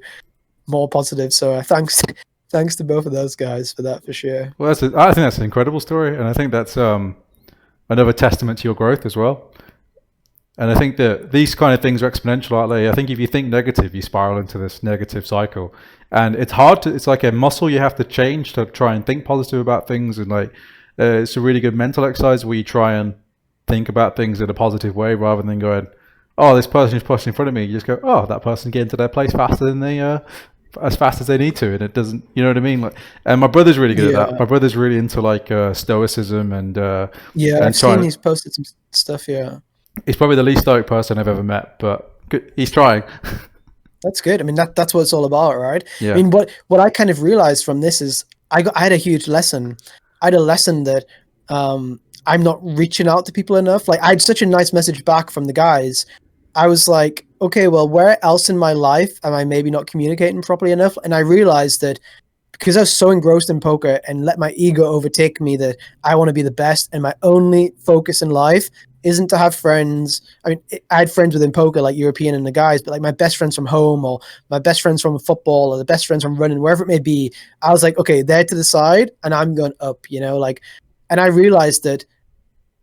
more positive. So thanks to both of those guys for that, for sure. Well, I think that's an incredible story, and I think that's another testament to your growth as well. And I think that these kind of things are exponential, aren't they? I think if you think negative, you spiral into this negative cycle, and it's hard to. It's like a muscle you have to change to try and think positive about things, and like it's a really good mental exercise where you try and think about things in a positive way rather than going, "Oh, this person is pushing in front of me." You just go, "Oh, that person's getting to their place faster than they as fast as they need to," and it doesn't, you know what I mean? Like, and my brother's really good at that. My brother's really into like stoicism and I've seen he's posted some stuff. Yeah, he's probably the least stoic person I've ever met, but good, he's trying. That's good. I mean, that's what it's all about, right? Yeah. I mean, what I kind of realized from this is I had a huge lesson. I had a lesson that I'm not reaching out to people enough. Like, I had such a nice message back from the guys. I was like, okay, well, where else in my life am I maybe not communicating properly enough? And I realized that because I was so engrossed in poker and let my ego overtake me that I want to be the best, and my only focus in life isn't to have friends. I mean, I had friends within poker, like European and the guys, but like my best friends from home, or my best friends from football, or the best friends from running, wherever it may be, I was like, okay, they're to the side and I'm going up, you know, like, and I realized that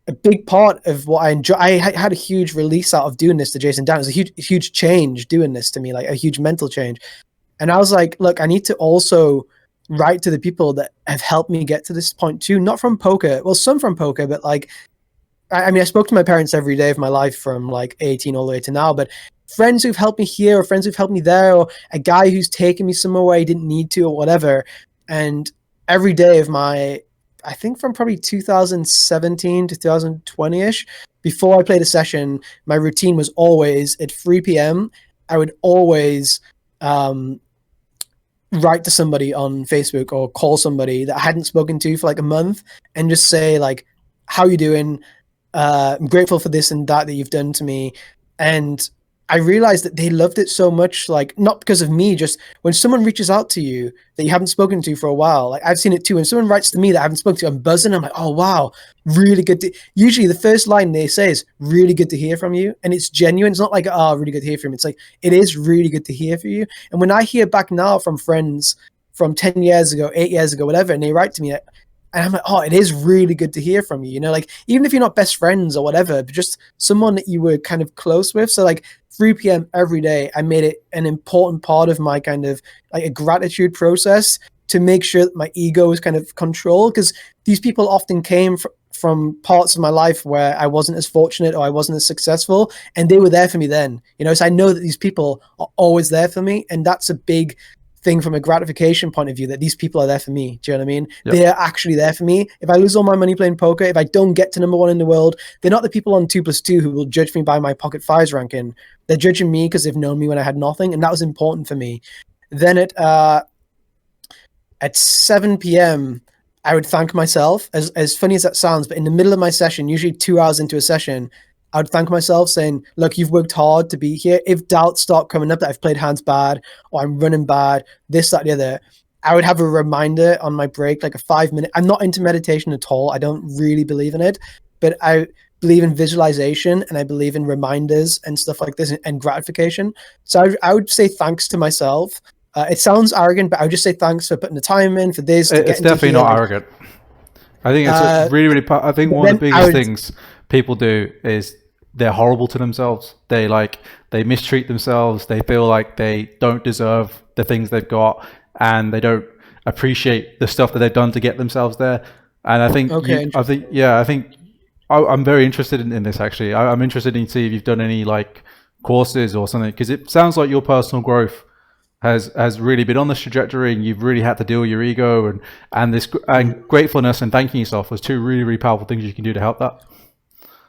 a big part of what I enjoy, I had a huge release out of doing this to Jason Dan. It was a huge change doing this to me, like a huge mental change. And I was like, look, I need to also write to the people that have helped me get to this point too, not from poker. Well, some from poker, but like, I mean, I spoke to my parents every day of my life from like 18 all the way to now, but friends who've helped me here, or friends who've helped me there, or a guy who's taken me somewhere where he didn't need to, or whatever. And every day of my, I think from probably 2017 to 2020-ish, before I played a session, my routine was always at 3 p.m. I would always write to somebody on Facebook or call somebody that I hadn't spoken to for like a month and just say like, how you doing? I'm grateful for this and that you've done to me. And I realized that they loved it so much, like not because of me, just when someone reaches out to you that you haven't spoken to for a while, like I've seen it too. When someone writes to me that I haven't spoken to, I'm buzzing. I'm like, oh, wow, really good. Usually the first line they say is really good to hear from you. And it's genuine. It's not like, oh, really good to hear from you. It's like, it is really good to hear from you. And when I hear back now from friends from 10 years ago, 8 years ago, whatever, and they write to me, and I'm like, oh, it is really good to hear from you. You know, like even if you're not best friends or whatever, but just someone that you were kind of close with. So like 3 p.m. every day, I made it an important part of my kind of like a gratitude process to make sure that my ego was kind of controlled, because these people often came from parts of my life where I wasn't as fortunate or I wasn't as successful, and they were there for me then. You know, so I know that these people are always there for me, and that's a big thing from a gratification point of view, that these people are there for me. Do you know what I mean? Yep. They're actually there for me. If I lose all my money playing poker, if I don't get to number one in the world, they're not the people on 2+2 who will judge me by my pocket fives ranking. They're judging me because they've known me when I had nothing, and that was important for me. Then at 7 p.m., I would thank myself, as funny as that sounds, but in the middle of my session, usually 2 hours into a session, I would thank myself saying, look, you've worked hard to be here. If doubts start coming up that I've played hands bad, or I'm running bad, this, that, the other, I would have a reminder on my break, like a 5-minute. I'm not into meditation at all. I don't really believe in it, but I believe in visualization, and I believe in reminders and stuff like this, and gratification. So I would say thanks to myself. It sounds arrogant, but I would just say thanks for putting the time in for this. It's definitely not arrogant. I think it's really, really. I think one of the biggest things people do is they're horrible to themselves. They mistreat themselves. They feel like they don't deserve the things they've got, and they don't. appreciate the stuff that they've done to get themselves there. And I think, Okay. I'm very interested in this actually. I'm interested in see if you've done any like courses or something, because it sounds like your personal growth has really been on this trajectory, and you've really had to deal with your ego and this and gratefulness and thanking yourself was two really, really powerful things you can do to help that.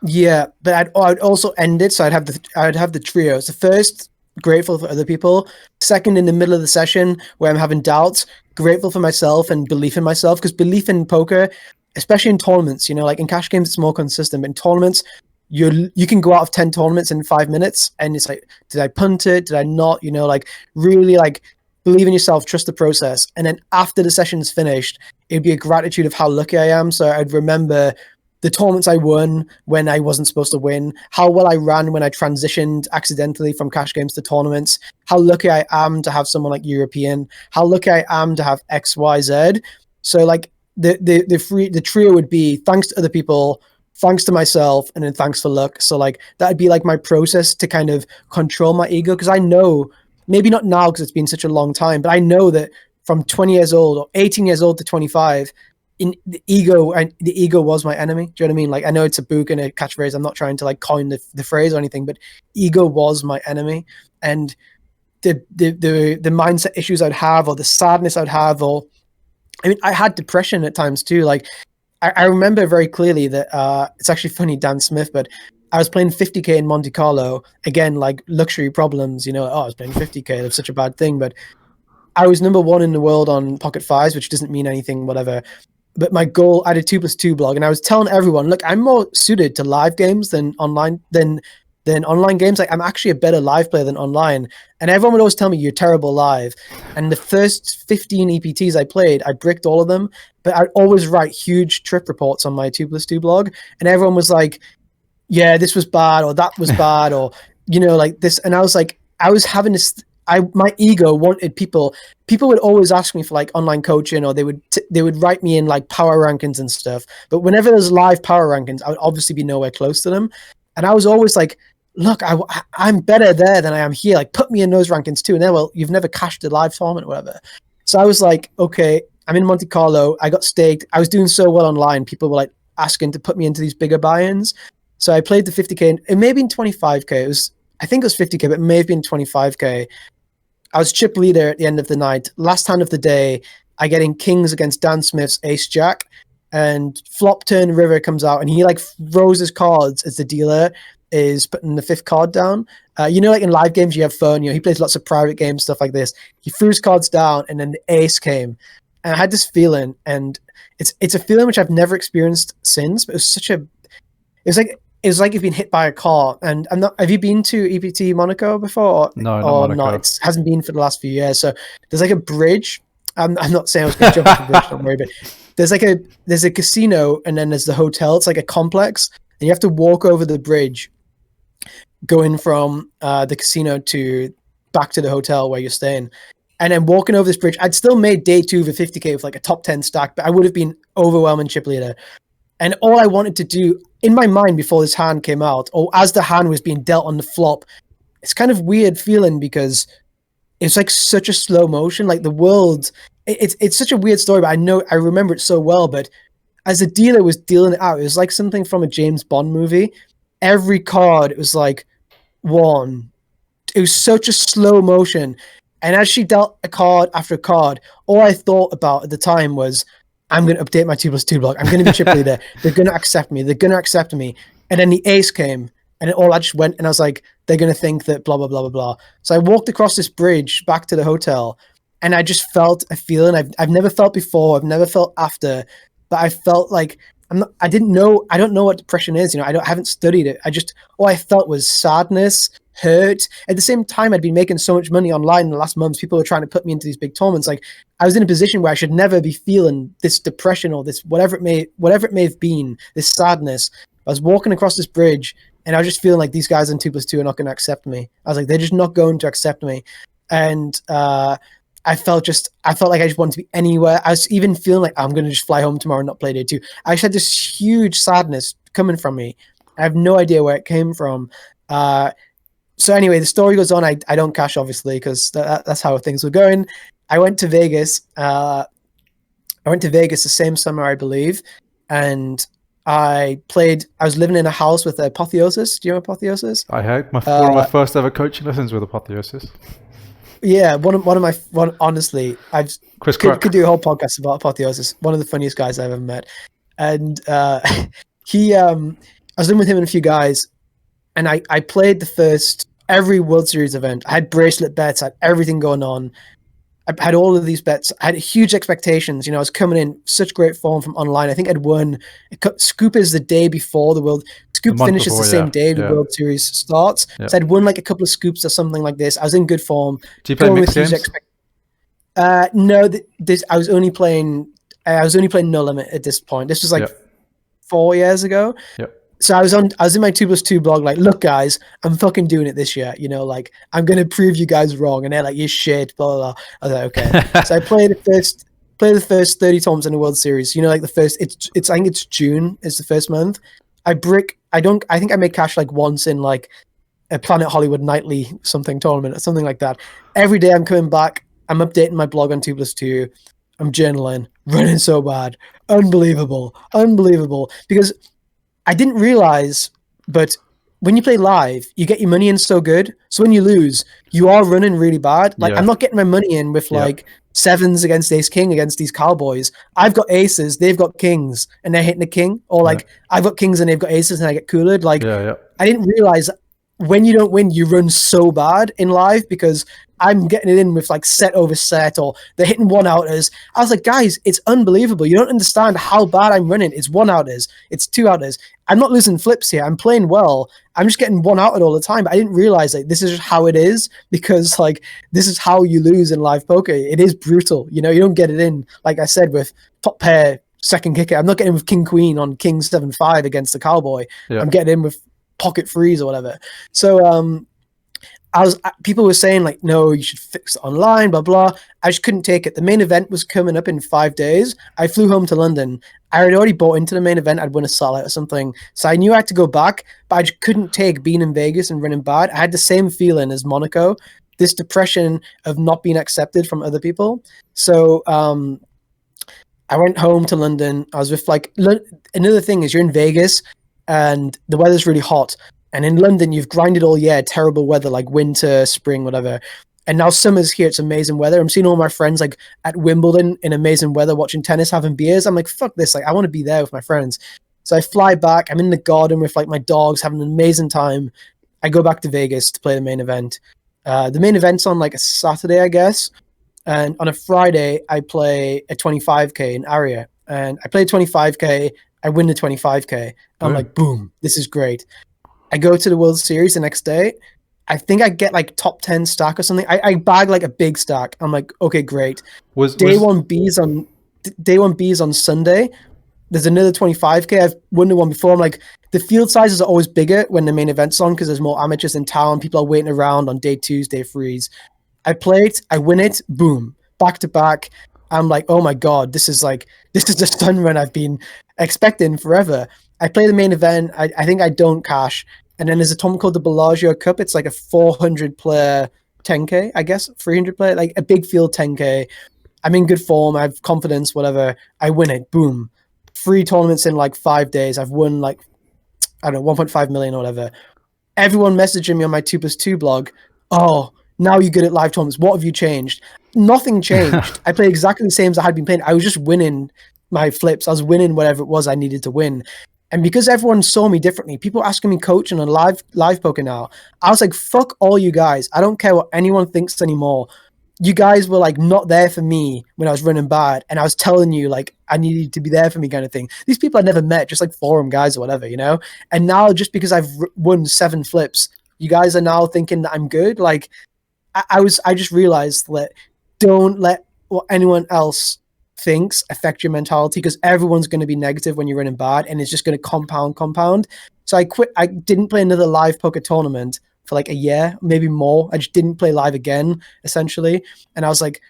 Yeah, but I'd also end it, so I'd have the trios. The first, grateful for other people. Second, in the middle of the session where I'm having doubts, grateful for myself and belief in myself, because belief in poker, especially in tournaments, like in cash games, it's more consistent. But in tournaments, you can go out of 10 tournaments in 5 minutes, and it's like, did I punt it? Did I not? Like really like believe in yourself, trust the process. And then after the session's finished, it'd be a gratitude of how lucky I am. So I'd remember the tournaments I won when I wasn't supposed to win, how well I ran when I transitioned accidentally from cash games to tournaments, how lucky I am to have someone like European, how lucky I am to have XYZ. So like the trio would be thanks to other people, thanks to myself, and then thanks for luck. So like that'd be like my process to kind of control my ego, because I know, maybe not now because it's been such a long time, but I know that from 20 years old or 18 years old to 25, in the ego was my enemy. Do you know what I mean? Like, I know it's a book and a catchphrase. I'm not trying to like coin the phrase or anything, but ego was my enemy. And the mindset issues I'd have, or the sadness I'd have, or I mean, I had depression at times too. Like I remember very clearly that it's actually funny, Dan Smith, but I was playing 50k in Monte Carlo, again, like luxury problems, I was playing 50k, that's such a bad thing, but I was number 1 in the world on pocket fives, which doesn't mean anything, whatever. But my goal, I had a 2+2 blog, and I was telling everyone, look, I'm more suited to live games than online games. Like, I'm actually a better live player than online. And everyone would always tell me, you're terrible live. And the first 15 EPTs I played, I bricked all of them, but I'd always write huge trip reports on my 2+2 blog. And everyone was like, yeah, this was bad, or that was bad, or, like this. And I was like, I was having this, my ego wanted people would always ask me for like online coaching, or they would write me in like power rankings and stuff. But whenever there's live power rankings, I would obviously be nowhere close to them. And I was always like, look, I'm better there than I am here. Like, put me in those rankings too. And then, well, you've never cashed a live tournament or whatever. So I was like, okay, I'm in Monte Carlo. I got staked. I was doing so well online. People were like asking to put me into these bigger buy-ins. So I played the 50k. It may have been 25k. I think it was 50k, but it may have been 25k. I was chip leader at the end of the night. Last hand of the day, I get in kings against Dan Smith's ace jack, and flop turn river comes out, and he like throws his cards as the dealer is putting the 5th card down. Like in live games, you have fun. He plays lots of private games, stuff like this. He threw his cards down, and then the ace came, and I had this feeling, and it's a feeling which I've never experienced since. But it was like you've been hit by a car. And have you been to EPT Monaco before? No, or not? It hasn't been for the last few years. So there's like a bridge. I'm not saying I was going to jump off the bridge, don't worry, but there's a casino, and then there's the hotel. It's like a complex, and you have to walk over the bridge going from the casino back to the hotel where you're staying. And then walking over this bridge, I'd still made day 2 of a 50k with like a top 10 stack, but I would have been overwhelming chip leader. And all I wanted to do in my mind before this hand came out, or as the hand was being dealt on the flop, it's kind of weird feeling, because it's like such a slow motion. Like the world, it's such a weird story, but I remember it so well. But as the dealer was dealing it out, it was like something from a James Bond movie. Every card, it was like 1. It was such a slow motion. And as she dealt a card after a card, all I thought about at the time was, I'm going to update my 2+2 block. I'm going to be chip leader. They're going to accept me. They're going to accept me. And then the ace came, and it all I just went, and I was like, they're going to think that blah, blah, blah, blah, blah. So I walked across this bridge back to the hotel, and I just felt a feeling I've never felt before. I've never felt after, but I felt like I don't know what depression is. I haven't studied it. All I felt was sadness, hurt. At the same time, I'd been making so much money online in the last months. People were trying to put me into these big tournaments. Like, I was in a position where I should never be feeling this depression, or this whatever it may have been, this sadness. I was walking across this bridge, and I was just feeling like these guys in 2+2 are not going to accept me. I was like, they're just not going to accept me. And I felt like I just wanted to be anywhere. I was even feeling like I'm going to just fly home tomorrow and not play day 2. I just had this huge sadness coming from me. I have no idea where it came from. So anyway, the story goes on. I don't cash, obviously, because that's how things were going. I went to Vegas. I went to Vegas the same summer, I believe, and I was living in a house with Apotheosis. Do you know Apotheosis? I had one of my first ever coaching lessons with Apotheosis. Yeah, honestly, could do a whole podcast about Apotheosis. One of the funniest guys I've ever met. And I was living with him and a few guys, and I played every World Series event. I had bracelet bets, I had everything going on. I had all of these bets. I had huge expectations. I was coming in such great form from online. I think I'd won. Scoop is the day before the World. Scoop finishes before, the same day the World Series starts. Yeah. So I'd won like a couple of scoops or something like this. I was in good form. Do you play mixed games? No, I was only playing No Limit at this point. This was like 4 years ago. Yep. So I was in my 2+2 blog, like, look, guys, I'm fucking doing it this year. like, I'm gonna prove you guys wrong. And they're like, you're shit, blah blah blah. I was like, okay. So I played the first 30 tournaments in the World Series. Like the first, I think it's June is the first month. I think I made cash like once in like a Planet Hollywood nightly something tournament or something like that. Every day I'm coming back, I'm updating my blog on 2+2. I'm journaling, running so bad, unbelievable, because I didn't realize, but when you play live, you get your money in so good. So when you lose, you are running really bad. Like I'm not getting my money in with like sevens against ace king against these cowboys. I've got aces, they've got kings, and they're hitting the king. Or like I've got kings and they've got aces, and I get coolered. Like I didn't realize when you don't win, you run so bad in live because I'm getting it in with like set over set, or they're hitting one outers. I was like, guys, it's unbelievable. You don't understand how bad I'm running. It's one outers, it's two outers. I'm not losing flips here. I'm playing well. I'm just getting one outed all the time. But I didn't realize like this is just how it is, because like this is how you lose in live poker. It is brutal. You don't get it in, like I said, with top pair second kicker. I'm not getting in with king queen on king 7-5 against the cowboy. I'm getting in with pocket freeze or whatever. So people were saying like, no, you should fix it online, blah blah. I just couldn't take it. The main event was coming up in 5 days. I flew home to London. I had already bought into the main event. I'd win a satellite or something, so I knew I had to go back, but I just couldn't take being in Vegas and running bad. I had the same feeling as Monaco, this depression of not being accepted from other people. So I went home to London. I was with like another thing is you're in Vegas and the weather's really hot. And in London, you've grinded all year, terrible weather, like winter, spring, whatever. And now summer's here, it's amazing weather. I'm seeing all my friends like at Wimbledon in amazing weather, watching tennis, having beers. I'm like, fuck this. Like, I want to be there with my friends. So I fly back. I'm in the garden with like my dogs, having an amazing time. I go back to Vegas to play the main event. The main event's on like a Saturday, I guess. And on a Friday, I play a 25K in Aria. And I play 25K. I win the 25K. I'm like, boom, this is great. I go to the World Series the next day. I think I get like top 10 stack or something. I bag like a big stack. I'm like, okay, great. Day one B's on Sunday. There's another 25K. I've won the one before. I'm like, the field sizes are always bigger when the main event's on because there's more amateurs in town. People are waiting around on day 2s, day 3s. I play it. I win it. Boom. Back to back. I'm like, oh my God, this is the stun run I've been expecting forever. I play the main event. I think I don't cash. And then there's a tournament called the Bellagio Cup. It's like a 400 player 10K, I guess, 300 player, like a big field 10K. I'm in good form. I have confidence, whatever. I win it. Boom. 3 tournaments in like 5 days. I've won like, I don't know, 1.5 million or whatever. Everyone messaging me on my 2+2 blog. Oh, now you're good at live tournaments. What have you changed? Nothing changed. I play exactly the same as I had been playing. I was just winning my flips. I was winning whatever it was I needed to win. And because everyone saw me differently, people asking me coaching on live poker now, I was like, fuck all you guys. I don't care what anyone thinks anymore. You guys were like not there for me when I was running bad. And I was telling you like I needed to be there for me kind of thing. These people I never met, just like forum guys or whatever, And now just because I've won 7 flips, you guys are now thinking that I'm good. Like I just realized that don't let what anyone else thinks affect your mentality, because everyone's going to be negative when you're running bad, and it's just going to compound. So I quit. I didn't play another live poker tournament for like a year, maybe more. I just didn't play live again, essentially. And I was like,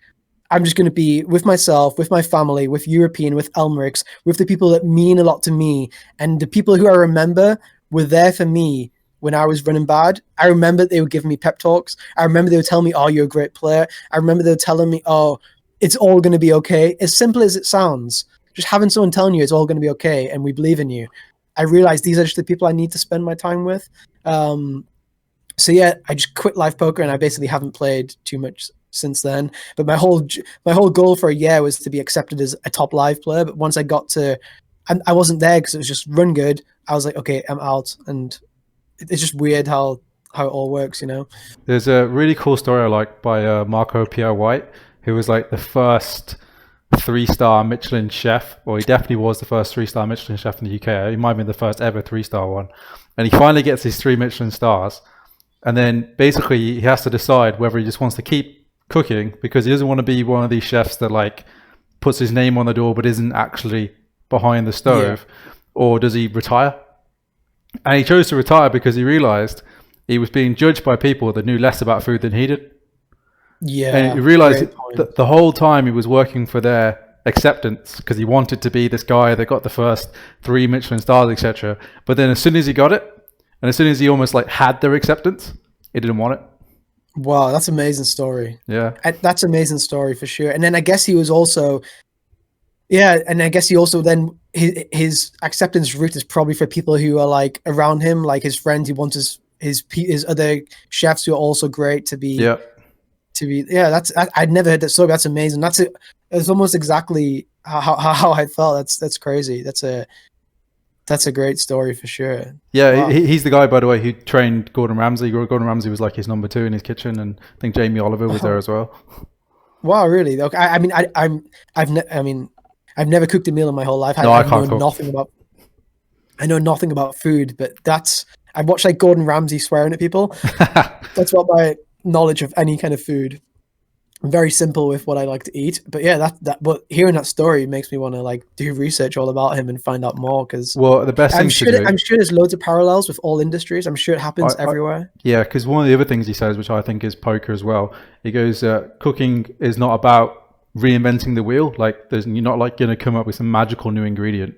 I'm just going to be with myself, with my family, with European, with Elmerix, with the people that mean a lot to me. And the people who I remember were there for me when I was running bad. I remember they were giving me pep talks. I remember they were telling me, oh, you're a great player. I remember they were telling me, oh, it's all going to be okay. As simple as it sounds, just having someone telling you it's all going to be okay and we believe in you. I realized these are just the people I need to spend my time with. So yeah, I just quit live poker and I basically haven't played too much since then. But my whole goal for a year was to be accepted as a top live player. But once I got to, I wasn't there because it was just run good. I was like, okay, I'm out, and it's just weird how it all works, you know. There's a really cool story I like by Marco Pierre White, who was like the first 3-star Michelin chef, or he definitely was the first 3-star Michelin chef in the UK. He might have been the first ever 3-star one. And he finally gets his 3 Michelin stars. And then basically he has to decide whether he just wants to keep cooking because he doesn't want to be one of these chefs that like puts his name on the door but isn't actually behind the stove, or does he retire? And he chose to retire because he realized he was being judged by people that knew less about food than he did. Yeah. And he realized that the whole time he was working for their acceptance because he wanted to be this guy that got the first 3 Michelin stars, etc. But then as soon as he got it, and as soon as he almost like had their acceptance, he didn't want it. Wow, that's an amazing story. Yeah. That's an amazing story for sure. And then I guess he was also, and I guess he also then, his acceptance route is probably for people who are like around him, like his friends. He wants his other chefs who are also great to be. Yeah. I'd never heard that story. That's amazing. It's almost exactly how I felt. That's crazy. That's a great story for sure. Yeah, wow. He's the guy, by the way, who trained Gordon Ramsay. Gordon Ramsay was like his number 2 in his kitchen, and I think Jamie Oliver was there as well. Wow, really? Okay. I've never cooked a meal in my whole life. I know nothing about food, but I watched like Gordon Ramsay swearing at people. That's what my knowledge of any kind of food. I'm very simple with what I like to eat, but yeah, but hearing that story makes me want to like do research all about him and find out more. Because the best thing I'm sure there's loads of parallels with all industries. I'm sure it happens everywhere. Yeah, because one of the other things he says, which I think is poker as well, he goes, cooking is not about reinventing the wheel. Like you're not like going to come up with some magical new ingredient.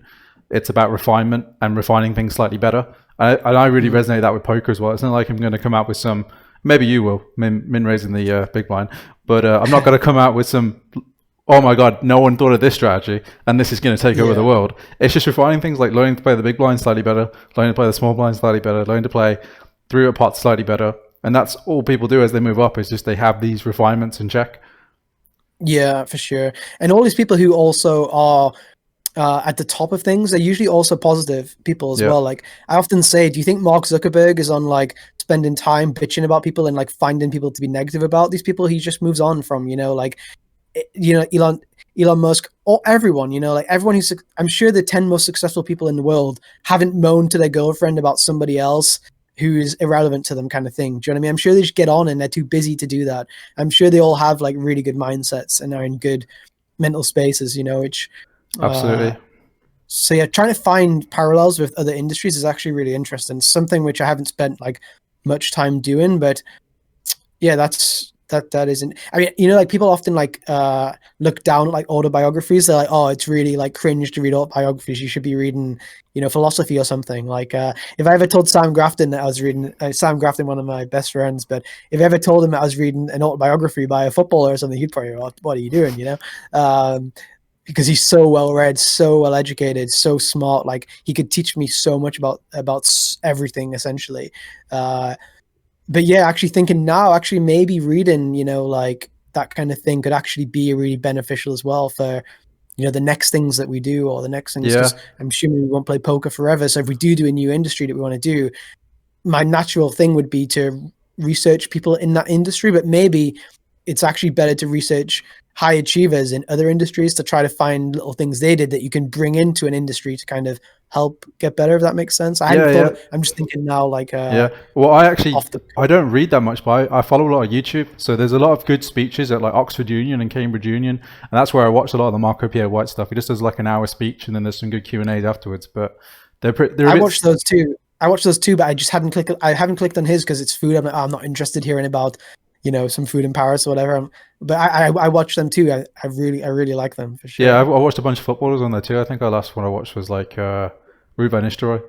It's about refinement and refining things slightly better. And I really resonate that with poker as well. It's not like I'm going to come out with some. Maybe you will, Min raising the big blind, but I'm not going to come out with some, oh my God, no one thought of this strategy and this is going to take over the world. It's just refining things, like learning to play the big blind slightly better, learning to play the small blind slightly better, learning to play 3-way pots slightly better. And that's all people do as they move up, is just they have these refinements in check. Yeah, for sure. And all these people who also are at the top of things, they're usually also positive people as well. Like I often say, do you think Mark Zuckerberg is on like spending time bitching about people and like finding people to be negative about? These people he just moves on from, like, Elon Musk, or everyone, like everyone who's, I'm sure the 10 most successful people in the world haven't moaned to their girlfriend about somebody else who is irrelevant to them, kind of thing. Do you know what I mean? I'm sure they just get on and they're too busy to do that. I'm sure they all have like really good mindsets and are in good mental spaces, which absolutely. So yeah, trying to find parallels with other industries is actually really interesting. Something which I haven't spent like much time doing, but yeah, that isn't. I mean, like people often like look down at like autobiographies. They're like, oh, it's really like cringe to read autobiographies. You should be reading, philosophy or something. Like if I ever told Sam Grafton that I was reading, Sam Grafton, one of my best friends, but if I ever told him that I was reading an autobiography by a footballer or something, he'd probably, what are you doing? Because he's so well read, so well educated, so smart. Like he could teach me so much about everything essentially. But yeah, actually thinking now, actually maybe reading, like that kind of thing could actually be really beneficial as well for, the next things that we do, or the next things. Yeah. I'm assuming we won't play poker forever. So if we do a new industry that we want to do, my natural thing would be to research people in that industry, but maybe it's actually better to research high achievers in other industries to try to find little things they did that you can bring into an industry to kind of help get better, if that makes sense. I hadn't thought. I'm just thinking now, like well, I don't read that much, but I follow a lot of YouTube, so there's a lot of good speeches at like Oxford Union and Cambridge Union, and that's where I watch a lot of the Marco Pierre White stuff. He just does like an hour speech and then there's some good Q&As afterwards, but I watched those too, but I just haven't clicked on his because it's food. I'm not interested hearing about some food in Paris or whatever. But I watch them too. I really like them for sure. Yeah, I watched a bunch of footballers on there too. I think our last one I watched was like Ruben Nistelrooy.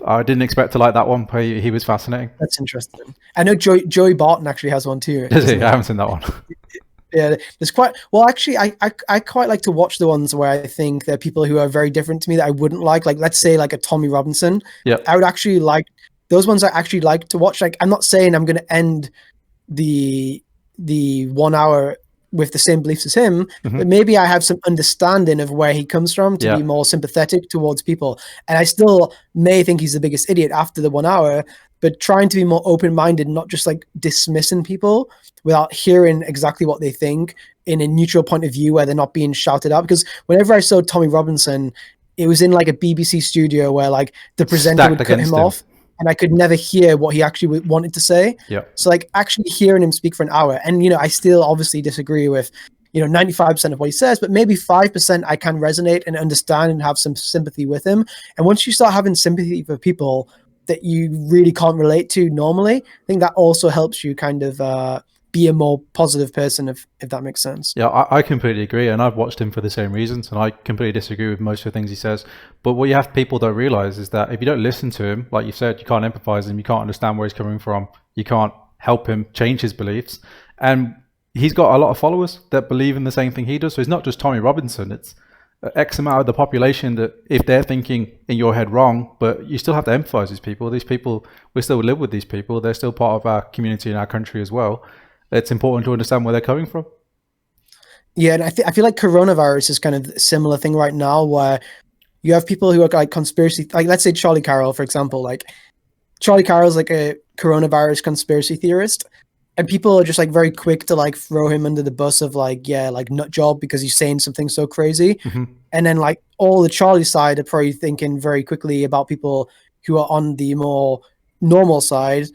I didn't expect to like that one, but he was fascinating. That's interesting. I know Joey Barton actually has one too. Does he? I haven't seen that one. Yeah, there's quite well. Actually, I quite like to watch the ones where I think there are people who are very different to me that I wouldn't like. Like, let's say like a Tommy Robinson. Yeah. I would actually like those ones. I actually like to watch. Like, I'm not saying I'm going to end the 1 hour with the same beliefs as him, but maybe I have some understanding of where he comes from to be more sympathetic towards people. And I still may think he's the biggest idiot after the 1 hour, but trying to be more open-minded, not just like dismissing people without hearing exactly what they think in a neutral point of view where they're not being shouted at. Because whenever I saw Tommy Robinson, it was in like a BBC studio where like the presenter would cut him off, and I could never hear what he actually wanted to say. Yeah. So like actually hearing him speak for an hour, and I still obviously disagree with 95% of what he says, but maybe 5% I can resonate and understand and have some sympathy with him. And once you start having sympathy for people that you really can't relate to normally, I think that also helps you kind of be a more positive person, if that makes sense. Yeah, I completely agree, and I've watched him for the same reasons, and I completely disagree with most of the things he says. But what people don't realize is that if you don't listen to him, like you said, you can't empathize with him, you can't understand where he's coming from, you can't help him change his beliefs. And he's got a lot of followers that believe in the same thing he does. So it's not just Tommy Robinson, it's X amount of the population that if they're thinking in your head wrong, but you still have to empathize these people. These people, we still live with these people. They're still part of our community and our country as well. It's important to understand where they're coming from. Yeah, and I feel like coronavirus is kind of a similar thing right now, where you have people who are like conspiracy, like let's say Charlie Carroll, for example. Like Charlie Carroll's like a coronavirus conspiracy theorist, and people are just like very quick to like throw him under the bus of like, yeah, like nut job because he's saying something so crazy. And then like all the Charlie side are probably thinking very quickly about people who are on the more normal side.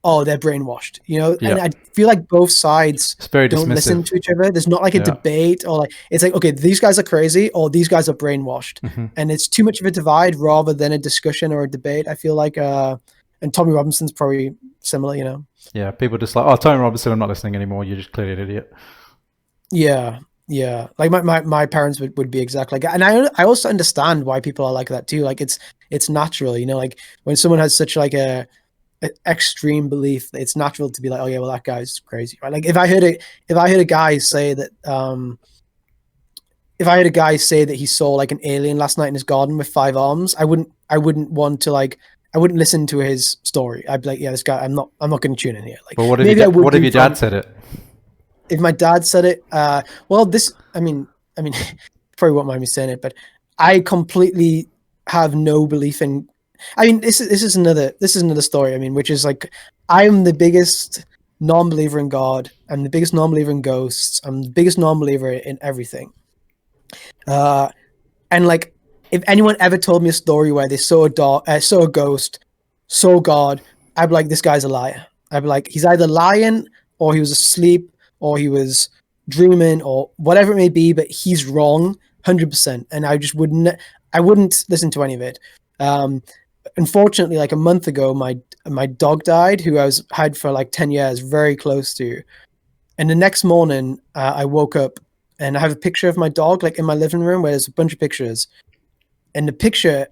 Oh, they're brainwashed, and I feel like both sides don't listen to each other. There's not like a debate or like, it's like, okay, these guys are crazy or these guys are brainwashed. And it's too much of a divide rather than a discussion or a debate. I feel like, and Tommy Robinson's probably similar, Yeah, people just like, oh, Tommy Robinson, I'm not listening anymore. You're just clearly an idiot. Yeah. Like my parents would be exactly like that. And I also understand why people are like that too. Like it's natural, like when someone has such like a extreme belief, it's natural to be like, oh yeah, well that guy's crazy, right? Like if I heard a guy say that he saw like an alien last night in his garden with 5 arms, I wouldn't listen to his story. I'd be like, yeah, this guy, I'm not going to tune in here. Like, but what if your dad said it? If my dad said it, well, this, I mean, probably won't mind me saying it, but I completely have no belief in. I mean, this is another story. I mean, which is like, I'm the biggest non-believer in God. I'm the biggest non-believer in ghosts. I'm the biggest non-believer in everything. And like, if anyone ever told me a story where they saw a ghost, saw God, I'd be like, this guy's a liar. I'd be like, he's either lying or he was asleep or he was dreaming or whatever it may be, but he's wrong 100%. And I just wouldn't listen to any of it. Unfortunately, like a month ago, my dog died, who I had for like 10 years, very close to. And the next morning, I woke up and I have a picture of my dog like in my living room where there's a bunch of pictures. And the picture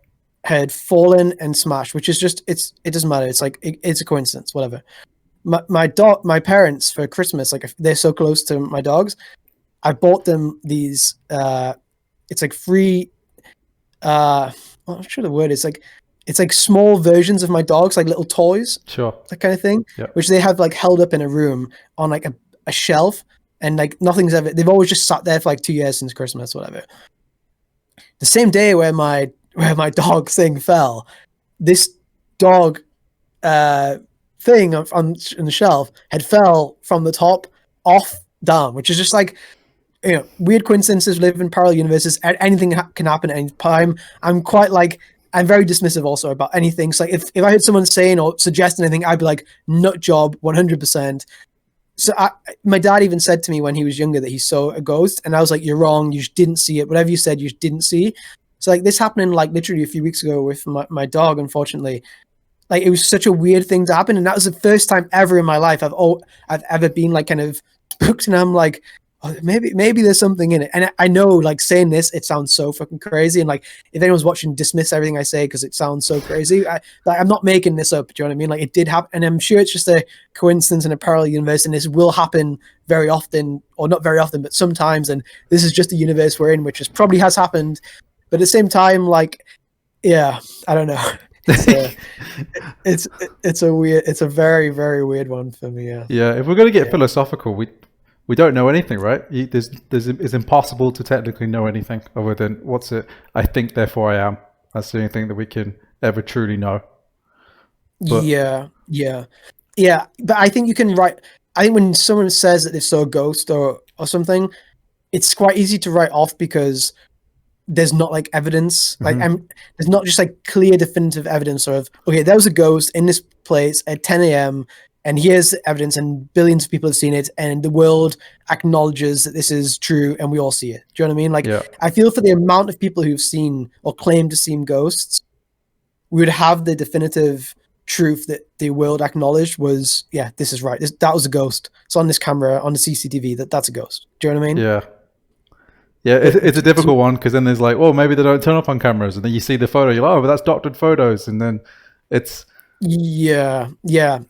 had fallen and smashed, which is just, it doesn't matter. It's like, it's a coincidence, whatever. My parents for Christmas, like they're so close to my dogs, I bought them these, it's like free, I'm not sure the word is like, it's like small versions of my dogs, like little toys, sure, that kind of thing, yeah. Which they have like held up in a room on like a shelf, and like they've always just sat there for like 2 years since Christmas, whatever. The same day where my dog thing fell, this dog thing on the shelf had fell from the top off down, which is just like, weird coincidences, live in parallel universes. Anything can happen at any time. I'm very dismissive also about anything. So like if I heard someone saying or suggesting anything, I'd be like, nut job, 100%. So my dad even said to me when he was younger that he saw a ghost, and I was like, you're wrong. You just didn't see it. Whatever you said, you just didn't see. So like this happening like literally a few weeks ago with my dog, unfortunately. Like it was such a weird thing to happen. And that was the first time ever in my life I've ever been like kind of spooked. And I'm like, oh, maybe there's something in it. And I know, like, saying this, it sounds so fucking crazy. And like, if anyone's watching, dismiss everything I say because it sounds so crazy. I'm not making this up. Do you know what I mean? Like, it did happen, and I'm sure it's just a coincidence in a parallel universe, and this will happen very often, or not very often, but sometimes. And this is just the universe we're in, which is probably has happened. But at the same time, like, yeah, I don't know. It's a very, very weird one for me. Yeah. Yeah. If we're gonna get philosophical, we don't know anything, right? It's impossible to technically know anything other than what's it. I think, therefore I am. That's the only thing that we can ever truly know. But, yeah. But I think you can write. I think when someone says that they saw a ghost or something, it's quite easy to write off because there's not like evidence. Like, there's not just like clear, definitive evidence of, okay, there was a ghost in this place at 10 a.m. and here's the evidence, and billions of people have seen it, and the world acknowledges that this is true, and we all see it. Do you know what I mean? Like, I feel for the amount of people who've seen or claim to see ghosts, we would have the definitive truth that the world acknowledged was, yeah, this is right. That was a ghost. It's on this camera, on the CCTV. That's a ghost. Do you know what I mean? Yeah. Yeah, it's a difficult one because then there's like, well, maybe they don't turn up on cameras, and then you see the photo, you're like, oh, but that's doctored photos, and then it's. Yeah,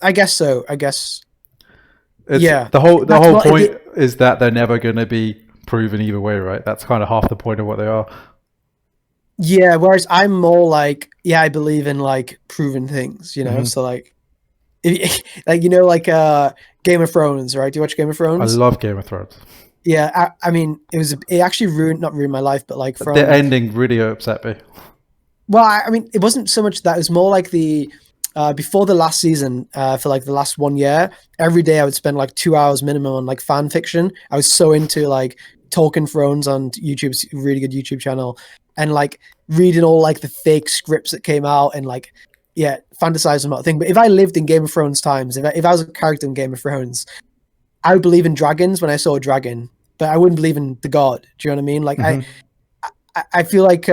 I guess so. I guess. The whole point is that they're never going to be proven either way, right? That's kind of half the point of what they are. Yeah, whereas I'm more like, yeah, I believe in like proven things, you know. So like, like, you know, like Game of Thrones, right? Do you watch Game of Thrones? I love Game of Thrones. Yeah, I mean, it actually not ruined my life, but like the ending really upset me. Well, I mean, it wasn't so much that. It was more like the before the last season, for like the last 1 year, every day I would spend like 2 hours minimum on like fan fiction. I was so into like Talking Thrones on YouTube, it's a really good YouTube channel, and like reading all like the fake scripts that came out and like, yeah, fantasizing about the thing. But if I lived in Game of Thrones times, if I was a character in Game of Thrones, I would believe in dragons when I saw a dragon, but I wouldn't believe in the god. Do you know what I mean? Like, I feel like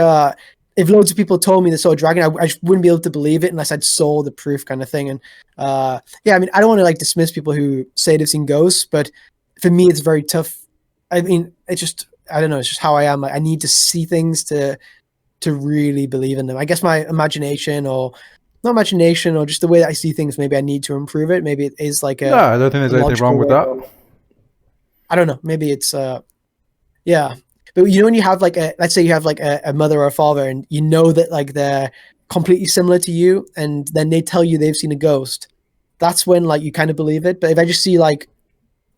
if loads of people told me they saw a dragon, I just wouldn't be able to believe it unless I saw the proof, kind of thing. And yeah, I mean, I don't want to like dismiss people who say they've seen ghosts, but for me, it's very tough. I mean, it's just, I don't know, it's just how I am. Like, I need to see things to really believe in them. I guess my imagination, or not imagination, or just the way that I see things, maybe I need to improve it. Maybe it is like no, I don't think there's anything wrong with that. I don't know. Maybe it's yeah. But you know, when you have like let's say you have like a mother or a father, and you know that like they're completely similar to you, and then they tell you they've seen a ghost, that's when like you kind of believe it. But if I just see like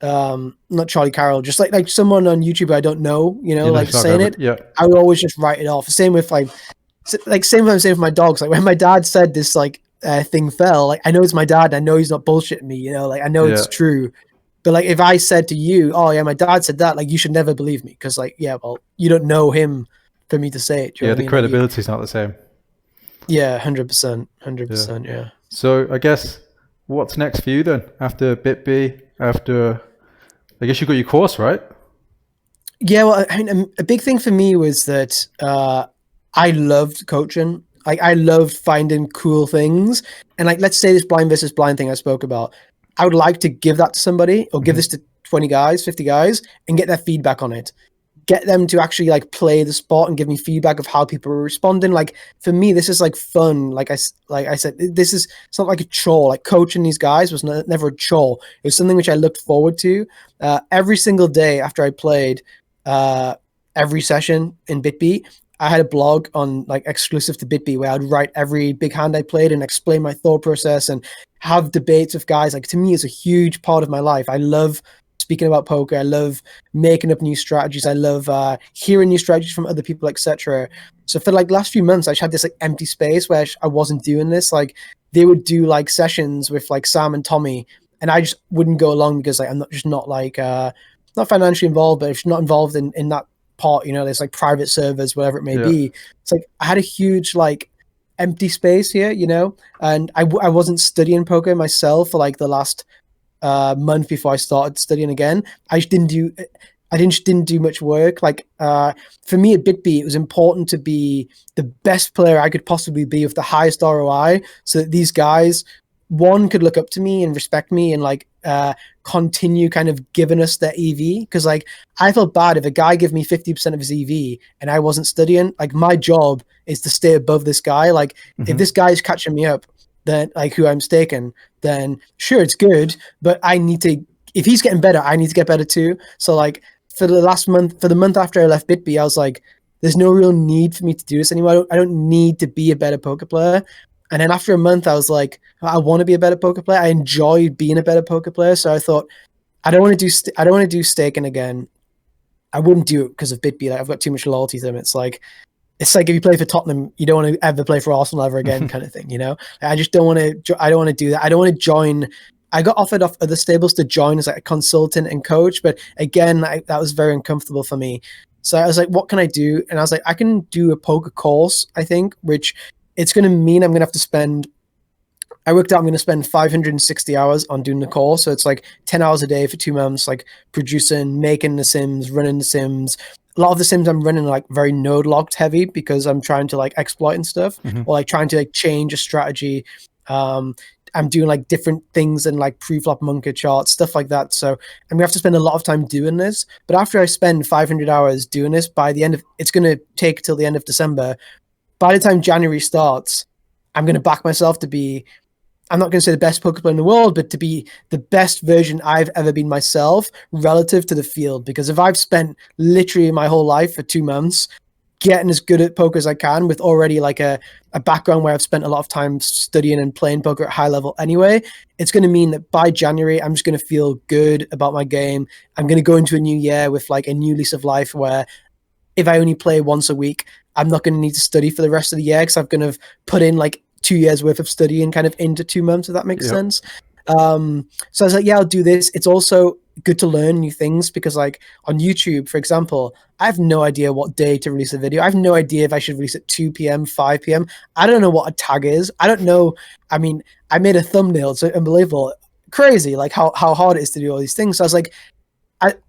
not Charlie Carroll, just like someone on YouTube I don't know, you know, like saying it, yeah, I would always just write it off. Same with like same with my dogs. Like when my dad said this like thing fell, like I know it's my dad, I know he's not bullshitting me, you know, like I know it's true. But like if I said to you, oh yeah, my dad said that, like you should never believe me, because like, yeah, well, you don't know him for me to say it. Yeah, the credibility is not the same. Yeah, 100%, yeah. So I guess what's next for you then after BitB? After, I guess you got your course, right? Yeah, well, I mean, a big thing for me was that I loved coaching. Like I loved finding cool things, and like let's say this blind versus blind thing I spoke about, I would like to give that to somebody, or give this to 20 guys, 50 guys, and get their feedback on it. Get them to actually like play the sport and give me feedback of how people are responding. Like for me, this is like fun. Like I said, it's not like a chore. Like coaching these guys was never a chore. It was something which I looked forward to every single day after I played. Every session in BitB, I had a blog on like exclusive to BitB where I'd write every big hand I played and explain my thought process and have debates with guys. Like to me, it's a huge part of my life. I love speaking about poker. I love making up new strategies. I love hearing new strategies from other people, etc. So for like last few months, I just had this like empty space where I wasn't doing this. Like they would do like sessions with like Sam and Tommy, and I just wouldn't go along because like I'm not like not financially involved, but if you're not involved in that part, you know, there's like private servers, whatever it may be. It's like I had a huge like empty space here, you know, and I wasn't studying poker myself for like the last month before I started studying again. I just didn't do much work. Like for me at BitB, it was important to be the best player I could possibly be with the highest ROI, so that these guys one could look up to me and respect me and like continue kind of giving us their EV. Because like I felt bad if a guy gave me 50% of his EV and I wasn't studying. Like my job is to stay above this guy. Like if this guy is catching me up, then like who I'm staking, then sure, it's good, but I need to, if he's getting better, I need to get better too. So like for the month after I left BitB, I was like, there's no real need for me to do this anymore. I don't need to be a better poker player. And then after a month, I was like, I want to be a better poker player. I enjoy being a better poker player. So I thought, I don't want to do staking again. I wouldn't do it because of BitB. Like, I've got too much loyalty to them. It's like if you play for Tottenham, you don't want to ever play for Arsenal ever again, kind of thing. You know, I just don't want to. I don't want to do that. I don't want to join. I got offered off other stables to join as like a consultant and coach, but again, that was very uncomfortable for me. So I was like, what can I do? And I was like, I can do a poker course, I think, which it's going to mean I'm going to have to spend, I worked out I'm going to spend 560 hours on doing the course. So it's like 10 hours a day for 2 months, like producing, making the sims, running the sims. A lot of the sims I'm running are like very node locked heavy because I'm trying to like exploit and stuff, or like trying to like change a strategy. I'm doing like different things in like pre-flop Munker charts, stuff like that. So I'm gonna have to spend a lot of time doing this. But after I spend 500 hours doing this, by the end of, it's gonna take till the end of December. By the time January starts, I'm gonna back myself to be, I'm not gonna say the best poker player in the world, but to be the best version I've ever been myself relative to the field. Because if I've spent literally my whole life for 2 months getting as good at poker as I can with already like a background where I've spent a lot of time studying and playing poker at high level anyway, it's going to mean that by January, I'm just going to feel good about my game. I'm going to go into a new year with like a new lease of life where if I only play once a week, I'm not going to need to study for the rest of the year because I've going to put in like 2 years worth of studying kind of into 2 months, if that makes sense. So I was like, yeah, I'll do this. It's also good to learn new things because like on YouTube, for example, I have no idea what day to release a video. I have no idea if I should release at 2 p.m., 5 p.m. I don't know what a tag is. I don't know. I mean, I made a thumbnail. It's unbelievable. Crazy, like how hard it is to do all these things. So I was like,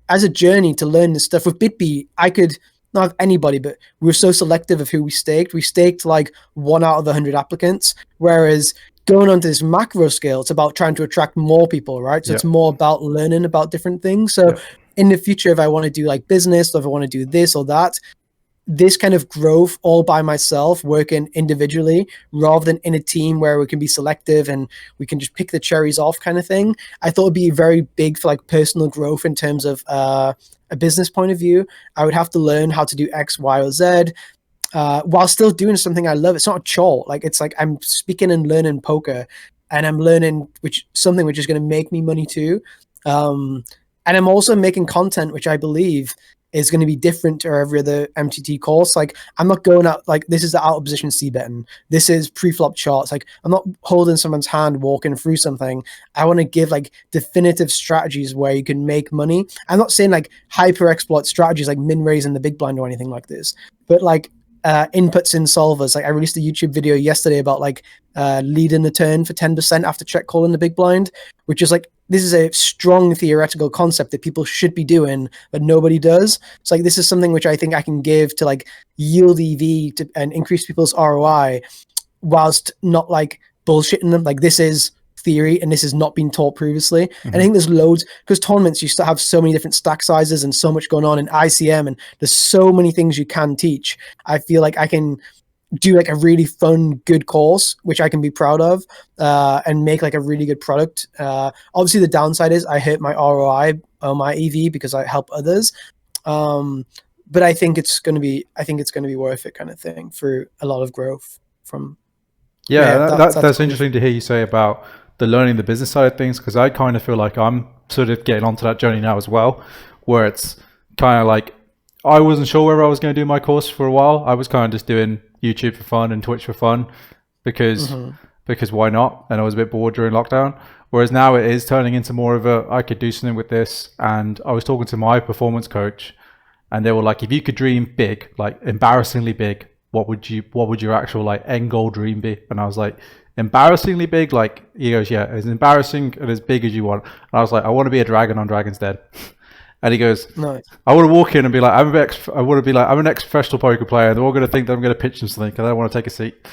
as a journey to learn this stuff with BitB, I could not have anybody, but we were so selective of who we staked. We staked like 1 out of 100 applicants, whereas going onto this macro scale, it's about trying to attract more people, right? So it's more about learning about different things. So in the future, if I want to do like business, or if I want to do this or that, this kind of growth all by myself, working individually rather than in a team where we can be selective and we can just pick the cherries off kind of thing, I thought would be very big for like personal growth in terms of a business point of view. I would have to learn how to do X, Y, or Z. While still doing something I love. It's not a chore. Like it's like I'm speaking and learning poker, and I'm learning something which is going to make me money too. And I'm also making content which I believe is going to be different to every other MTT course. Like I'm not going out like this is the out of position C betting. This is pre-flop charts. Like I'm not holding someone's hand walking through something. I want to give like definitive strategies where you can make money. I'm not saying like hyper exploit strategies like min raise in the big blind or anything like this, but like inputs in solvers. Like I released a YouTube video yesterday about like leading the turn for 10% after check call in the big blind, which is like, this is a strong theoretical concept that people should be doing, but nobody does. So like, this is something which I think I can give to like yield EV and increase people's ROI whilst not like bullshitting them. Like this is theory and this has not been taught previously. And I think there's loads, because tournaments you still have so many different stack sizes and so much going on in ICM, and there's so many things you can teach. I feel like I can do like a really fun, good course, which I can be proud of, and make like a really good product. Obviously the downside is I hit my ROI on my EV because I help others. But I think it's going to be worth it kind of thing for a lot of growth from. That's interesting to hear you say about the learning the business side of things, because I kind of feel like I'm sort of getting onto that journey now as well, where it's kind of like I wasn't sure whether I was going to do my course for a while. I was kind of just doing YouTube for fun and Twitch for fun because why not? And I was a bit bored during lockdown. Whereas now it is turning into more of a I could do something with this. And I was talking to my performance coach, and they were like, if you could dream big, like embarrassingly big, what would your actual like end goal dream be? And I was like, embarrassingly big? Like, he goes, yeah, as embarrassing and as big as you want. And I was like, I want to be a dragon on Dragon's Den. And he goes, nice. I want to walk in and be like, I'm an ex-professional poker player. And they're all going to think that I'm going to pitch them something because I want to take a seat.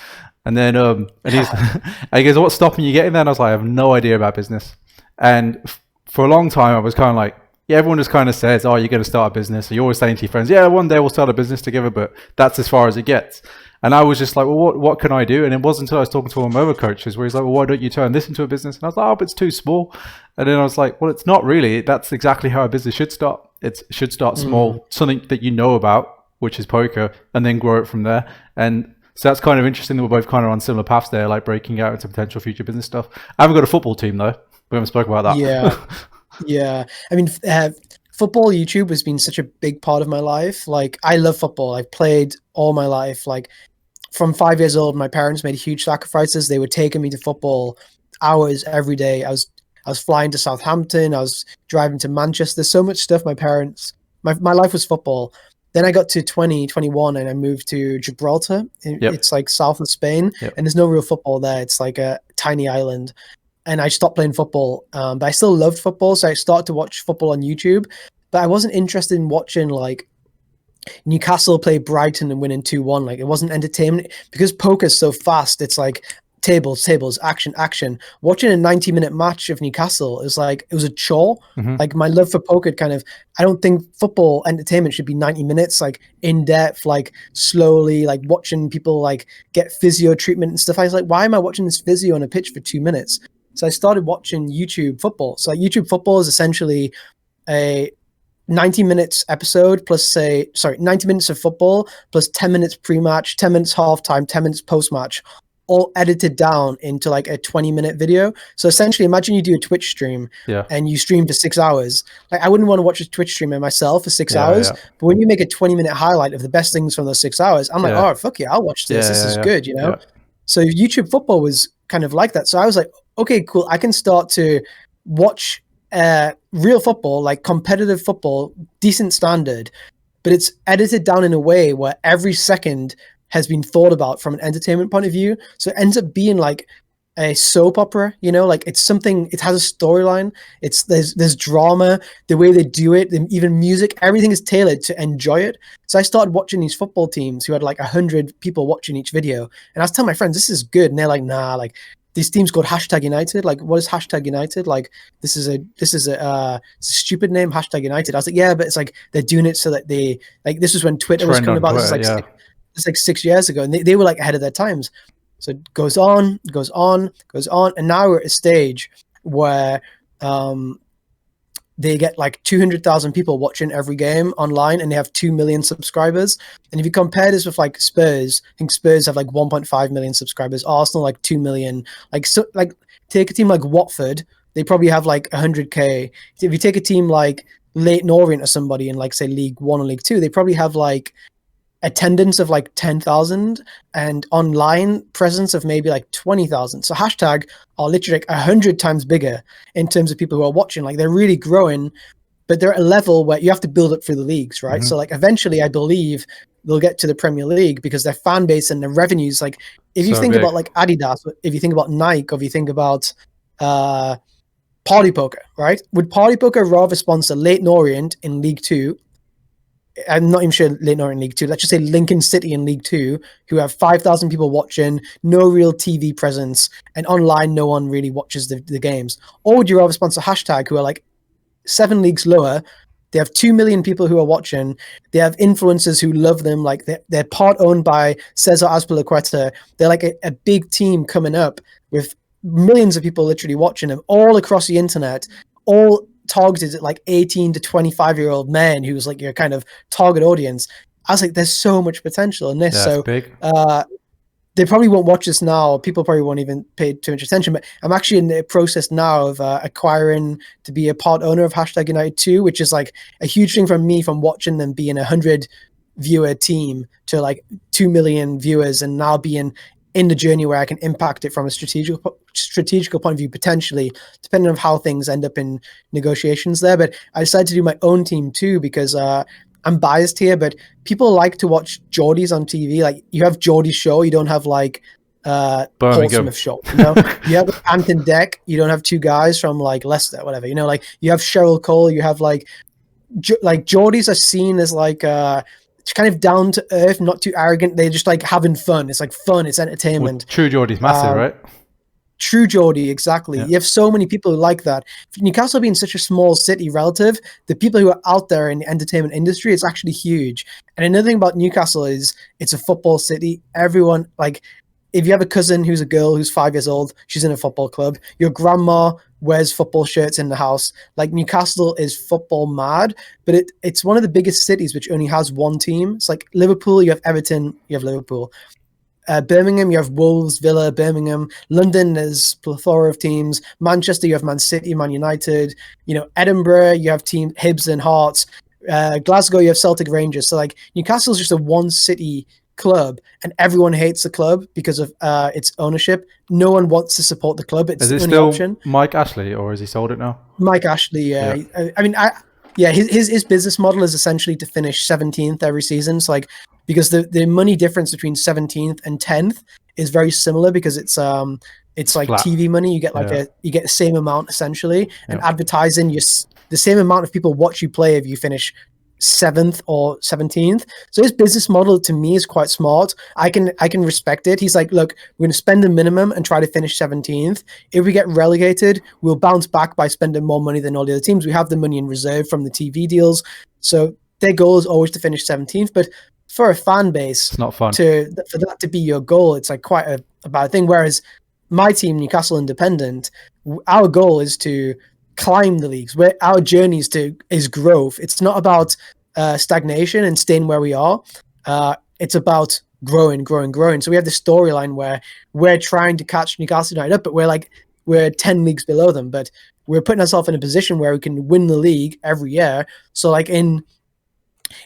And then and he's and he goes, "What's stopping you getting there?" And I was like, "I have no idea about business." And for a long time, I was kind of like, yeah, everyone just kind of says, "Oh, you're going to start a business." So you're always saying to your friends, "Yeah, one day we'll start a business together," but that's as far as it gets. And I was just like, "Well, what can I do?" And it wasn't until I was talking to one of my other coaches where he's like, "Well, why don't you turn this into a business?" And I was like, "Oh, but it's too small." And then I was like, "Well, it's not really. That's exactly how a business should start. It should start small, something that you know about, which is poker, and then grow it from there." And so that's kind of interesting that we're both kind of on similar paths there, like breaking out into potential future business stuff. I haven't got a football team though. We haven't spoken about that. Yeah. I mean, football YouTube has been such a big part of my life. Like, I love football. I've played all my life. Like, from 5 years old, my parents made huge sacrifices. They were taking me to football hours every day. I was flying to Southampton. I was driving to Manchester. So much stuff. My life was football. Then I got to 2021 and I moved to Gibraltar. It's like south of Spain, and there's no real football there. It's like a tiny island. And I stopped playing football, but I still loved football. So I started to watch football on YouTube, but I wasn't interested in watching like Newcastle play Brighton and winning 2-1. Like, it wasn't entertainment because poker's so fast. It's like tables, action. Watching a 90-minute match of Newcastle is like, it was a chore. Like, my love for poker I don't think football entertainment should be 90 minutes, like in depth, like slowly, like watching people like get physio treatment and stuff. I was like, why am I watching this physio on a pitch for 2 minutes? So I started watching YouTube football. So like, YouTube football is essentially a 90 minutes episode plus 90 minutes of football plus 10 minutes pre-match, 10 minutes halftime, 10 minutes post-match, all edited down into like a 20-minute video. So essentially, imagine you do a Twitch stream and you stream for 6 hours. Like, I wouldn't want to watch a Twitch stream myself for 6 hours, but when you make a 20-minute highlight of the best things from those 6 hours, I'm like, oh, fuck yeah, I'll watch this. This is good, you know? So YouTube football was kind of like that. So I was like, okay, cool. I can start to watch real football, like competitive football, decent standard, but it's edited down in a way where every second has been thought about from an entertainment point of view. So it ends up being like a soap opera, you know, like it's something, it has a storyline. There's drama, the way they do it, even music, everything is tailored to enjoy it. So I started watching these football teams who had like 100 people watching each video. And I was telling my friends, this is good. And they're like, nah, like these teams called #United. Like, what is #United? Like, this is a stupid name, #United. I was like, yeah, but it's like, they're doing it so that they, like, this was when Twitter was coming about. It's like 6 years ago, and they were like ahead of their times. So it goes on, and now we're at a stage where they get like 200,000 people watching every game online, and they have 2 million subscribers. And if you compare this with like Spurs, I think Spurs have like 1.5 million subscribers. Arsenal like 2 million. Like, so, like, take a team like Watford, they probably have like 100K. If you take a team like Leyton Orient or somebody in like say League 1 or League 2, they probably have like attendance of like 10,000 and online presence of maybe like 20,000. So hashtag are literally like 100 times bigger in terms of people who are watching. Like, they're really growing, but they're at a level where you have to build up through the leagues, right? So like eventually I believe they'll get to the Premier League because their fan base and their revenues, like if you think about like Adidas, if you think about Nike, or if you think about Party Poker, right? Would Party Poker rather sponsor Leyton Orient in League 2? I'm not even sure Leyton Orient in League 2. Let's just say Lincoln City in League 2, who have 5,000 people watching, no real TV presence, and online no one really watches the games. Or would you rather sponsor hashtag, who are like 7 leagues lower? They have 2 million people who are watching. They have influencers who love them. Like, they're part owned by Cesar Azpilicueta. They're like a big team coming up with millions of people literally watching them all across the internet, all targeted at like 18 to 25-year-old men who's like your kind of target audience. I was like, there's so much potential in this. So they probably won't watch this now. People probably won't even pay too much attention, but I'm actually in the process now of acquiring to be a part owner of #United 2, which is like a huge thing from me, from watching them being 100 viewer team to like 2 million viewers, and now being in the journey where I can impact it from a strategical point of view, potentially, depending on how things end up in negotiations there. But I decided to do my own team too, because I'm biased here, but people like to watch Geordies on TV. Like, you have Geordie's show, you don't have like Portsmouth show, you know? You have Anton Deck, you don't have 2 guys from like Leicester, whatever, you know? Like, you have Cheryl Cole, you have like Geordies are seen as like It's kind of down to earth, not too arrogant. They're just like having fun. It's like fun. It's entertainment. True Geordie's massive, right? True Geordie, exactly. Yeah. You have so many people who like that. Newcastle being such a small city relative, the people who are out there in the entertainment industry, it's actually huge. And another thing about Newcastle is it's a football city. Everyone, like, if you have a cousin who's a girl who's 5 years old, she's in a football club. Your grandma wears football shirts in the house. Like, Newcastle is football mad, but it's one of the biggest cities which only has one team. It's like Liverpool, you have Everton, you have Liverpool. Birmingham, you have Wolves, Villa, Birmingham. London, there's plethora of teams. Manchester, you have Man City, Man United. You know, Edinburgh, you have team Hibs and Hearts. Glasgow, you have Celtic Rangers. So like Newcastle's just a one city club, and everyone hates the club because of its ownership. No one wants to support the club. It's is it the only still option. Mike Ashley, or has he sold it now? Mike Ashley, yeah. I mean, his business model is essentially to finish 17th every season. So like, because the money difference between 17th and 10th is very similar because it's like flat. TV money. You get like you get the same amount essentially, and advertising. The same amount of people watch you play if you finish 7th or 17th. So his business model to me is quite smart. I can respect it. He's like, look, we're going to spend the minimum and try to finish 17th. If we get relegated, we'll bounce back by spending more money than all the other teams. We have the money in reserve from the TV deals. So their goal is always to finish 17th. But for a fan base, it's not fun. For that to be your goal, it's like quite a bad thing. Whereas my team, Newcastle Independent, our goal is to climb the leagues. Where our journey is growth. It's not about stagnation and staying where we are. It's about growing. So we have this storyline where we're trying to catch Newcastle United up, but we're 10 leagues below them. But we're putting ourselves in a position where we can win the league every year. So like in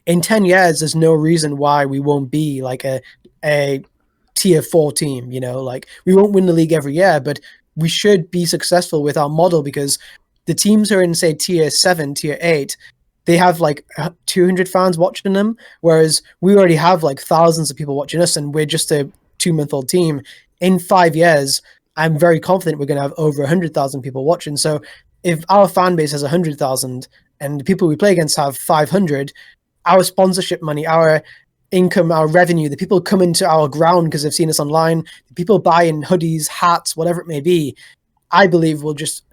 10 years, there's no reason why we won't be like a tier 4 team. You know, like we won't win the league every year, but we should be successful with our model because the teams who are in, say, tier 7, tier 8, they have like 200 fans watching them, whereas we already have like thousands of people watching us, and we're just a 2-month-old team. In 5 years, I'm very confident we're going to have over 100,000 people watching. So if our fan base has 100,000 and the people we play against have 500, our sponsorship money, our income, our revenue, the people come into our ground because they've seen us online, the people buying hoodies, hats, whatever it may be, I believe will just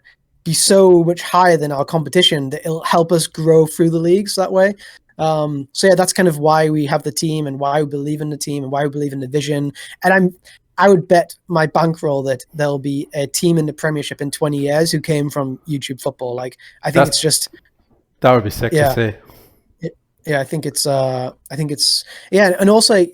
be so much higher than our competition that it'll help us grow through the leagues that way. So yeah, that's kind of why we have the team and why we believe in the team and why we believe in the vision. And I would bet my bankroll that there'll be a team in the Premiership in 20 years who came from YouTube football. Like, I think it's just... That would be sick to see. Yeah, I think it's and also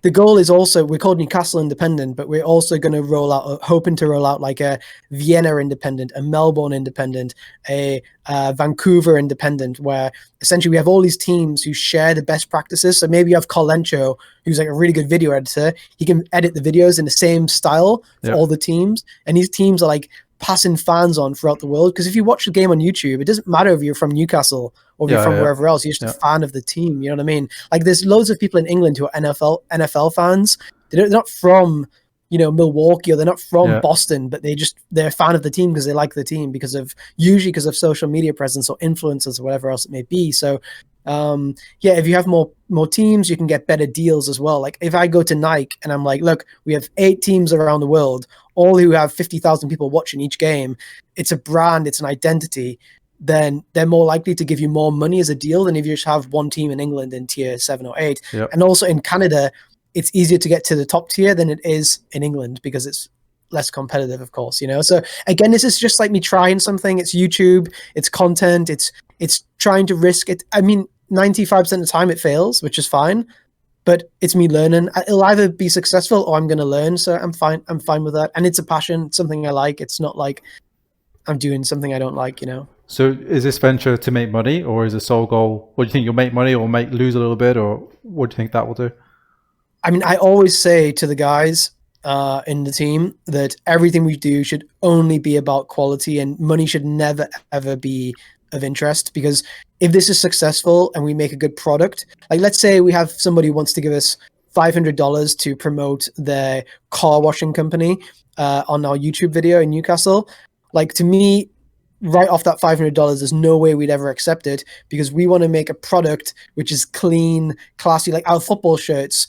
the goal is also, we're called Newcastle Independent, but we're also going to hoping to roll out like a Vienna Independent, a Melbourne Independent, a Vancouver Independent, where essentially we have all these teams who share the best practices. So maybe you have Carl Lencho, who's like a really good video editor. He can edit the videos in the same style for all the teams, and these teams are like passing fans on throughout the world. Because if you watch the game on YouTube, it doesn't matter if you're from Newcastle or if you're from wherever else. You're just a fan of the team. You know what I mean? Like, there's loads of people in England who are NFL fans. They're not from, you know, Milwaukee, or they're not from Boston, but they're a fan of the team because they like the team usually because of social media presence or influencers or whatever else it may be. So if you have more teams, you can get better deals as well. Like if I go to Nike and I'm like, look, we have 8 teams around the world, all who have 50,000 people watching each game. It's a brand, it's an identity. Then they're more likely to give you more money as a deal than if you just have one team in England in tier 7 or 8. Yep. And also in Canada, it's easier to get to the top tier than it is in England because it's less competitive, of course, you know? So again, this is just like me trying something. It's YouTube, it's content, it's trying to risk it. I mean, 95% of the time it fails, which is fine, but it's me learning. It'll either be successful or I'm going to learn. So I'm fine with that. And it's a passion, it's something I like. It's not like I'm doing something I don't like, you know? So is this venture to make money, or is the sole goal, what do you think, you'll make money or lose a little bit, or what do you think that will do? I mean, I always say to the guys in the team that everything we do should only be about quality, and money should never, ever be of interest. Because if this is successful and we make a good product, like let's say we have somebody who wants to give us $500 to promote their car washing company on our YouTube video in Newcastle. Like, to me, right off that $500, there's no way we'd ever accept it, because we want to make a product which is clean, classy. Like our football shirts,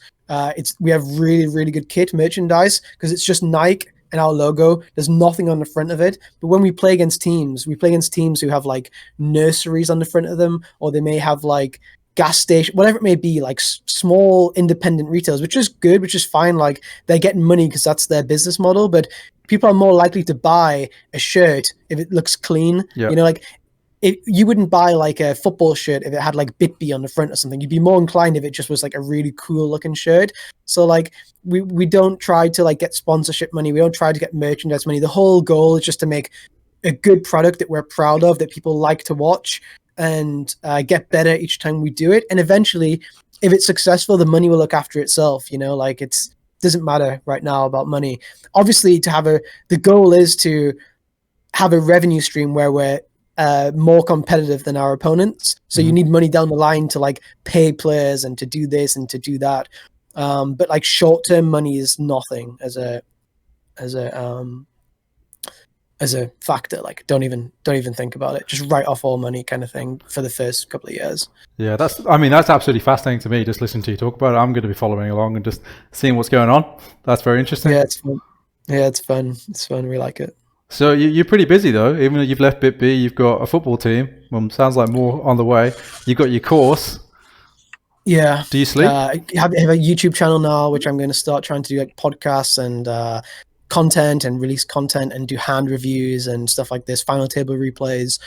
we have really, really good kit merchandise because it's just Nike and our logo. There's nothing on the front of it. But when we play against teams, who have like nurseries on the front of them, or they may have like gas station, whatever it may be, like small independent retailers, which is good, which is fine. Like they're getting money because that's their business model. But people are more likely to buy a shirt if it looks clean. Yeah. You know, like you wouldn't buy like a football shirt if it had like BitB on the front or something. You'd be more inclined if it just was like a really cool looking shirt. So like we don't try to like get sponsorship money. We don't try to get merchandise money. The whole goal is just to make a good product that we're proud of, that people like to watch, and get better each time we do it. And eventually, if it's successful, the money will look after itself. You know, like doesn't matter right now about money. Obviously, the goal is to have a revenue stream where we're more competitive than our opponents. So you need money down the line to like pay players and to do this and to do that. But like short-term money is nothing as a factor. Like don't even think about it. Just write off all money kind of thing for the first couple of years. Yeah, that's absolutely fascinating to me. Just listening to you talk about it, I'm going to be following along and just seeing what's going on. That's very interesting. Yeah, it's fun. Yeah, it's fun. It's fun. We like it. So you're pretty busy though. Even though you've left BitB, you've got a football team. Well, sounds like more on the way. You've got your course. Yeah. Do you sleep? I have a YouTube channel now, which I'm going to start trying to do like podcasts and content and release content and do hand reviews and stuff like this, final table replays.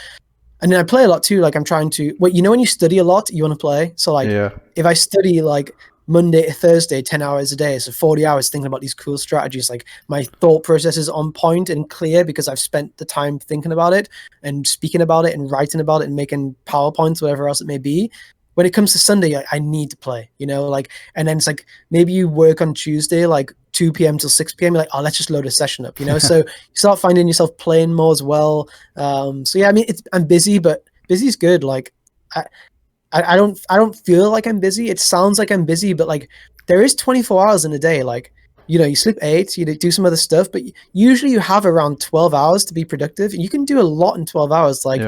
And then I play a lot too. Like I'm trying to, when you study a lot, you want to play. So like if I study like Monday to Thursday, 10 hours a day, so 40 hours thinking about these cool strategies, like my thought process is on point and clear because I've spent the time thinking about it and speaking about it and writing about it and making PowerPoints, whatever else it may be. When it comes to Sunday, I need to play, like, and then it's like, maybe you work on Tuesday, like 2 p.m. till 6 p.m. You're like, oh, let's just load a session up, so you start finding yourself playing more as well. So yeah, I mean, I'm busy, but busy's good. Like I don't feel like I'm busy. It sounds like I'm busy, but like there is 24 hours in a day. Like, you sleep 8, you do some other stuff, but usually you have around 12 hours to be productive. And you can do a lot in 12 hours. Like,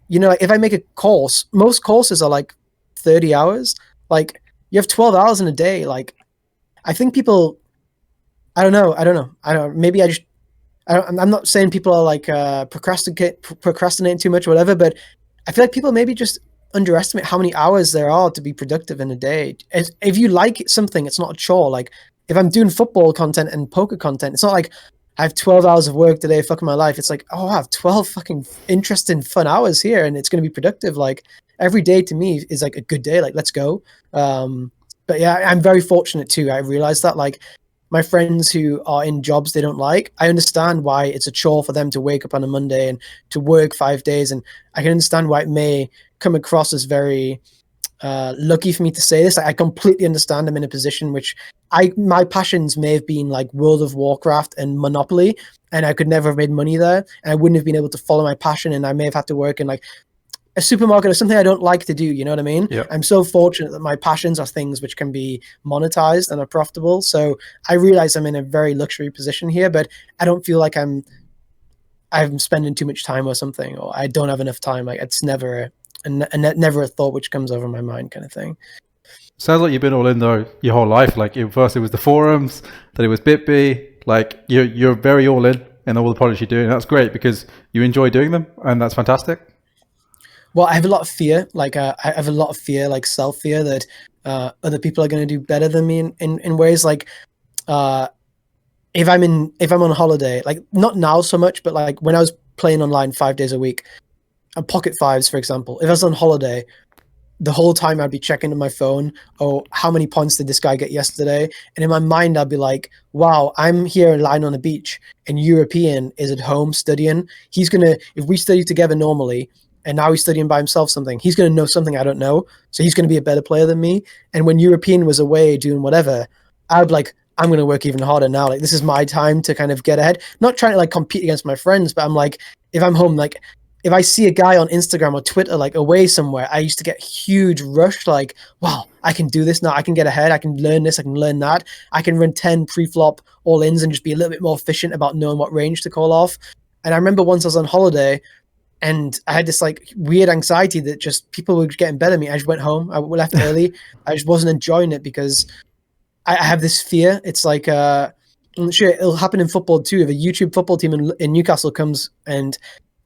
like if I make a course, most courses are like 30 hours. Like you have 12 hours in a day. Like I think people, I don't know. Maybe I'm not saying people are like procrastinating too much or whatever, but I feel like people maybe just underestimate how many hours there are to be productive in a day. If you like something, it's not a chore. Like if I'm doing football content and poker content, it's not like I have 12 hours of work today, fucking my life. It's like, oh, I have 12 fucking interesting, fun hours here and it's going to be productive. Like every day to me is like a good day. Like, let's go. But yeah, I'm very fortunate too. I realized that like my friends who are in jobs they don't like, I understand why it's a chore for them to wake up on a Monday and to work 5 days. And I can understand why it may come across as very lucky for me to say this. I completely understand I'm in a position which my passions may have been like World of Warcraft and Monopoly, and I could never have made money there, and I wouldn't have been able to follow my passion, and I may have had to work in like a supermarket or something I don't like to do. You know what I mean? Yep. I'm so fortunate that my passions are things which can be monetized and are profitable. So I realize I'm in a very luxury position here, but I don't feel like I'm spending too much time or something, or I don't have enough time. Like it's never never a thought which comes over my mind kind of thing. Sounds like you've been all in though your whole life. Like first it was the forums, then it was BitB. Like you're very all in all the projects you do, and that's great because you enjoy doing them, and that's fantastic. Well, I have a lot of fear. Like I have a lot of fear, like self-fear that other people are going to do better than me in ways like if I'm on holiday, like not now so much, but like when I was playing online 5 days a week, and pocket fives, for example, if I was on holiday, the whole time I'd be checking on my phone, oh, how many points did this guy get yesterday? And in my mind, I'd be like, wow, I'm here lying on a beach and European is at home studying. If we study together normally, and now he's studying by himself something, he's going to know something I don't know. So he's going to be a better player than me. And when European was away doing whatever, I'd be like, I'm going to work even harder now. Like, this is my time to kind of get ahead. Not trying to like compete against my friends, but I'm like, if I'm home, like if I see a guy on Instagram or Twitter, like away somewhere, I used to get huge rush. Like, wow, I can do this now. I can get ahead. I can learn this. I can learn that. I can run 10 pre-flop all-ins and just be a little bit more efficient about knowing what range to call off. And I remember once I was on holiday, and I had this like weird anxiety that just people were getting better than me. I just went home. I left early. I just wasn't enjoying it because I have this fear. It's like, I'm sure it'll happen in football too. If a YouTube football team in Newcastle comes and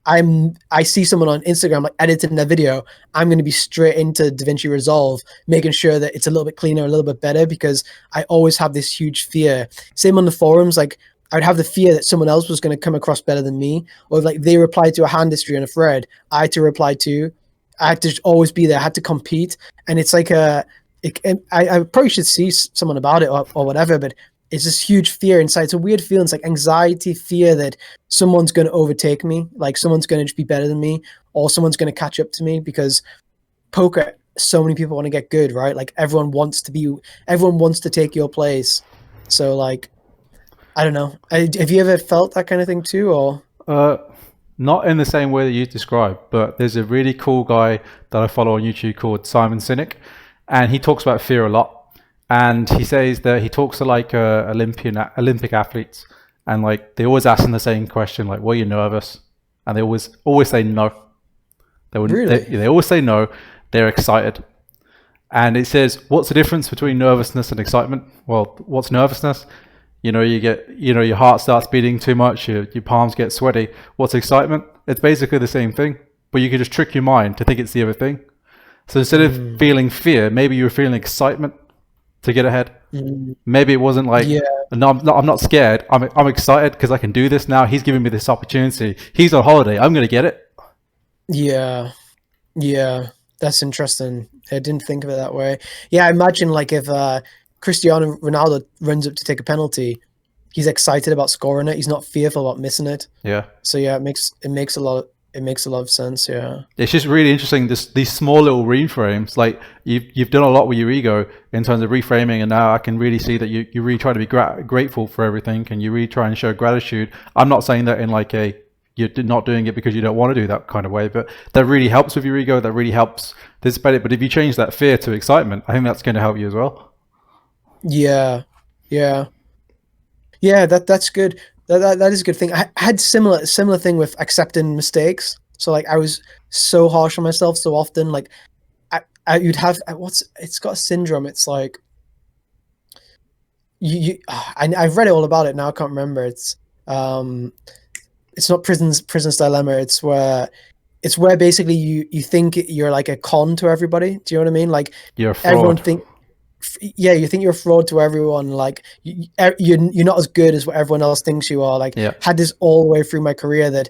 I see someone on Instagram like editing their video, I'm going to be straight into DaVinci Resolve, making sure that it's a little bit cleaner, a little bit better, because I always have this huge fear. Same on the forums, like I would have the fear that someone else was going to come across better than me, or if, like they replied to a hand history on a thread, I had to reply to. I had to always be there. I had to compete, and it's like I probably should see someone about it or whatever, but it's this huge fear inside. It's a weird feeling. It's like anxiety, fear that someone's going to overtake me, like someone's going to just be better than me, or someone's going to catch up to me, because poker, so many people want to get good, right? Like everyone wants to take your place. So like, I don't know. Have you ever felt that kind of thing too, or? Not in the same way that you described, but there's a really cool guy that I follow on YouTube called Simon Sinek, and he talks about fear a lot. And he says that he talks to like Olympic athletes, and like they always ask him the same question, like, "Were you nervous?" And they always say no. They always say no. They're excited. And it says, "What's the difference between nervousness and excitement?" Well, what's nervousness? Your heart starts beating too much. Your palms get sweaty. What's excitement? It's basically the same thing, but you can just trick your mind to think it's the other thing. So instead of feeling fear, maybe you were feeling excitement to get ahead. Maybe it wasn't like, no, I'm not scared. I'm excited because I can do this now. He's giving me this opportunity. He's on holiday. I'm going to get it. Yeah. That's interesting. I didn't think of it that way. Yeah, I imagine like if Cristiano Ronaldo runs up to take a penalty, he's excited about scoring it. He's not fearful about missing it. Yeah. So yeah, it makes a lot of sense. Yeah. It's just really interesting. These small little reframes, like you've done a lot with your ego in terms of reframing, and now I can really see that you really try to be grateful for everything, and you really try and show gratitude. I'm not saying that in like you're not doing it because you don't want to do that kind of way, but that really helps with your ego. That really helps dissipate it. But if you change that fear to excitement, I think that's going to help you as well. Yeah. That's good. That is a good thing. I had similar thing with accepting mistakes. So like I was so harsh on myself so often. Like you'd have it's got a syndrome. It's like I've read it all about it now. I can't remember. It's not prison's dilemma. It's where basically you think you're like a con to everybody. Do you know what I mean? Like you're a fraud. Everyone you think you're a fraud to everyone. Like you're not as good as what everyone else thinks you are. Like had this all the way through my career that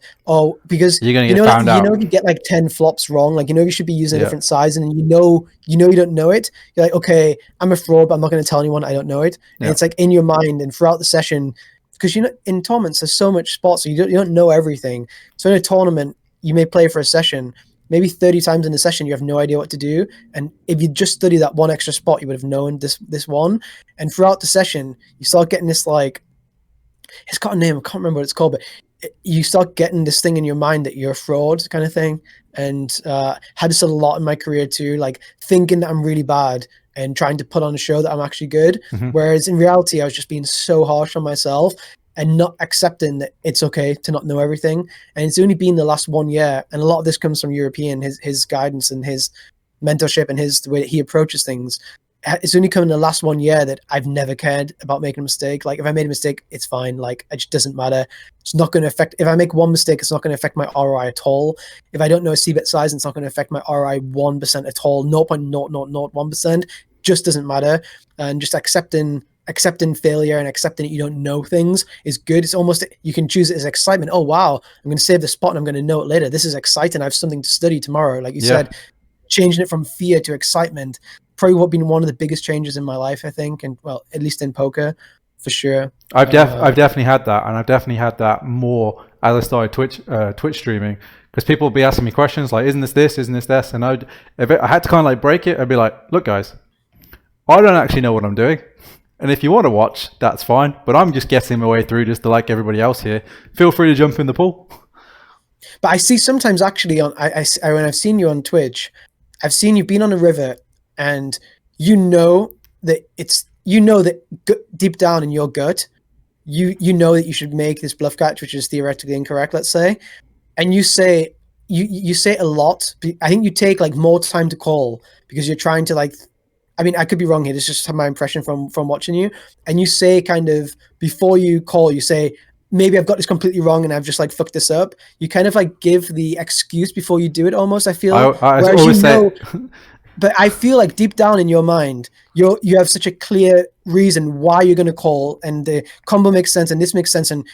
because you're gonna get found out. You get like 10 flops wrong. Like you should be using a different size, and you don't know it. You're like, okay, I'm a fraud, but I'm not going to tell anyone I don't know it. And it's like in your mind and throughout the session, because in tournaments there's so much spots, so you don't know everything. So in a tournament, you may play for a session. Maybe 30 times in the session, you have no idea what to do. And if you just study that one extra spot, you would have known this one. And throughout the session, you start getting this like, it's got a name, I can't remember what it's called, but you start getting this thing in your mind that you're a fraud kind of thing. And had this a lot in my career too, like thinking that I'm really bad and trying to put on a show that I'm actually good. Whereas in reality, I was just being so harsh on myself and not accepting that it's okay to not know everything. And it's only been the last 1 year, and a lot of this comes from European, his guidance and his mentorship and the way that he approaches things. It's only come in the last 1 year that I've never cared about making a mistake. Like if I made a mistake, it's fine. Like it just doesn't matter. It's not going to affect, if I make one mistake, it's not going to affect my ROI at all. If I don't know a CBET size, it's not going to affect my ROI 1% at all. 0.0001%, just doesn't matter. And just accepting failure and accepting that you don't know things is good. It's almost, you can choose it as excitement. Oh wow, I'm going to save the spot and I'm going to know it later. This is exciting. I have something to study tomorrow. Like you said, changing it from fear to excitement, probably what been one of the biggest changes in my life, I think. And well, at least in poker, for sure. I've definitely had that, and I've definitely had that more as I started Twitch streaming, because people would be asking me questions like, isn't this, isn't this? And I had to kind of like break it and be like, look guys, I don't actually know what I'm doing. And if you want to watch, that's fine. But I'm just getting my way through just to like everybody else here. Feel free to jump in the pool. But I see sometimes actually when I've seen you on Twitch, I've seen you been on a river, and you know that deep down in your gut you know that you should make this bluff catch, which is theoretically incorrect, let's say, and you say you say a lot. I think you take like more time to call because you're trying to like. I mean, I could be wrong here. This is just my impression from watching you. And you say kind of before you call, you say maybe I've got this completely wrong and I've just like fucked this up. You kind of like give the excuse before you do it. Almost, I feel. I Whereas always you say. know, but I feel like deep down in your mind, you have such a clear reason why you're going to call, and the combo makes sense, and this makes sense, and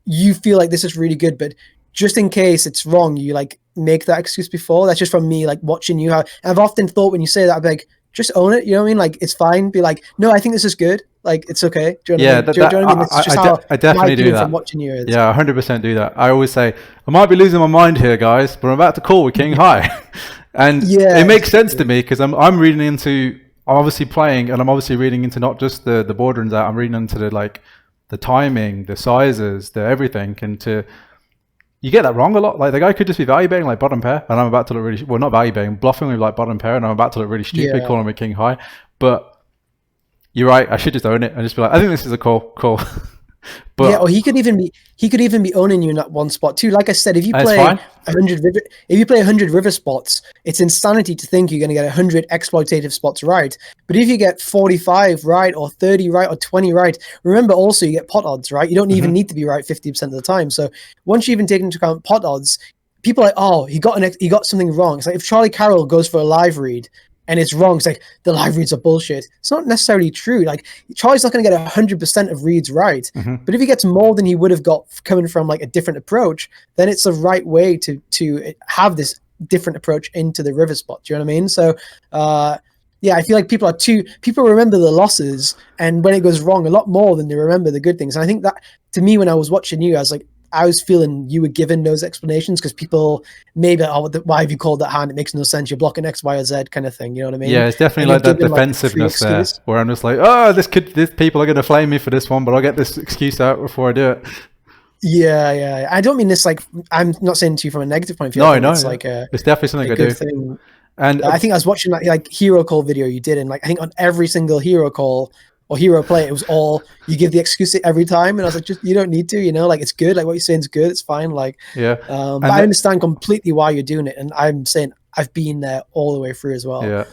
you feel like this is really good. But just in case it's wrong, you like make that excuse before. That's just from me, like watching you. I've often thought when you say that, I'm like, just own it. You know what I mean? Like it's fine. Be like, no, I think this is good. Like it's okay. Do you know what I mean? Do you know what I mean? It's just how I definitely do that. From watching you is. Yeah, 100% do that. I always say, I might be losing my mind here, guys, but I'm about to call with King High. And yeah, it makes sense to me because I'm reading into, I'm obviously playing, and I'm obviously reading into not just the border and that, I'm reading into the timing, the sizes, the everything, and you get that wrong a lot. Like the guy could just be value betting like bottom pair, and I'm about to look really, well, not value betting, bluffing with like bottom pair, and I'm about to look really stupid calling with King High. But you're right, I should just own it and just be like, I think this is a call. But yeah, or he could even be owning you in that one spot too. Like I said, if you play 100 river spots, it's insanity to think you're going to get 100 exploitative spots right. But if you get 45 right, or 30 right, or 20 right, remember also you get pot odds, right? You don't even need to be right 50% of the time. So once you even take into account pot odds, people are like, oh, he got something wrong. It's like if Charlie Carroll goes for a live read and it's wrong, it's like the live reads are bullshit. It's not necessarily true. Like Charlie's not going to get 100% of reads right, but if he gets more than he would have got coming from like a different approach, then it's the right way to have this different approach into the river spot. Do you know what I mean? So yeah, I feel like people remember the losses, and when it goes wrong a lot more than they remember the good things. And I think that to me, when I was watching you, I was feeling you were given those explanations because people maybe, oh, why have you called that hand? It makes no sense. You're blocking X, Y, or Z kind of thing. You know what I mean? Yeah, it's definitely like that defensiveness there, where I'm just like, oh, this people are going to flame me for this one, but I'll get this excuse out before I do it. Yeah. I don't mean this like, I'm not saying to you from a negative point of view. No, it's like it's definitely something I do. Thing. And I think I was watching that like hero call video you did, and like I think on every single hero call or hero play, it was all you give the excuse every time, and I was like, just you don't need to, you know, like it's good, like what you're saying is good, it's fine, like yeah. But I understand completely why you're doing it, and I'm saying I've been there all the way through as well. Yeah,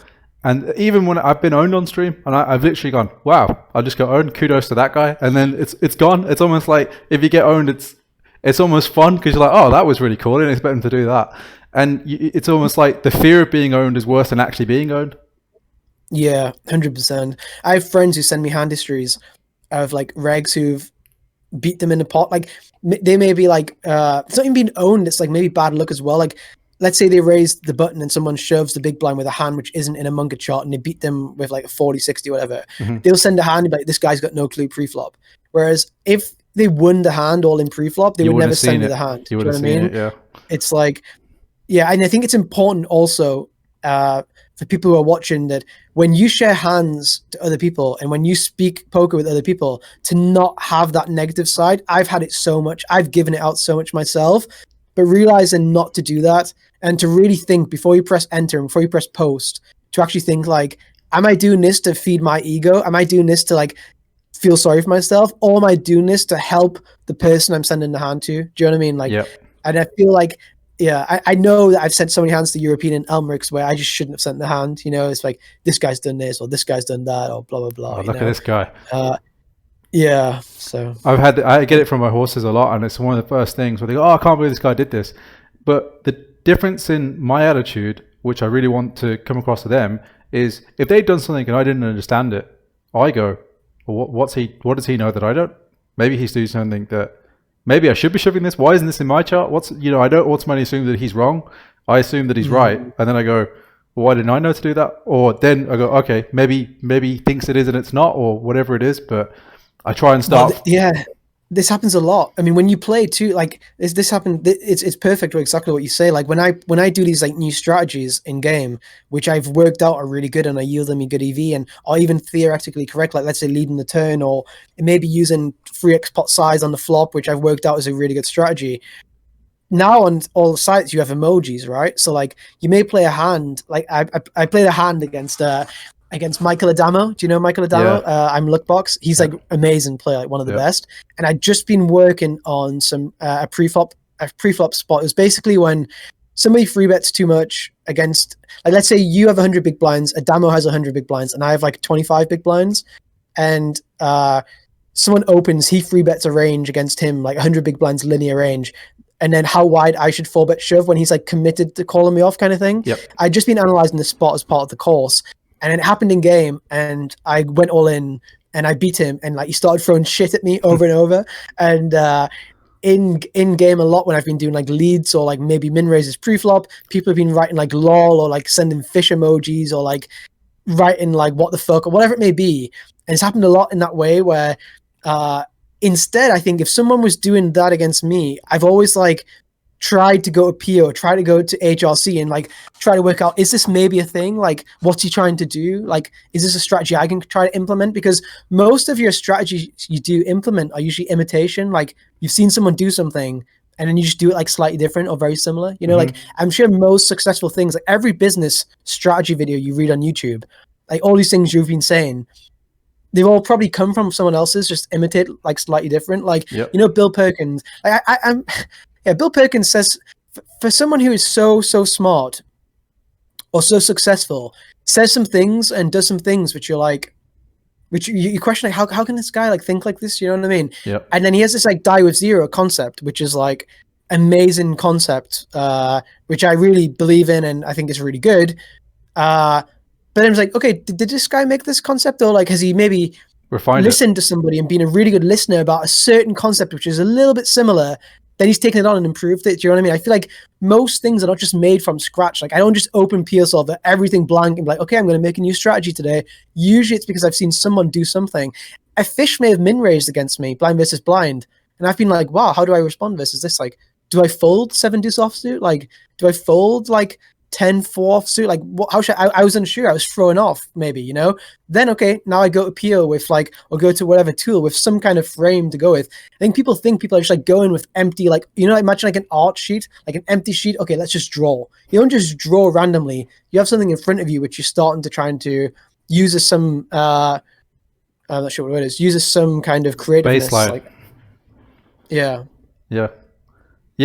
and even when I've been owned on stream, and I've literally gone, wow, I just got owned. Kudos to that guy, and then it's gone. It's almost like if you get owned, it's almost fun because you're like, oh, that was really cool. I didn't expect him to do that, and it's almost like the fear of being owned is worse than actually being owned. Yeah, 100%. I have friends who send me hand histories of like regs who've beat them in the pot. Like they may be like, it's not even being owned. It's like maybe bad luck as well. Like let's say they raised the button and someone shoves the big blind with a hand which isn't in a Munker chart, and they beat them with like a 40, 60, whatever. They'll send a hand and be like, this guy's got no clue pre-flop. Whereas if they won the hand all in pre-flop, they would never send me the hand. You know what I mean? Yeah. It's like, yeah, and I think it's important also for people who are watching that when you share hands to other people and when you speak poker with other people, to not have that negative side. I've had it so much. I've given it out so much myself, but realizing not to do that and to really think before you press enter and before you press post, to actually think like, am I doing this to feed my ego? Am I doing this to like feel sorry for myself? Or am I doing this to help the person I'm sending the hand to? Do you know what I mean? Like, yep. And I feel like, yeah, I know that I've sent so many hands to European and Elmericks where I just shouldn't have sent the hand. You know, it's like this guy's done this or this guy's done that or blah blah blah. Oh, look at this guy. Yeah, so I get it from my horses a lot, and it's one of the first things where they go, "Oh, I can't believe this guy did this." But the difference in my attitude, which I really want to come across to them, is if they'd done something and I didn't understand it, I go, well, what does he know that I don't? Maybe he's doing something that. Maybe I should be shoving this. Why isn't this in my chart? I don't automatically assume that he's wrong. I assume that he's right. And then I go, well, why didn't I know to do that? Or then I go, okay, maybe he thinks it is and it's not, or whatever it is. But I try and start. Well, yeah, this happens a lot. I mean, when you play too, like this happened. It's perfect. Exactly what you say. Like when I do these like new strategies in game, which I've worked out are really good and I yield them a good EV and are even theoretically correct. Like let's say leading the turn, or maybe using 3x pot size on the flop, which I've worked out is a really good strategy. Now on all the sites you have emojis, right? So like you may play a hand. Like I played a hand against against Michael Adamo. Do you know Michael Adamo? Yeah. I'm Lookbox. He's like amazing player, like one of the best. And I'd just been working on some a pre-flop spot. It was basically when somebody free bets too much against, like, let's say you have 100 big blinds, Adamo has 100 big blinds, and I have like 25 big blinds, and someone opens, he free bets a range against him, like 100 big blinds linear range, and then how wide I should 4-bet shove when he's like committed to calling me off kind of thing. Yep. I'd just been analyzing the spot as part of the course, and it happened in game, and I went all in, and I beat him, and like he started throwing shit at me over and over, and in game a lot when I've been doing like leads or like maybe min raises pre-flop, people have been writing like lol or like sending fish emojis or like writing like what the fuck or whatever it may be, and it's happened a lot in that way where instead, I think if someone was doing that against me, I've always like tried to go to PO, try to go to HRC and like try to work out, is this maybe a thing? Like, what's he trying to do? Like, is this a strategy I can try to implement? Because most of your strategies you do implement are usually imitation. Like, you've seen someone do something and then you just do it like slightly different or very similar. You know, like I'm sure most successful things, like every business strategy video you read on YouTube, like all these things you've been saying, they've all probably come from someone else's, just imitate like slightly different. Like, you know, Bill Perkins. Like I'm Bill Perkins says for someone who is so smart or so successful, says some things and does some things which you're like, which you question, like, how can this guy like think like this? You know what I mean? Yep. And then he has this like die with zero concept, which is like amazing concept, which I really believe in and I think is really good. But I was like, okay, did this guy make this concept, or like has he maybe listened to somebody and been a really good listener about a certain concept which is a little bit similar? Then he's taken it on and improved it. Do you know what I mean? I feel like most things are not just made from scratch. Like I don't just open PSolver, everything blank, and be like, okay, I'm going to make a new strategy today. Usually it's because I've seen someone do something. A fish may have min raised against me, blind versus blind, and I've been like, wow, how do I respond versus this? Like, do I fold 7 deuce offsuit? Like, do I fold like 10 4 offsuit? Like, how should I was unsure. I was throwing off, maybe, you know. Then okay, now I go to PO with like, or go to whatever tool with some kind of frame to go with. I think people are just like going with empty, like, you know, imagine like an art sheet, like an empty sheet. Okay, let's just draw. You don't just draw randomly. You have something in front of you which you're starting to trying to use as some I'm not sure what it is. Use as some kind of creativeness. Baseline. Like, yeah.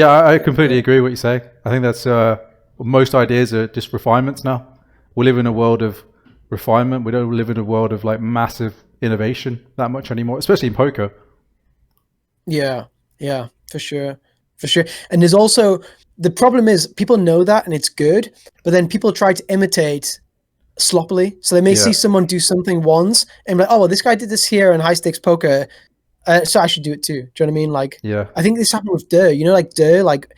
I completely agree with what you say. I think that's most ideas are just refinements now. We live in a world of refinement. We don't live in a world of like massive innovation that much anymore, especially in poker. Yeah, for sure. And there's also, the problem is people know that and it's good, but then people try to imitate sloppily. So they may see someone do something once and be like, oh, well, this guy did this here in high stakes poker, so I should do it too. Do you know what I mean? Like, I think this happened with Durr. You know, like Durr, like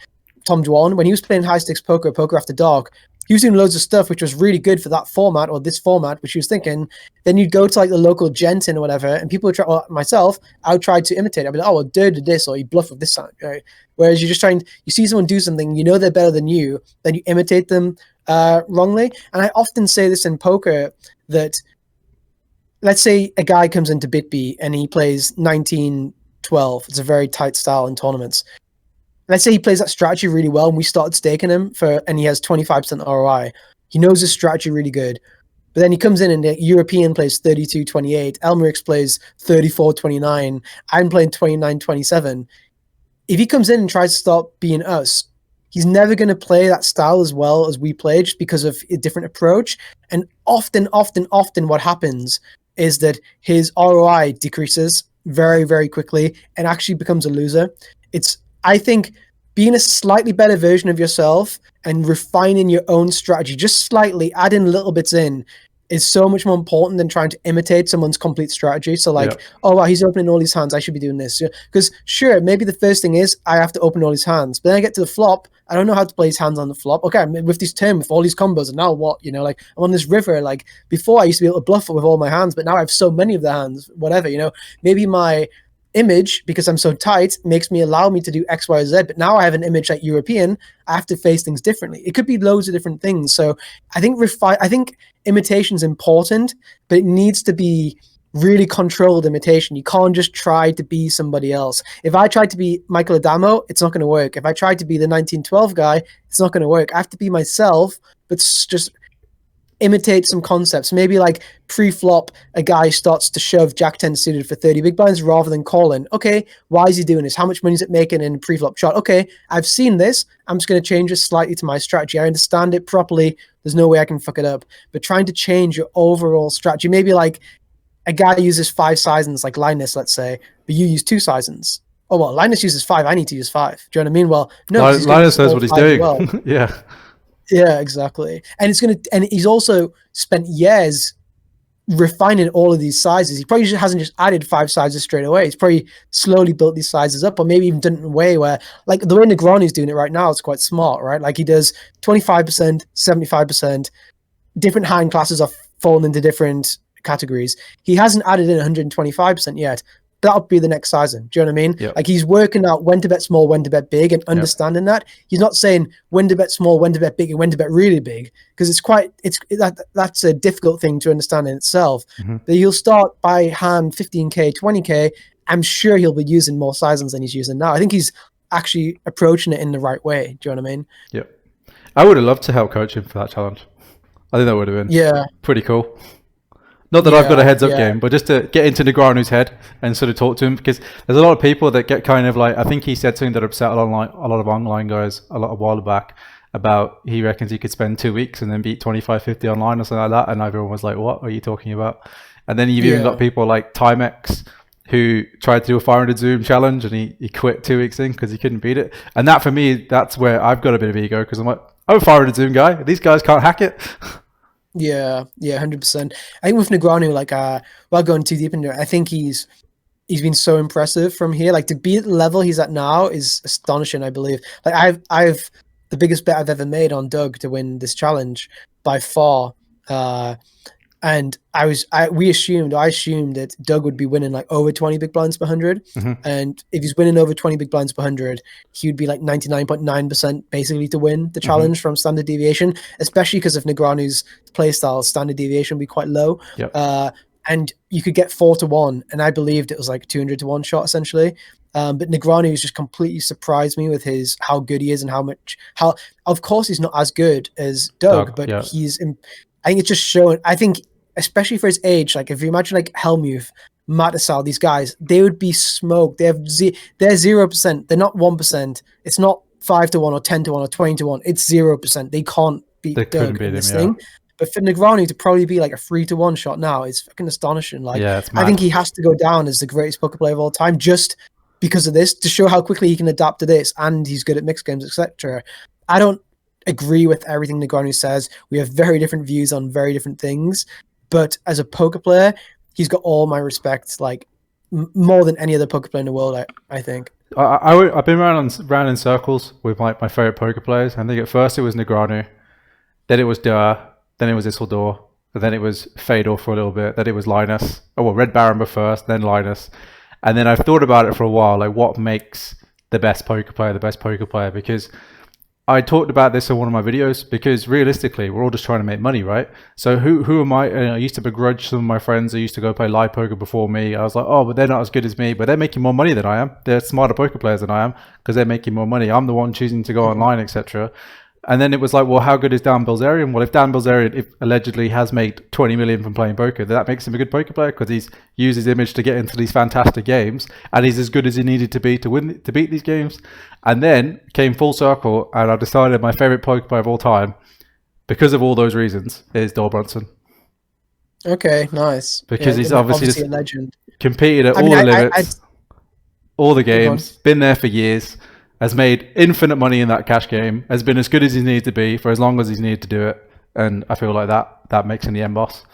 Tom Dwan, when he was playing high stakes poker after dark, he was doing loads of stuff which was really good for that format or this format, which he was thinking. Then you'd go to like the local Genton or whatever, and people would try, well, myself, I would try to imitate. I'd be like, oh, well, Durr did this, or you bluff with this side, right? Whereas you're just trying, you see someone do something, you know they're better than you, then you imitate them wrongly. And I often say this in poker that, let's say a guy comes into BitB and he plays 19-12. It's a very tight style in tournaments. Let's say he plays that strategy really well and we started staking him and he has 25% ROI. He knows his strategy really good. But then he comes in and the European plays 32-28. Elmerix plays 34-29. I'm playing 29-27. If he comes in and tries to start being us, he's never going to play that style as well as we play just because of a different approach. And often what happens is that his ROI decreases very, very quickly and actually becomes a loser. I think being a slightly better version of yourself and refining your own strategy, just slightly adding little bits in, is so much more important than trying to imitate someone's complete strategy. So like, oh, wow, he's opening all these hands, I should be doing this. Because sure, maybe the first thing is I have to open all these hands. But then I get to the flop, I don't know how to play his hands on the flop. Okay, I'm with this turn, with all these combos, and now what? You know, like I'm on this river. Like before I used to be able to bluff with all my hands, but now I have so many of the hands, whatever, you know. Maybe my image, because I'm so tight, makes me allow me to do X, Y, or Z, but now I have an image like European, I have to face things differently. It could be loads of different things. So I think imitation is important, but it needs to be really controlled imitation. You can't just try to be somebody else. If I tried to be Michael Adamo, it's not going to work. If I tried to be the 1912 guy, it's not going to work. I have to be myself, but just imitate some concepts. Maybe like pre-flop, a guy starts to shove Jack 10 suited for 30 big blinds rather than calling. Okay, why is he doing this? How much money is it making in a pre-flop shot? Okay, I've seen this. I'm just going to change this slightly to my strategy. I understand it properly. There's no way I can fuck it up. But trying to change your overall strategy, maybe like a guy uses 5 sizings, like Linus, let's say, but you use 2 sizings. Oh, well, Linus uses 5. I need to use 5. Do you know what I mean? Well, no. Linus knows what he's doing. Well. Yeah. Yeah, exactly. And and he's also spent years refining all of these sizes. He probably hasn't just added 5 sizes straight away. He's probably slowly built these sizes up, or maybe even done it in a way where, like the way Negroni's doing it right now, it's quite smart, right? Like he does 25%, 75%. Different hand classes are falling into different categories. He hasn't added in 125% yet. That'll be the next sizing. Do you know what I mean? Yep. Like he's working out when to bet small, when to bet big, and understanding that. He's not saying when to bet small, when to bet big, and when to bet really big, because that's a difficult thing to understand in itself. But he'll start by hand 15k, 20k. I'm sure he'll be using more sizings than he's using now. I think he's actually approaching it in the right way. Do you know what I mean? Yep. I would have loved to help coach him for that challenge. I think that would have been pretty cool. Not that I've got a heads-up game, but just to get into Negreanu's head and sort of talk to him, because there's a lot of people that get kind of like, I think he said something that upset a lot of online guys a while back about he reckons he could spend 2 weeks and then beat 25-50 online or something like that, and everyone was like, what are you talking about? And then you've even got people like Timex who tried to do a 500 Zoom challenge and he quit 2 weeks in because he couldn't beat it. And that for me, that's where I've got a bit of ego, because I'm like, I'm a 500 Zoom guy. These guys can't hack it. Yeah, 100%. I think with Negreanu, like, without going too deep into it, I think he's been so impressive from here. Like to be at the level he's at now is astonishing. I believe. Like I've the biggest bet I've ever made on Doug to win this challenge by far. And I assumed that Doug would be winning like over 20 big blinds per 100. And if he's winning over 20 big blinds per 100, he would be like 99.9% basically to win the challenge from standard deviation, especially because of Negreanu's playstyle, standard deviation would be quite low. And you could get 4 to 1. And I believed it was like 200 to 1 shot essentially. But Negreanu has just completely surprised me with how good he is and how of course he's not as good as Doug, but I think it's just showing. I think, especially for his age, like if you imagine like Helmuth, Matasal, these guys, they would be smoked. They're 0%. They're not 1%. It's not 5 to 1 or 10 to 1 or 20 to 1. It's 0%. They can't beat Doug in this thing. But for Negreanu to probably be like a 3 to 1 shot now is fucking astonishing. Like I think he has to go down as the greatest poker player of all time just because of this, to show how quickly he can adapt to this, and he's good at mixed games, etc. I don't agree with everything Negreanu says. We have very different views on very different things, but as a poker player, he's got all my respect, like more than any other poker player in the world. I think. I've been round in circles with my favorite poker players. I think at first it was Negreanu, then it was Durr, then it was Isildur, and then it was Fedor for a little bit, then it was Linus. Oh well, Red Baron first, then Linus, and then I've thought about it for a while, like what makes the best poker player, because I talked about this in one of my videos, because realistically, we're all just trying to make money, right? So who am I? I used to begrudge some of my friends who used to go play live poker before me. I was like, oh, but they're not as good as me, but they're making more money than I am. They're smarter poker players than I am because they're making more money. I'm the one choosing to go online, etc. And then it was like, well, how good is Dan Bilzerian? Well, if Dan Bilzerian allegedly has made 20 million from playing poker, that makes him a good poker player because he's used his image to get into these fantastic games, and he's as good as he needed to be to beat these games. And then came full circle, and I decided my favorite poker player of all time, because of all those reasons, is Dor Brunson. Okay, nice. Because he's obviously just a legend. Competed at all the limits, all the games, been there for years. Has made infinite money in that cash game, has been as good as he needed to be for as long as he's needed to do it. And I feel like that makes him the end boss.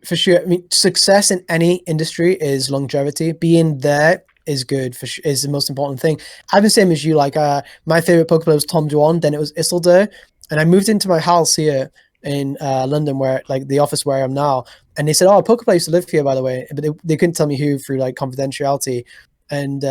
For sure. I mean, success in any industry is longevity. Being there is good, is the most important thing. I'm the same as you. Like, my favorite poker player was Tom Dwan, then it was Isildur. And I moved into my house here in London, where like the office where I am now. And they said, oh, a poker player used to live here, by the way. But they couldn't tell me who through like confidentiality. And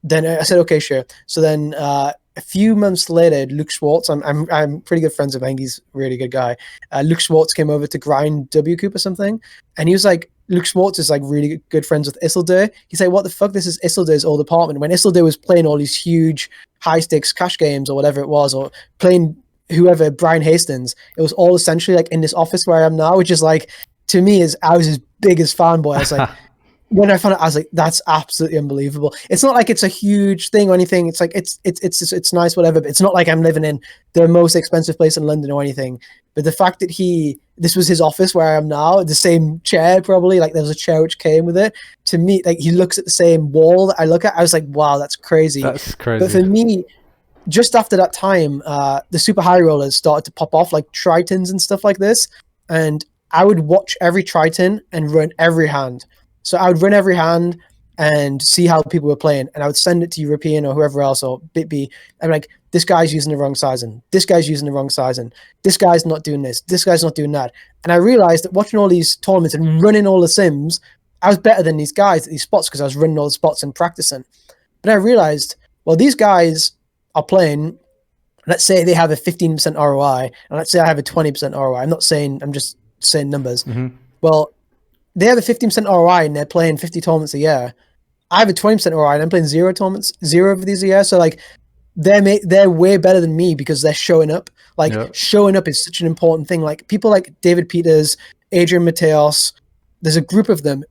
then I said, okay, sure. So then a few months later, Luke Schwartz, I'm pretty good friends with him. He's a really good guy. Luke Schwartz came over to grind W Coop or something. And he was like, Luke Schwartz is like really good friends with Isildur. He's like, what the fuck? This is Isildur's old apartment. When Isildur was playing all these huge high stakes cash games or whatever it was, or playing whoever, Brian Hastings, it was all essentially like in this office where I am now, which is like, to me, I was his biggest fanboy. I was like, when I found out, I was like, that's absolutely unbelievable. It's not like it's a huge thing or anything. It's like, it's nice, whatever, but it's not like I'm living in the most expensive place in London or anything. But the fact that this was his office where I am now, the same chair, probably, like there was a chair which came with it. To me, like he looks at the same wall that I look at. I was like, wow, that's crazy. That's crazy. But for me, just after that time, the super high rollers started to pop off, like Tritons and stuff like this. And I would watch every Triton and run every hand. So I would run every hand and see how people were playing, and I would send it to European or whoever else or BitB. I'm like, this guy's using the wrong sizing. This guy's using the wrong sizing. This guy's not doing this. This guy's not doing that. And I realized that watching all these tournaments and running all the sims, I was better than these guys at these spots because I was running all the spots and practicing. But I realized, well, these guys are playing, let's say they have a 15% ROI, and let's say I have a 20% ROI. I'm just saying numbers. Mm-hmm. Well, they have a 15% ROI and they're playing 50 tournaments a year. I have a 20% ROI and I'm playing 0 tournaments, 0 of these a year. So like they're way better than me because they're showing up. Like showing up is such an important thing. Like people like David Peters, Adrian Mateos, there's a group of them.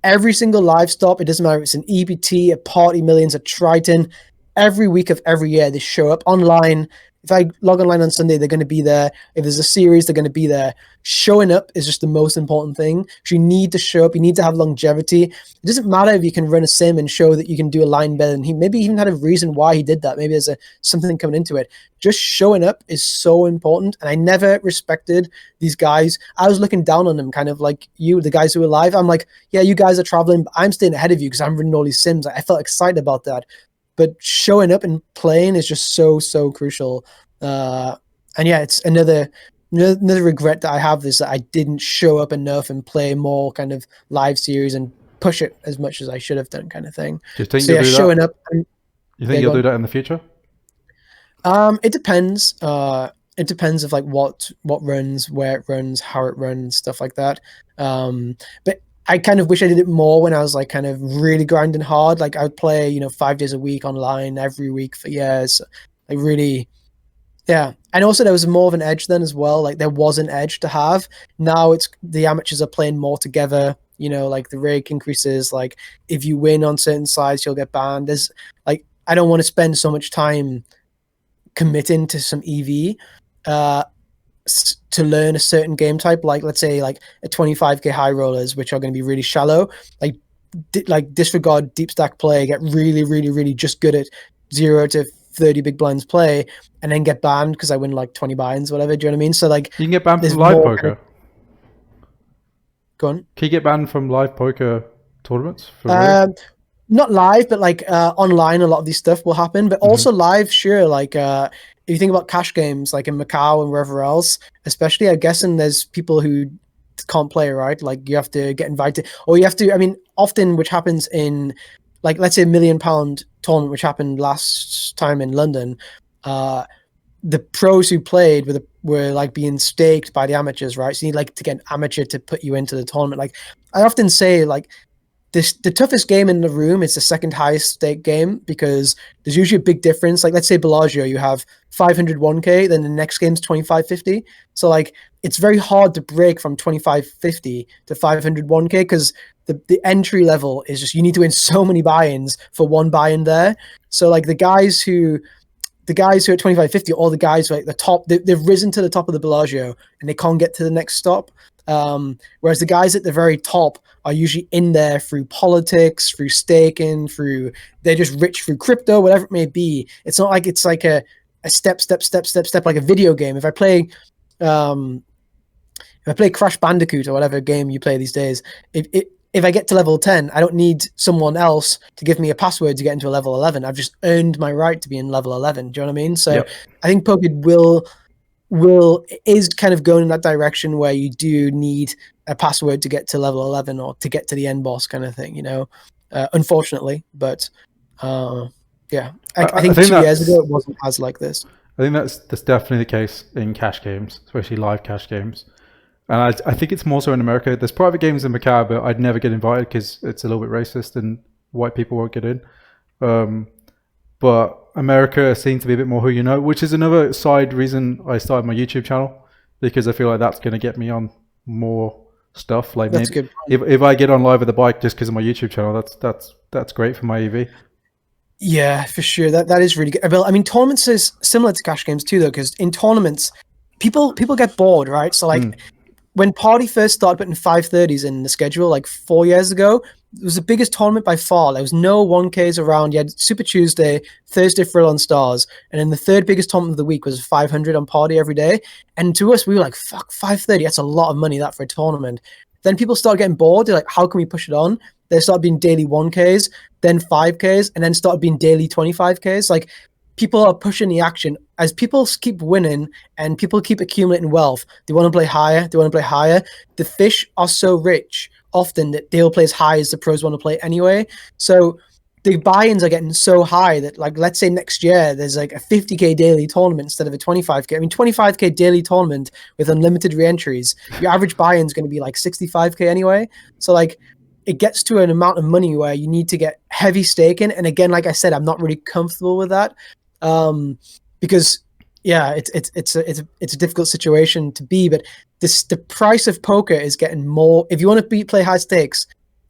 Every single live stop, it doesn't matter if it's an EBT, a Party Millions, a Triton, every week of every year they show up online. If I log online on Sunday, they're going to be there. If there's a series, they're going to be there. Showing up is just the most important thing. You need to show up. You need to have longevity. It doesn't matter if you can run a sim and show that you can do a line better than he. Maybe even had a reason why he did that. Maybe there's something coming into it. Just showing up is so important. And I never respected these guys. I was looking down on them, kind of like you, the guys who were live. I'm like, yeah, you guys are traveling, but I'm staying ahead of you because I'm running all these sims. I felt excited about that. But showing up and playing is just so crucial. And yeah, it's another regret that I have is that I didn't show up enough and play more kind of live series and push it as much as I should have done, kind of thing. Do you think so you'll yeah, do showing that? up. And, you think you'll do that in the future? It depends. It depends of like what runs, where it runs, how it runs, stuff like that. But I kind of wish I did it more when I was like kind of really grinding hard. Like I would play, 5 days a week online every week for years. Like really, yeah. And also there was more of an edge then as well. Like there was an edge to have. Now it's the amateurs are playing more together. Like the rake increases. Like if you win on certain sides, you'll get banned. There's like, I don't want to spend so much time committing to some EV to learn a certain game type, like let's say like a 25k high rollers, which are going to be really shallow, like disregard deep stack play, get really just good at 0 to 30 big blinds play, and then get banned because I win like 20 buy-ins, whatever. Do you know what I mean? So like you can get banned from live poker. Go on. Can you get banned from live poker tournaments? Not live, but like online, a lot of these stuff will happen. But also live, sure. Like if you think about cash games, like in Macau and wherever else, especially, I'm guessing there's people who can't play, right? Like you have to get invited, or you have to. I mean, often, which happens in, like, let's say £1 million tournament, which happened last time in London. The pros who played were like being staked by the amateurs, right? So you need like to get an amateur to put you into the tournament. Like I often say, like, the toughest game in the room is the second highest stake game because there's usually a big difference. Like let's say Bellagio, you have 501k, then the next game's 2550. So like it's very hard to break from 2550 to 501k because the entry level is just, you need to win so many buy-ins for one buy-in there. So like the guys who are 2550, or the guys who are like the top, they've risen to the top of the Bellagio and they can't get to the next stop. Whereas the guys at the very top are usually in there through politics, through staking, they're just rich through crypto, whatever it may be. It's not like it's like a step like a video game. If I play Crash Bandicoot or whatever game you play these days, if I get to level 10, I don't need someone else to give me a password to get into a level 11. I've just earned my right to be in level 11. Do you know what I mean? So I think poker is kind of going in that direction where you do need a password to get to level 11 or to get to the end boss kind of thing, unfortunately. But yeah, I think 2 years ago it wasn't as like this. I think that's definitely the case in cash games, especially live cash games. And I think it's more so in America. There's private games in Macau, but I'd never get invited because it's a little bit racist and white people won't get in. But but America seems to be a bit more who you know, which is another side reason I started my YouTube channel, because I feel like that's going to get me on more stuff. Like That's maybe good. if I get on live with the bike just because of my YouTube channel, that's great for my EV. Yeah, for sure. That is really good. Well, I mean, tournaments is similar to cash games too, though, because in tournaments, people get bored, right? So like when Party first started putting 530s in the schedule, like 4 years ago, it was the biggest tournament by far. There was no 1Ks around. You had Super Tuesday, Thursday Frill on Stars, and then the third biggest tournament of the week was 500 on Party every day. And to us, we were like, fuck, 530, that's a lot of money that for a tournament. Then people started getting bored. They're like, how can we push it on? They started being daily 1Ks, then 5Ks, and then started being daily 25Ks. Like, people are pushing the action. As people keep winning and people keep accumulating wealth, they want to play higher. The fish are so rich often that they'll play as high as the pros want to play anyway. So the buy-ins are getting so high that, like, let's say next year there's like a 50K daily tournament instead of a 25K. I mean, 25K daily tournament with unlimited re-entries, your average buy-in is going to be like 65K anyway. So like, it gets to an amount of money where you need to get heavy staking. And again, like I said, I'm not really comfortable with that, because yeah, it's a difficult situation to be. But the price of poker is getting more. If you want to play high stakes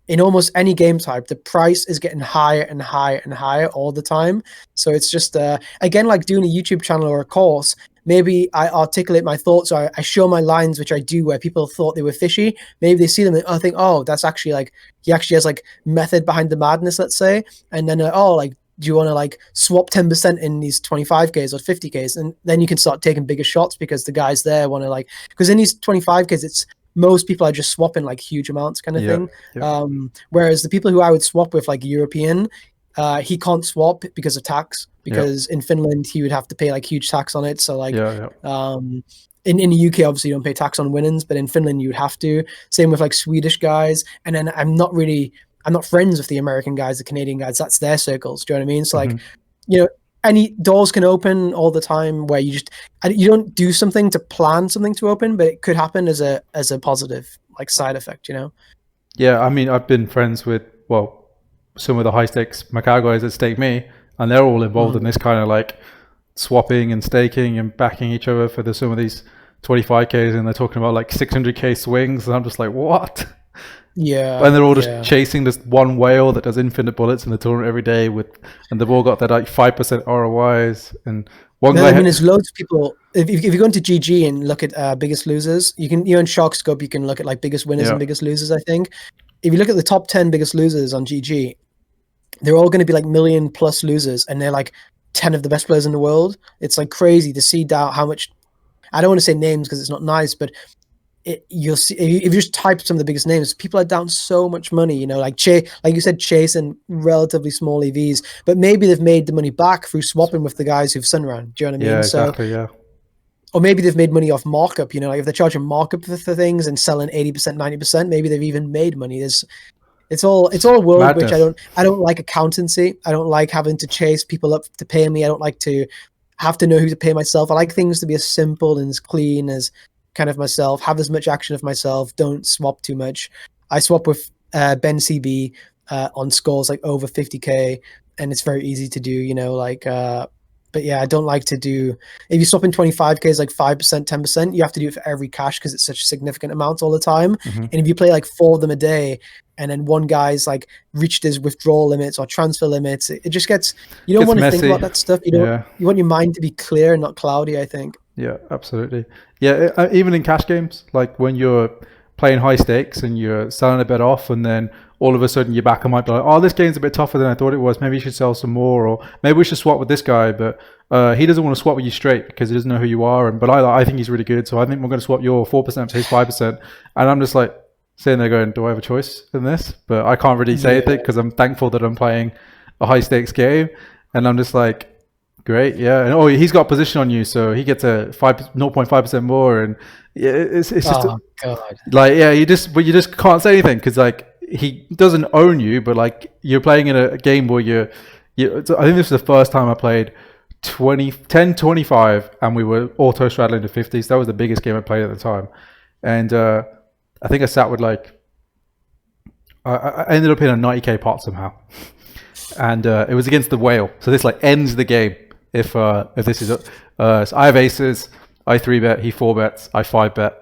in almost any game type, the price is getting higher and higher and higher all the time. So it's just again, like doing a YouTube channel or a course. Maybe I articulate my thoughts, or I show my lines, which I do, where people thought they were fishy. Maybe they see them and I think, oh, that's actually like, he actually has like method behind the madness, let's say. And then, oh, like, do you want to like swap 10% in these 25Ks or 50Ks? And then you can start taking bigger shots because the guys there want to like, because in these 25Ks, it's most people are just swapping like huge amounts kind of thing. Yeah. Whereas the people who I would swap with, like European, he can't swap because of tax, because in Finland he would have to pay like huge tax on it. So like in the UK obviously you don't pay tax on winnings, but in Finland you would have to. Same with like Swedish guys. And then I'm not friends with the American guys, the Canadian guys. That's their circles. Do you know what I mean? So like, you know, any doors can open all the time where you don't do something to plan something to open, but it could happen as a positive like side effect, you know? Yeah, I mean, I've been friends with, well, some of the high stakes Macau guys that stake me, and they're all involved in this kind of like swapping and staking and backing each other for some of these 25Ks, and they're talking about like 600K swings, and I'm just like, what? Yeah. And they're all just chasing this one whale that does infinite bullets in the tournament every day and they've all got their like 5% ROIs. And one guy, I mean, there's loads of people. If you go into GG and look at biggest losers, you can, in Sharkscope, you can look at like biggest winners and biggest losers. I think if you look at the top 10 biggest losers on GG, they're all going to be like million plus losers, and they're like 10 of the best players in the world. It's like crazy to see how much. I don't want to say names because it's not nice, but you'll see if you just type some of the biggest names, people are down so much money, you know, like like you said, chasing relatively small EVs, but maybe they've made the money back through swapping with the guys who've Sunrun. Do you know what I mean? Exactly, or maybe they've made money off markup, you know, like if they're charging markup for things and selling 80%, 90%, maybe they've even made money. It's all a world madness. Which I don't like accountancy. I don't like having to chase people up to pay me. I don't like to have to know who to pay myself. I like things to be as simple and as clean as kind of myself, have as much action of myself, don't swap too much. I swap with Ben CB on scores like over 50K, and it's very easy to do, you know, like but yeah, I don't like to do, if you swap in 25Ks like 5%, 10%, you have to do it for every cash because it's such significant amounts all the time. And if you play like 4 of them a day, and then one guy's like reached his withdrawal limits or transfer limits, it just gets, you don't want to think about that stuff. You want your mind to be clear and not cloudy, I think. Yeah, absolutely. Yeah, even in cash games, like when you're playing high stakes and you're selling a bit off, and then all of a sudden your backer might be like, oh, this game's a bit tougher than I thought it was. Maybe you should sell some more, or maybe we should swap with this guy, but he doesn't want to swap with you straight because he doesn't know who you are. But I think he's really good, so I think we're going to swap your 4% for his 5%. And I'm just like sitting there going, do I have a choice in this? But I can't really say anything because I'm thankful that I'm playing a high stakes game, and I'm just like, great, yeah. And he's got position on you, so he gets a 0.5% more, and it's just God. like, yeah, you just can't say anything because like he doesn't own you, but like you're playing in a game where you I think this was the first time I played 10-25 and we were auto straddling the 50s. That was the biggest game I played at the time, and I think I sat with like I ended up in a 90K pot somehow. and it was against the whale. So this like ends the game if this is so I have aces, I 3-bet, he 4-bets, I 5-bet.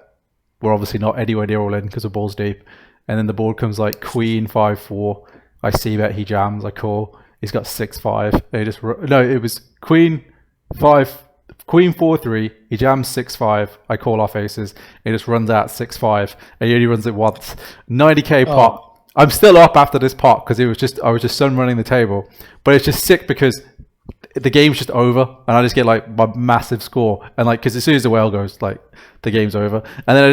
We're obviously not anywhere near all in because the ball's deep, and then the board comes like queen 5-4. I c-bet, he jams, I call. He's got 6-5. They just no, it was queen 4-3. He jams 6-5. I call off aces. He just runs out 6-5, and he only runs it once. 90k pot. I'm still up after this pot because I was just sun running the table, but it's just sick because the game's just over and I just get like my massive score, and like because as soon as the whale goes, like the game's over, and then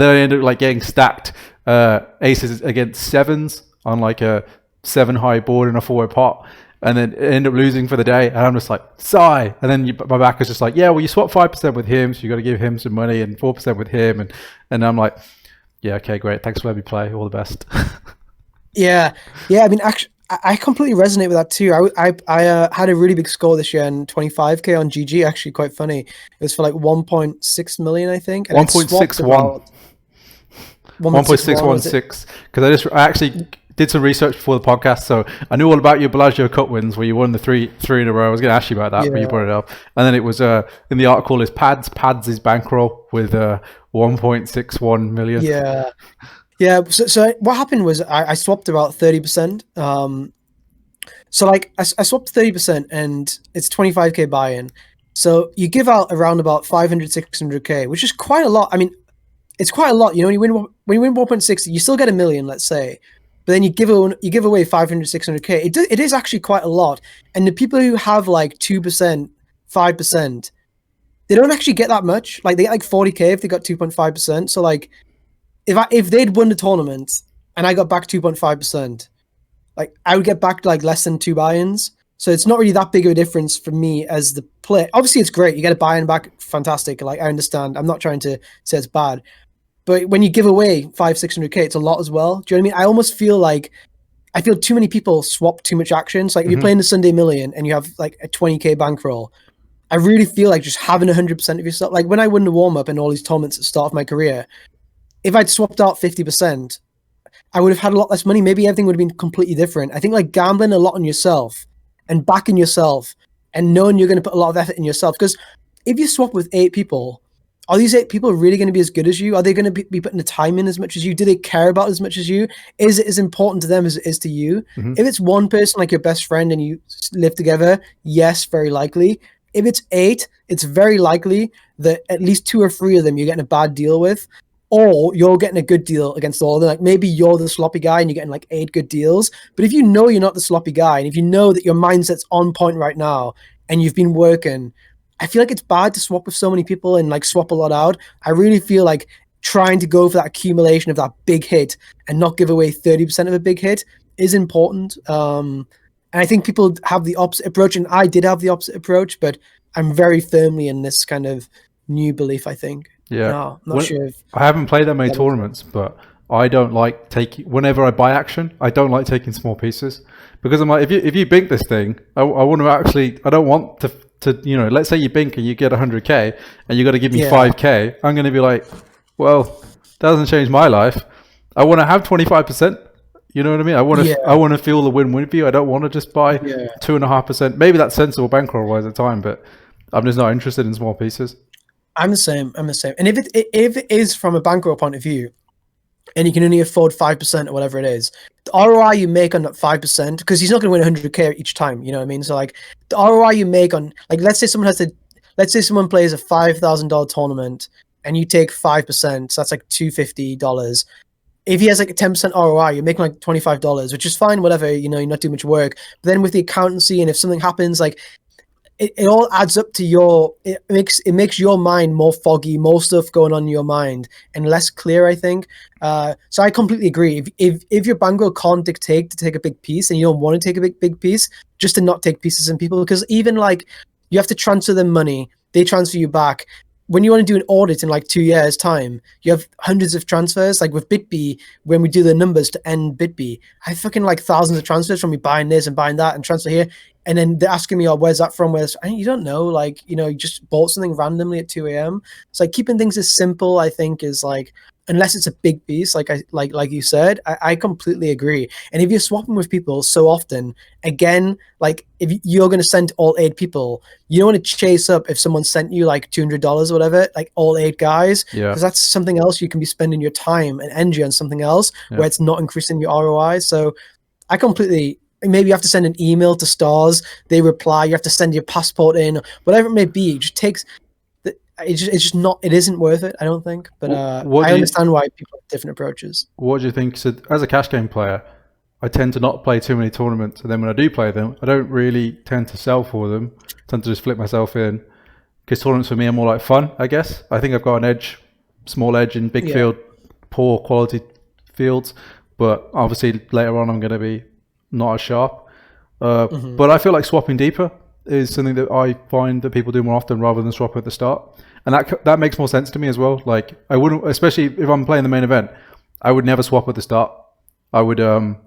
I end up like getting stacked aces against sevens on like a 7-high board in a 4-way pot, and then end up losing for the day, and I'm just like sigh, and then my back is just like, yeah, well you swap 5% with him, so you got to give him some money, and 4% with him, and I'm like, yeah, okay, great, thanks for letting me play, all the best. Yeah. I mean, actually, I completely resonate with that too. I had a really big score this year and 25k on GG. Actually, quite funny. It was for like 1.6 million, I think. 1.61. 1.616. Because I actually did some research before the podcast, so I knew all about your Bellagio Cup wins where you won the three in a row. I was going to ask you about that, but you brought it up. And then it was in the article is Pads is Bankroll with 1.61 million. Yeah. Yeah, so what happened was I swapped about 30%. So like I swapped 30% and it's 25k buy-in. So you give out around about 500, 600k, which is quite a lot. I mean, it's quite a lot. You know, when you win 1.6, you still get $1 million, let's say, but then you give away 500, 600k. It is actually quite a lot. And the people who have like 2%, 5%, they don't actually get that much. Like they get like 40k if they got 2.5%. So like, if they'd won the tournament and I got back 2.5%, like I would get back like less than 2 buy-ins. So it's not really that big of a difference for me as the player. Obviously, it's great. You get a buy-in back, fantastic. Like I understand. I'm not trying to say it's bad, but when you give away 500-600k, it's a lot as well. Do you know what I mean? I almost feel like too many people swap too much action. So like if you're playing the Sunday Million and you have like a 20k bankroll, I really feel like just having 100% of yourself. Like when I won the warm-up and all these tournaments at the start of my career, if I'd swapped out 50%, I would have had a lot less money. Maybe everything would have been completely different. I think like gambling a lot on yourself and backing yourself and knowing you're going to put a lot of effort in yourself. Because if you swap with 8 people, are these 8 people really going to be as good as you? Are they going to be putting the time in as much as you? Do they care about it as much as you? Is it as important to them as it is to you? If it's one person, like your best friend, and you live together, yes, very likely. If it's 8, it's very likely that at least 2 or 3 of them you're getting a bad deal with. Or you're getting a good deal against all of them. Like maybe you're the sloppy guy and you're getting like 8 good deals. But if you know you're not the sloppy guy, and if you know that your mindset's on point right now and you've been working, I feel like it's bad to swap with so many people and like swap a lot out. I really feel like trying to go for that accumulation of that big hit and not give away 30% of a big hit is important. And I think people have the opposite approach, and I did have the opposite approach, but I'm very firmly in this kind of new belief, I think. Yeah, no, not sure. I haven't played that many tournaments, but I don't like taking. Whenever I buy action, I don't like taking small pieces because I'm like, if you bink this thing, I want to actually. I don't want to let's say you bink and you get 100k and you got to give me 5k. I'm going to be like, well, that doesn't change my life. I want to have 25%. You know what I mean? I want to feel the win-win for you. I don't want to just buy 2.5%. Maybe that's sensible bankroll wise at the time, but I'm just not interested in small pieces. I'm the same. And if it is from a bankroll point of view, and you can only afford 5% or whatever it is, the ROI you make on that 5%, because he's not going to win 100k each time. You know what I mean? So like the ROI you make on, like, let's say someone plays a $5,000 tournament and you take 5%, so that's like $250. If he has like a 10% ROI, you're making like $25, which is fine, whatever, you're not doing much work. But then with the accountancy, and if something happens, like, it all adds up to it makes your mind more foggy, more stuff going on in your mind and less clear, I think. So I completely agree. If your bankroll can't dictate to take a big piece and you don't want to take a big piece, just to not take pieces in people, because even like you have to transfer them money, they transfer you back. When you want to do an audit in like 2 years time, you have hundreds of transfers. Like with BitB, when we do the numbers to end BitB, I fucking like thousands of transfers from me buying this and buying that and transfer here. and then they're asking me, "Oh, where's that from?" And you don't know, like, you know, you just bought something randomly at 2 a.m. It's like keeping things as simple, I think, is like, unless it's a big piece, like you said, I completely agree. And if you're swapping with people so often, again, like if you're going to send all 8 people, you don't want to chase up if someone sent you like $200 or whatever, like all 8 guys, because that's something else you can be spending your time and energy on something else where it's not increasing your ROI. So I completely. Maybe you have to send an email to stars, they reply, you have to send your passport in, whatever it may be. It just takes. It's just not. It isn't worth it, I don't think. But I understand why people have different approaches. What do you think? So, as a cash game player, I tend to not play too many tournaments, and then when I do play them, I don't really tend to sell for them. I tend to just flip myself in, because tournaments for me are more like fun, I guess. I think I've got an edge, small edge in big field, poor quality fields, but obviously later on I'm going to be not as sharp. But I feel like swapping deeper is something that I find that people do more often rather than swapping at the start. And that makes more sense to me as well. Like, I wouldn't, especially if I'm playing the main event, I would never swap at the start. I would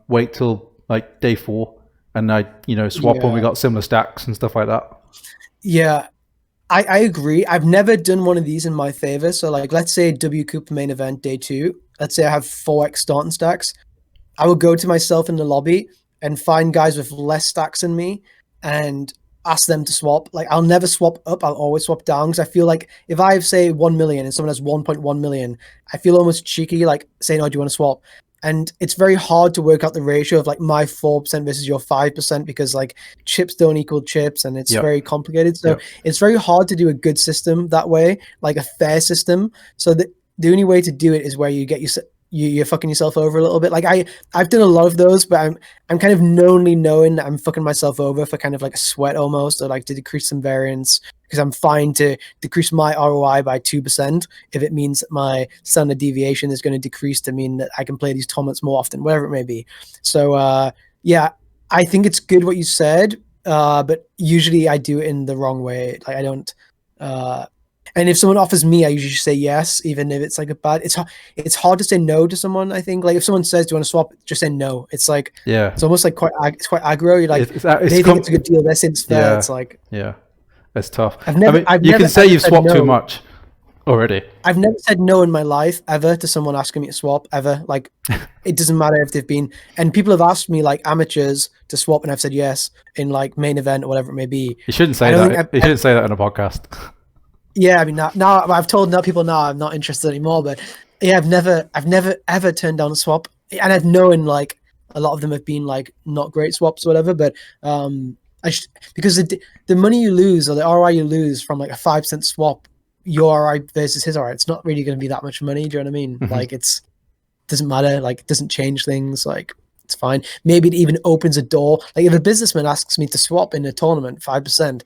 wait till like day 4 and I, swap when we got similar stacks and stuff like that. Yeah, I agree. I've never done one of these in my favor. So like, let's say W Cooper main event day 2. Let's say I have 4x starting stacks. I would go to myself in the lobby and find guys with less stacks than me and ask them to swap. Like, I'll never swap up. I'll always swap down, because I feel like if I have, say, 1 million and someone has 1.1 million, I feel almost cheeky, like saying, "Oh, do you want to swap?" And it's very hard to work out the ratio of like my 4% versus your 5%, because like chips don't equal chips, and it's very complicated. So it's very hard to do a good system that way, like a fair system. So the only way to do it is where you get you're fucking yourself over a little bit. Like I've done a lot of those, but I'm kind of knowing that I'm fucking myself over for kind of like a sweat almost, or like to decrease some variance, because I'm fine to decrease my ROI by 2% if it means that my standard deviation is going to decrease to mean that I can play these tournaments more often, whatever it may be. So yeah, I think it's good what you said, but usually I do it in the wrong way. Like I don't. And if someone offers me, I usually say yes, even if it's like a bad. It's hard to say no to someone. I think like if someone says, "Do you want to swap?" Just say no. It's like it's almost like quite aggro. You're like they think it's a good deal. They say it's fair. It's like it's tough. You can say you've swapped too much already. I've never said no in my life ever to someone asking me to swap ever. Like it doesn't matter if they've been, and people have asked me like amateurs to swap, and I've said yes in like main event or whatever it may be. You shouldn't say that. You shouldn't say that in a podcast. Yeah, I mean now I've told people now I'm not interested anymore, but yeah, I've never ever turned down a swap, and I've known like a lot of them have been like not great swaps or whatever, but because the money you lose or the ROI you lose from like a 5% swap, your ROI versus his ROI, it's not really going to be that much money. Do you know what I mean? Like doesn't matter, like it doesn't change things, like it's fine. Maybe it even opens a door. Like if a businessman asks me to swap in a tournament 5%,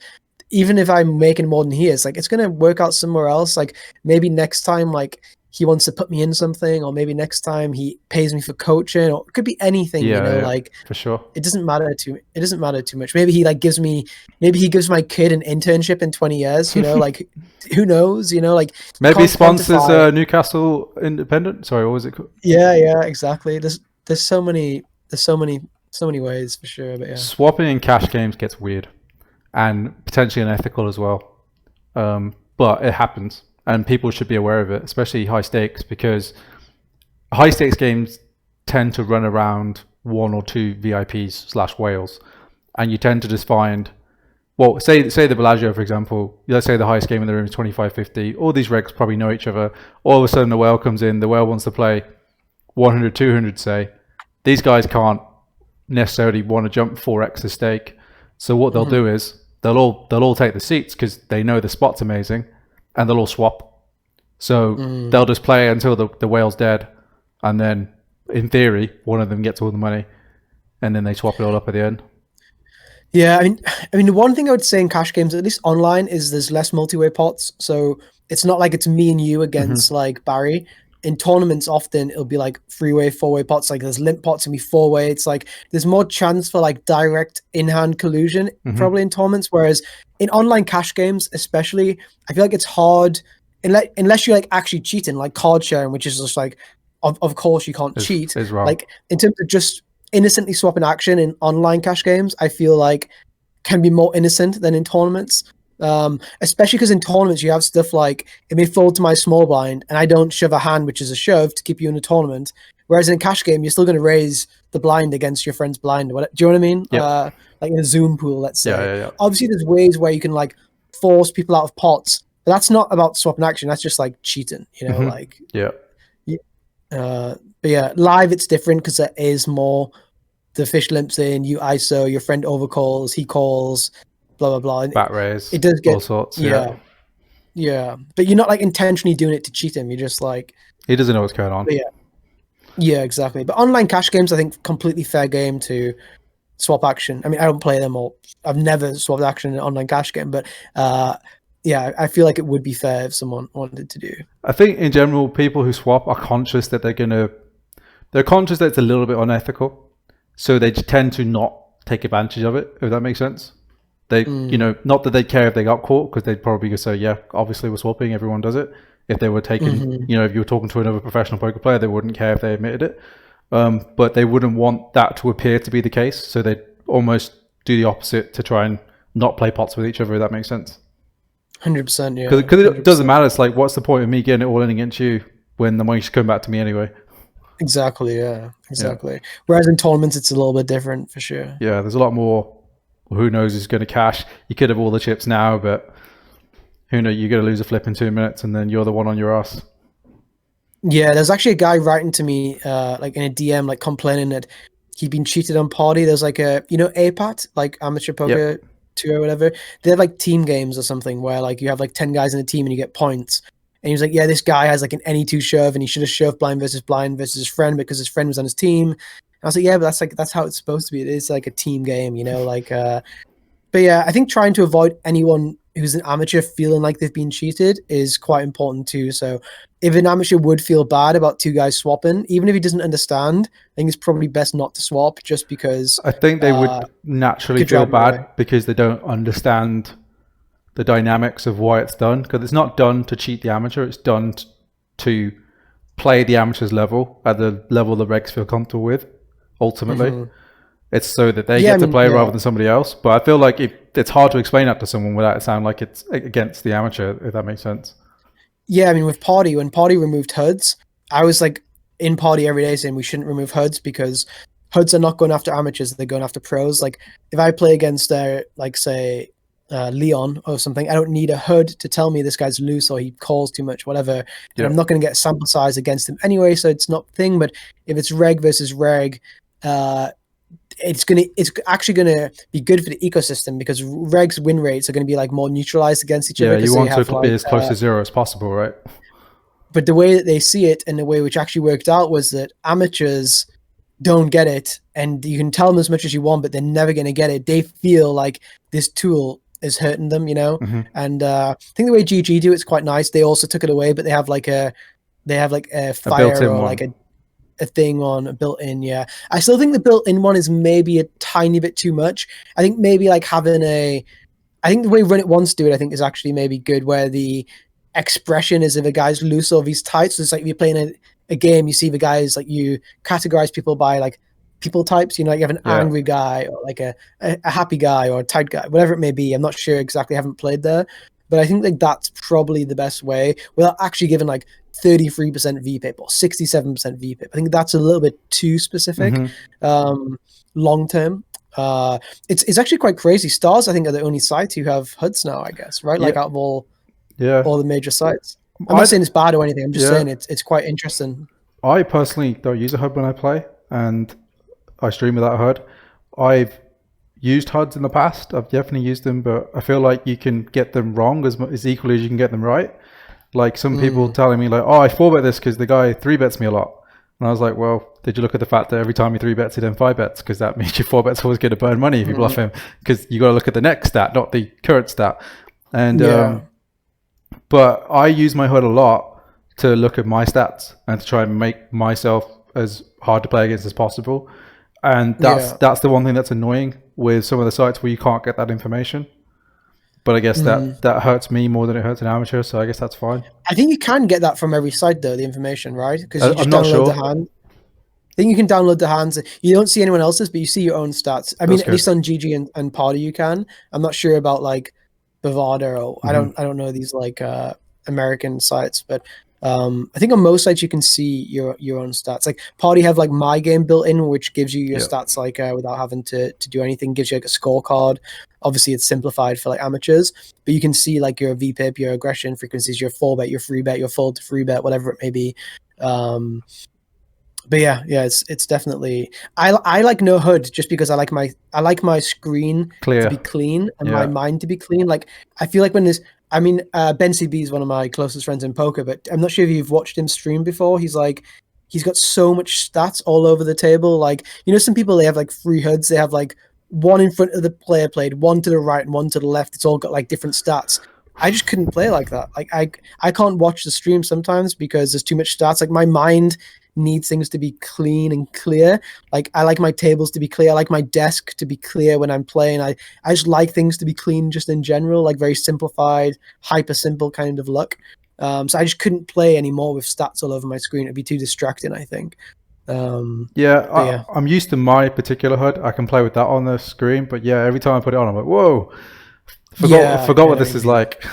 even if I'm making more than he is, like it's gonna work out somewhere else. Like maybe next time, like he wants to put me in something, or maybe next time he pays me for coaching, or it could be anything. Like for sure. It doesn't matter too much. Maybe he gives my kid an internship in 20 years. Like who knows? Like maybe he sponsors Newcastle Independent. Sorry, what was it called? Yeah, exactly. There's so many ways for sure. But yeah, swapping in cash games gets weird. And potentially unethical as well. But it happens, and people should be aware of it, especially high stakes, because high stakes games tend to run around 1 or 2 VIPs / whales, and you tend to just find, well, say the Bellagio, for example, let's say the highest game in the room is 25-50, all these regs probably know each other, all of a sudden the whale comes in, the whale wants to play 100, 200, say. These guys can't necessarily want to jump 4x the stake, so what they'll do is, they'll all take the seats because they know the spot's amazing, and they'll all swap. So they'll just play until the whale's dead, and then in theory one of them gets all the money, and then they swap it all up at the end. Yeah, I mean the one thing I would say in cash games, at least online, is there's less multi-way pots. So it's not like it's me and you against like Barry. In tournaments, often it'll be like 3-way, 4-way pots. Like there's limp pots and be 4-way. It's like there's more chance for like direct in-hand collusion probably in tournaments. Whereas in online cash games, especially, I feel like it's hard unless you're like actually cheating, like card sharing, which is just like, of course you can't cheat. Is wrong. Like in terms of just innocently swapping action in online cash games, I feel like can be more innocent than in tournaments. Especially because in tournaments you have stuff like it may fold to my small blind and I don't shove a hand, which is a shove to keep you in a tournament. Whereas in a cash game, you're still going to raise the blind against your friend's blind. Do you know what I mean? Yep. Like in a Zoom pool, let's say. Yeah. Obviously, there's ways where you can like force people out of pots, but that's not about swapping action. That's just like cheating, you know. Like yeah. But yeah, live it's different because there is more. The fish limps in, you ISO, your friend overcalls, he calls, blah blah blah. And Bat raise. it does get all sorts. Yeah. But you're not like intentionally doing it to cheat him. You're just like he doesn't know what's going on. Yeah, exactly. But online cash games, I think, completely fair game to swap action. I mean, I don't play them all. I've never swapped action in an online cash game, but yeah, I feel like it would be fair if someone wanted to do. I think in general, people who swap are conscious that they're conscious that it's a little bit unethical, so they tend to not take advantage of it. If that makes sense. They, you know, not that they care if they got caught, because they'd probably just say, yeah, obviously we're swapping, everyone does it. If they were taking, you know, if you were talking to another professional poker player, they wouldn't care if they admitted it. But they wouldn't want that to appear to be the case. So they'd almost do the opposite to try and not play pots with each other, if that makes sense. 100%, yeah. Because it doesn't matter. It's like, what's the point of me getting it all in against you when the money should come back to me anyway? Exactly, yeah. Exactly. Yeah. Whereas in tournaments, it's a little bit different for sure. Yeah, there's a lot more, who knows who's going to cash. You could have all the chips now, but who knows, you're going to lose a flip in 2 minutes and then you're the one on your ass. Yeah, there's actually a guy writing to me like in a DM, like complaining that he'd been cheated on party. There's like a, you know, APAT, like amateur poker 2 or whatever. They have like team games or something where like you have like 10 guys in a team and you get points. And he was like, yeah, this guy has like an any 2 shove and he should have shoved blind versus his friend because his friend was on his team. And I was like, yeah, but that's how it's supposed to be. It is like a team game, you know, like but yeah, I think trying to avoid anyone who's an amateur feeling like they've been cheated is quite important too. So if an amateur would feel bad about 2 guys swapping, even if he doesn't understand, I think it's probably best not to swap, just because I think they would naturally feel bad because they don't understand the dynamics of why it's done. Because it's not done to cheat the amateur, it's done to play the amateur's level at the level the regs feel comfortable with, ultimately. It's so that they get to play rather than somebody else. But I feel like it's hard to explain that to someone without it sound like it's against the amateur, if that makes sense. Yeah, I mean, with Party, when Party removed Huds, I was like in Party every day saying we shouldn't remove Huds because Huds are not going after amateurs, they're going after pros. Like if I play against like say Leon or something, I don't need a HUD to tell me this guy's loose or he calls too much, whatever. And I'm not going to get sample size against him anyway, so it's not a thing. But if it's reg versus reg, it's actually gonna be good for the ecosystem because regs win rates are going to be like more neutralized against each other. Yeah, you want to be as close to zero as possible, right? But the way that they see it and the way which actually worked out was that amateurs don't get it, and you can tell them as much as you want, but they're never going to get it. They feel like this tool is hurting them, you know. And I think the way GG do it's quite nice. They also took it away, but they have like a fire or like a thing on a built-in. Yeah, I still think the built-in one is maybe a tiny bit too much. I think maybe like having I think the way Run It Once do it, I think is actually maybe good, where the expression is if a guy's loose or if he's tight. So it's like if you're playing a game, you see the guys, like you categorize people by like people types, you know, like you have an angry guy or like a happy guy or a tight guy, whatever it may be. I'm not sure exactly, I haven't played there, but I think like that's probably the best way without actually giving like 33% VPIP or 67% VPIP. I think that's a little bit too specific. Long term, it's actually quite crazy. Stars, I think, are the only sites who have HUDs now, I guess, right? Like out of all the major sites. I'm not saying it's bad or anything. I'm just saying it's quite interesting. I personally don't use a HUD when I play, and I stream without a HUD. I've used HUDs in the past. I've definitely used them, but I feel like you can get them wrong as equally as you can get them right. Like some people telling me like, oh, I 4-bet this because the guy 3-bets me a lot. And I was like, well, did you look at the fact that every time he 3-bets, he then 5-bets? Because that means your 4-bet's always going to burn money if you bluff him. Because you got to look at the next stat, not the current stat. And but I use my HUD a lot to look at my stats and to try and make myself as hard to play against as possible. And that's the one thing that's annoying with some of the sites where you can't get that information. But I guess that hurts me more than it hurts an amateur, so I guess that's fine. I think you can get that from every site, though, the information, right? Because you just download the hand. think you can download the hands. You don't see anyone else's, but you see your own stats. I mean, That's at least on GG and Party you can. I'm not sure about like Bovada or I don't know these like American sites, but I think on most sites you can see your own stats. Like Party have like My Game built in, which gives you your stats like without having to do anything. Gives you like a scorecard. Obviously, it's simplified for like amateurs, but you can see like your VPIP, your aggression frequencies, your full bet, your free bet, your fold to free bet, whatever it may be. But yeah, it's definitely I like no HUD just because I like my screen to be clean and my mind to be clean. Like I feel like when there's Ben CB is one of my closest friends in poker, but I'm not sure if you've watched him stream before. He's got so much stats all over the table. Like, you know, some people, they have like 3 HUDs. They have like one in front of the player played, one to the right and one to the left. It's all got like different stats. I just couldn't play like that. Like I can't watch the stream sometimes because there's too much stats. Like my mind needs things to be clean and clear. Like I like my tables to be clear. I like my desk to be clear when I'm playing. I just like things to be clean just in general, like very simplified, hyper simple kind of look. So I just couldn't play anymore with stats all over my screen. It'd be too distracting, I think. I'm used to my particular HUD. I can play with that on the screen, but yeah, every time I put it on, I'm like, whoa, forgot what this is like.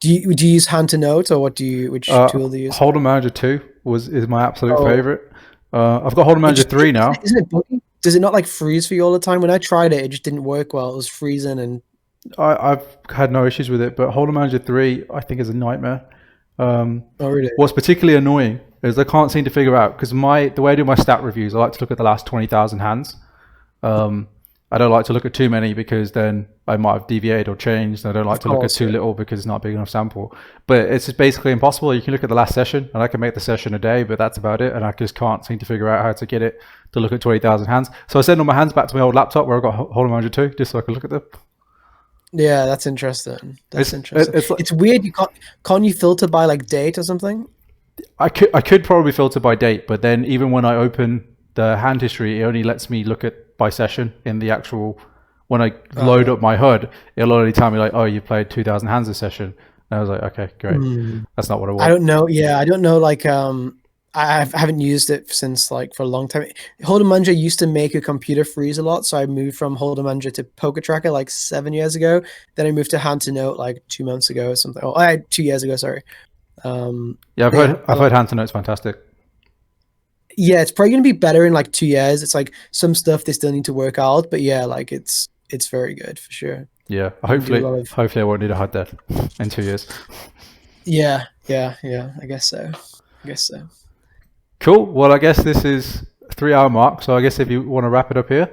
Do you use hand to note, or which tool do you use? Hold'em Manager 2 is my absolute favorite. I've got Hold'em Manager 3 now. Isn't it buggy? Does it not like freeze for you all the time? When I tried it, it just didn't work well. It was freezing, and I've had no issues with it. But Hold'em Manager 3, I think, is a nightmare. Oh really? What's particularly annoying is I can't seem to figure out, because the way I do my stat reviews, I like to look at the last 20,000 hands. I don't like to look at too many because then I might have deviated or changed. I don't like to look at too little because it's not a big enough sample. But it's just basically impossible. You can look at the last session and I can make the session a day, but that's about it. And I just can't seem to figure out how to get it to look at 20,000 hands. So I send all my hands back to my old laptop where I've got Hold'em Manager 2 just so I can look at them. Yeah, that's interesting. It's weird. Can't you filter by like date or something? I could probably filter by date, but then even when I open the hand history, it only lets me look at by session in the actual. When I load up my HUD, it'll only tell me like, oh, you played 2,000 hands this session. And I was like, okay, great. That's not what I want. I don't know. Yeah, I don't know. Like, I haven't used it since like for a long time. Hold'em Manager used to make a computer freeze a lot, so I moved from Hold'em Manager to Poker Tracker like 7 years ago. Then I moved to Hand to Note like 2 months ago or something. Oh, 2 years ago. Sorry. I've heard Hand to Note's fantastic. Yeah, it's probably gonna be better in like 2 years. It's like some stuff they still need to work out, but yeah, like it's very good for sure. Yeah, hopefully I won't need a HUD there in 2 years. Yeah. I guess so. Cool. Well, I guess this is a 3-hour mark. So I guess if you want to wrap it up here.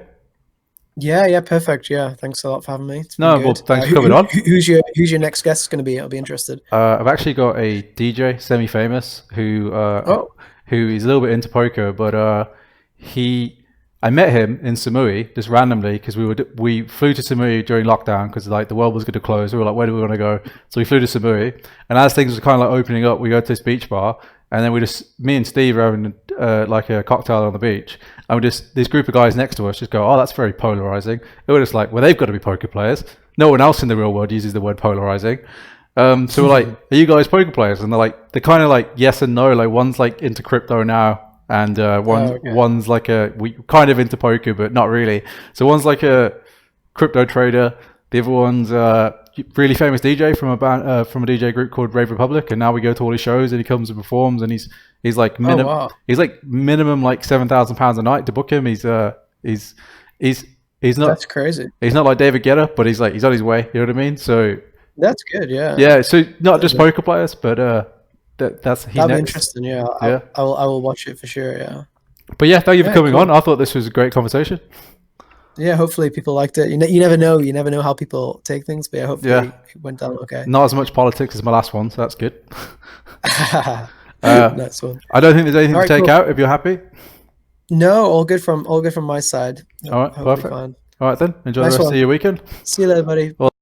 Yeah, perfect. Yeah, thanks a lot for having me. Well, thanks for coming on. Who's your next guest going to be? I'll be interested. I've actually got a DJ, semi-famous, who is a little bit into poker, but I met him in Samui just randomly because we flew to Samui during lockdown because like the world was going to close. We were like, where do we want to go? So we flew to Samui, and as things were kind of like opening up, we go to this beach bar, and then me and Steve are having like a cocktail on the beach, and this group of guys next to us just go, oh, that's very polarizing. And we're just like, well, they've got to be poker players. No one else in the real world uses the word polarizing. So we're like, are you guys poker players? And they're kind of like yes and no. Like one's like into crypto now, and one's like we kind of into poker, but not really. So one's like a crypto trader. The other one's really famous DJ from a DJ group called Rave Republic, and now we go to all his shows and he comes and performs, and he's like minimum like £7,000 a night to book him. He's not. That's crazy. He's not like David Guetta, but he's on his way. You know what I mean? So that's good. Yeah. Yeah. So not just poker players, but that'd be interesting. Yeah. I will watch it for sure. Yeah. But yeah, thank you for coming on. I thought this was a great conversation. Yeah, hopefully people liked it. You never know. You never know how people take things, but hopefully it went down okay. Not as much politics as my last one, so that's good. Next one. I don't think there's anything to take out if you're happy. No, all good from my side. All right, perfect. Fine. All right then, enjoy the rest of your weekend. See you later, buddy. Well,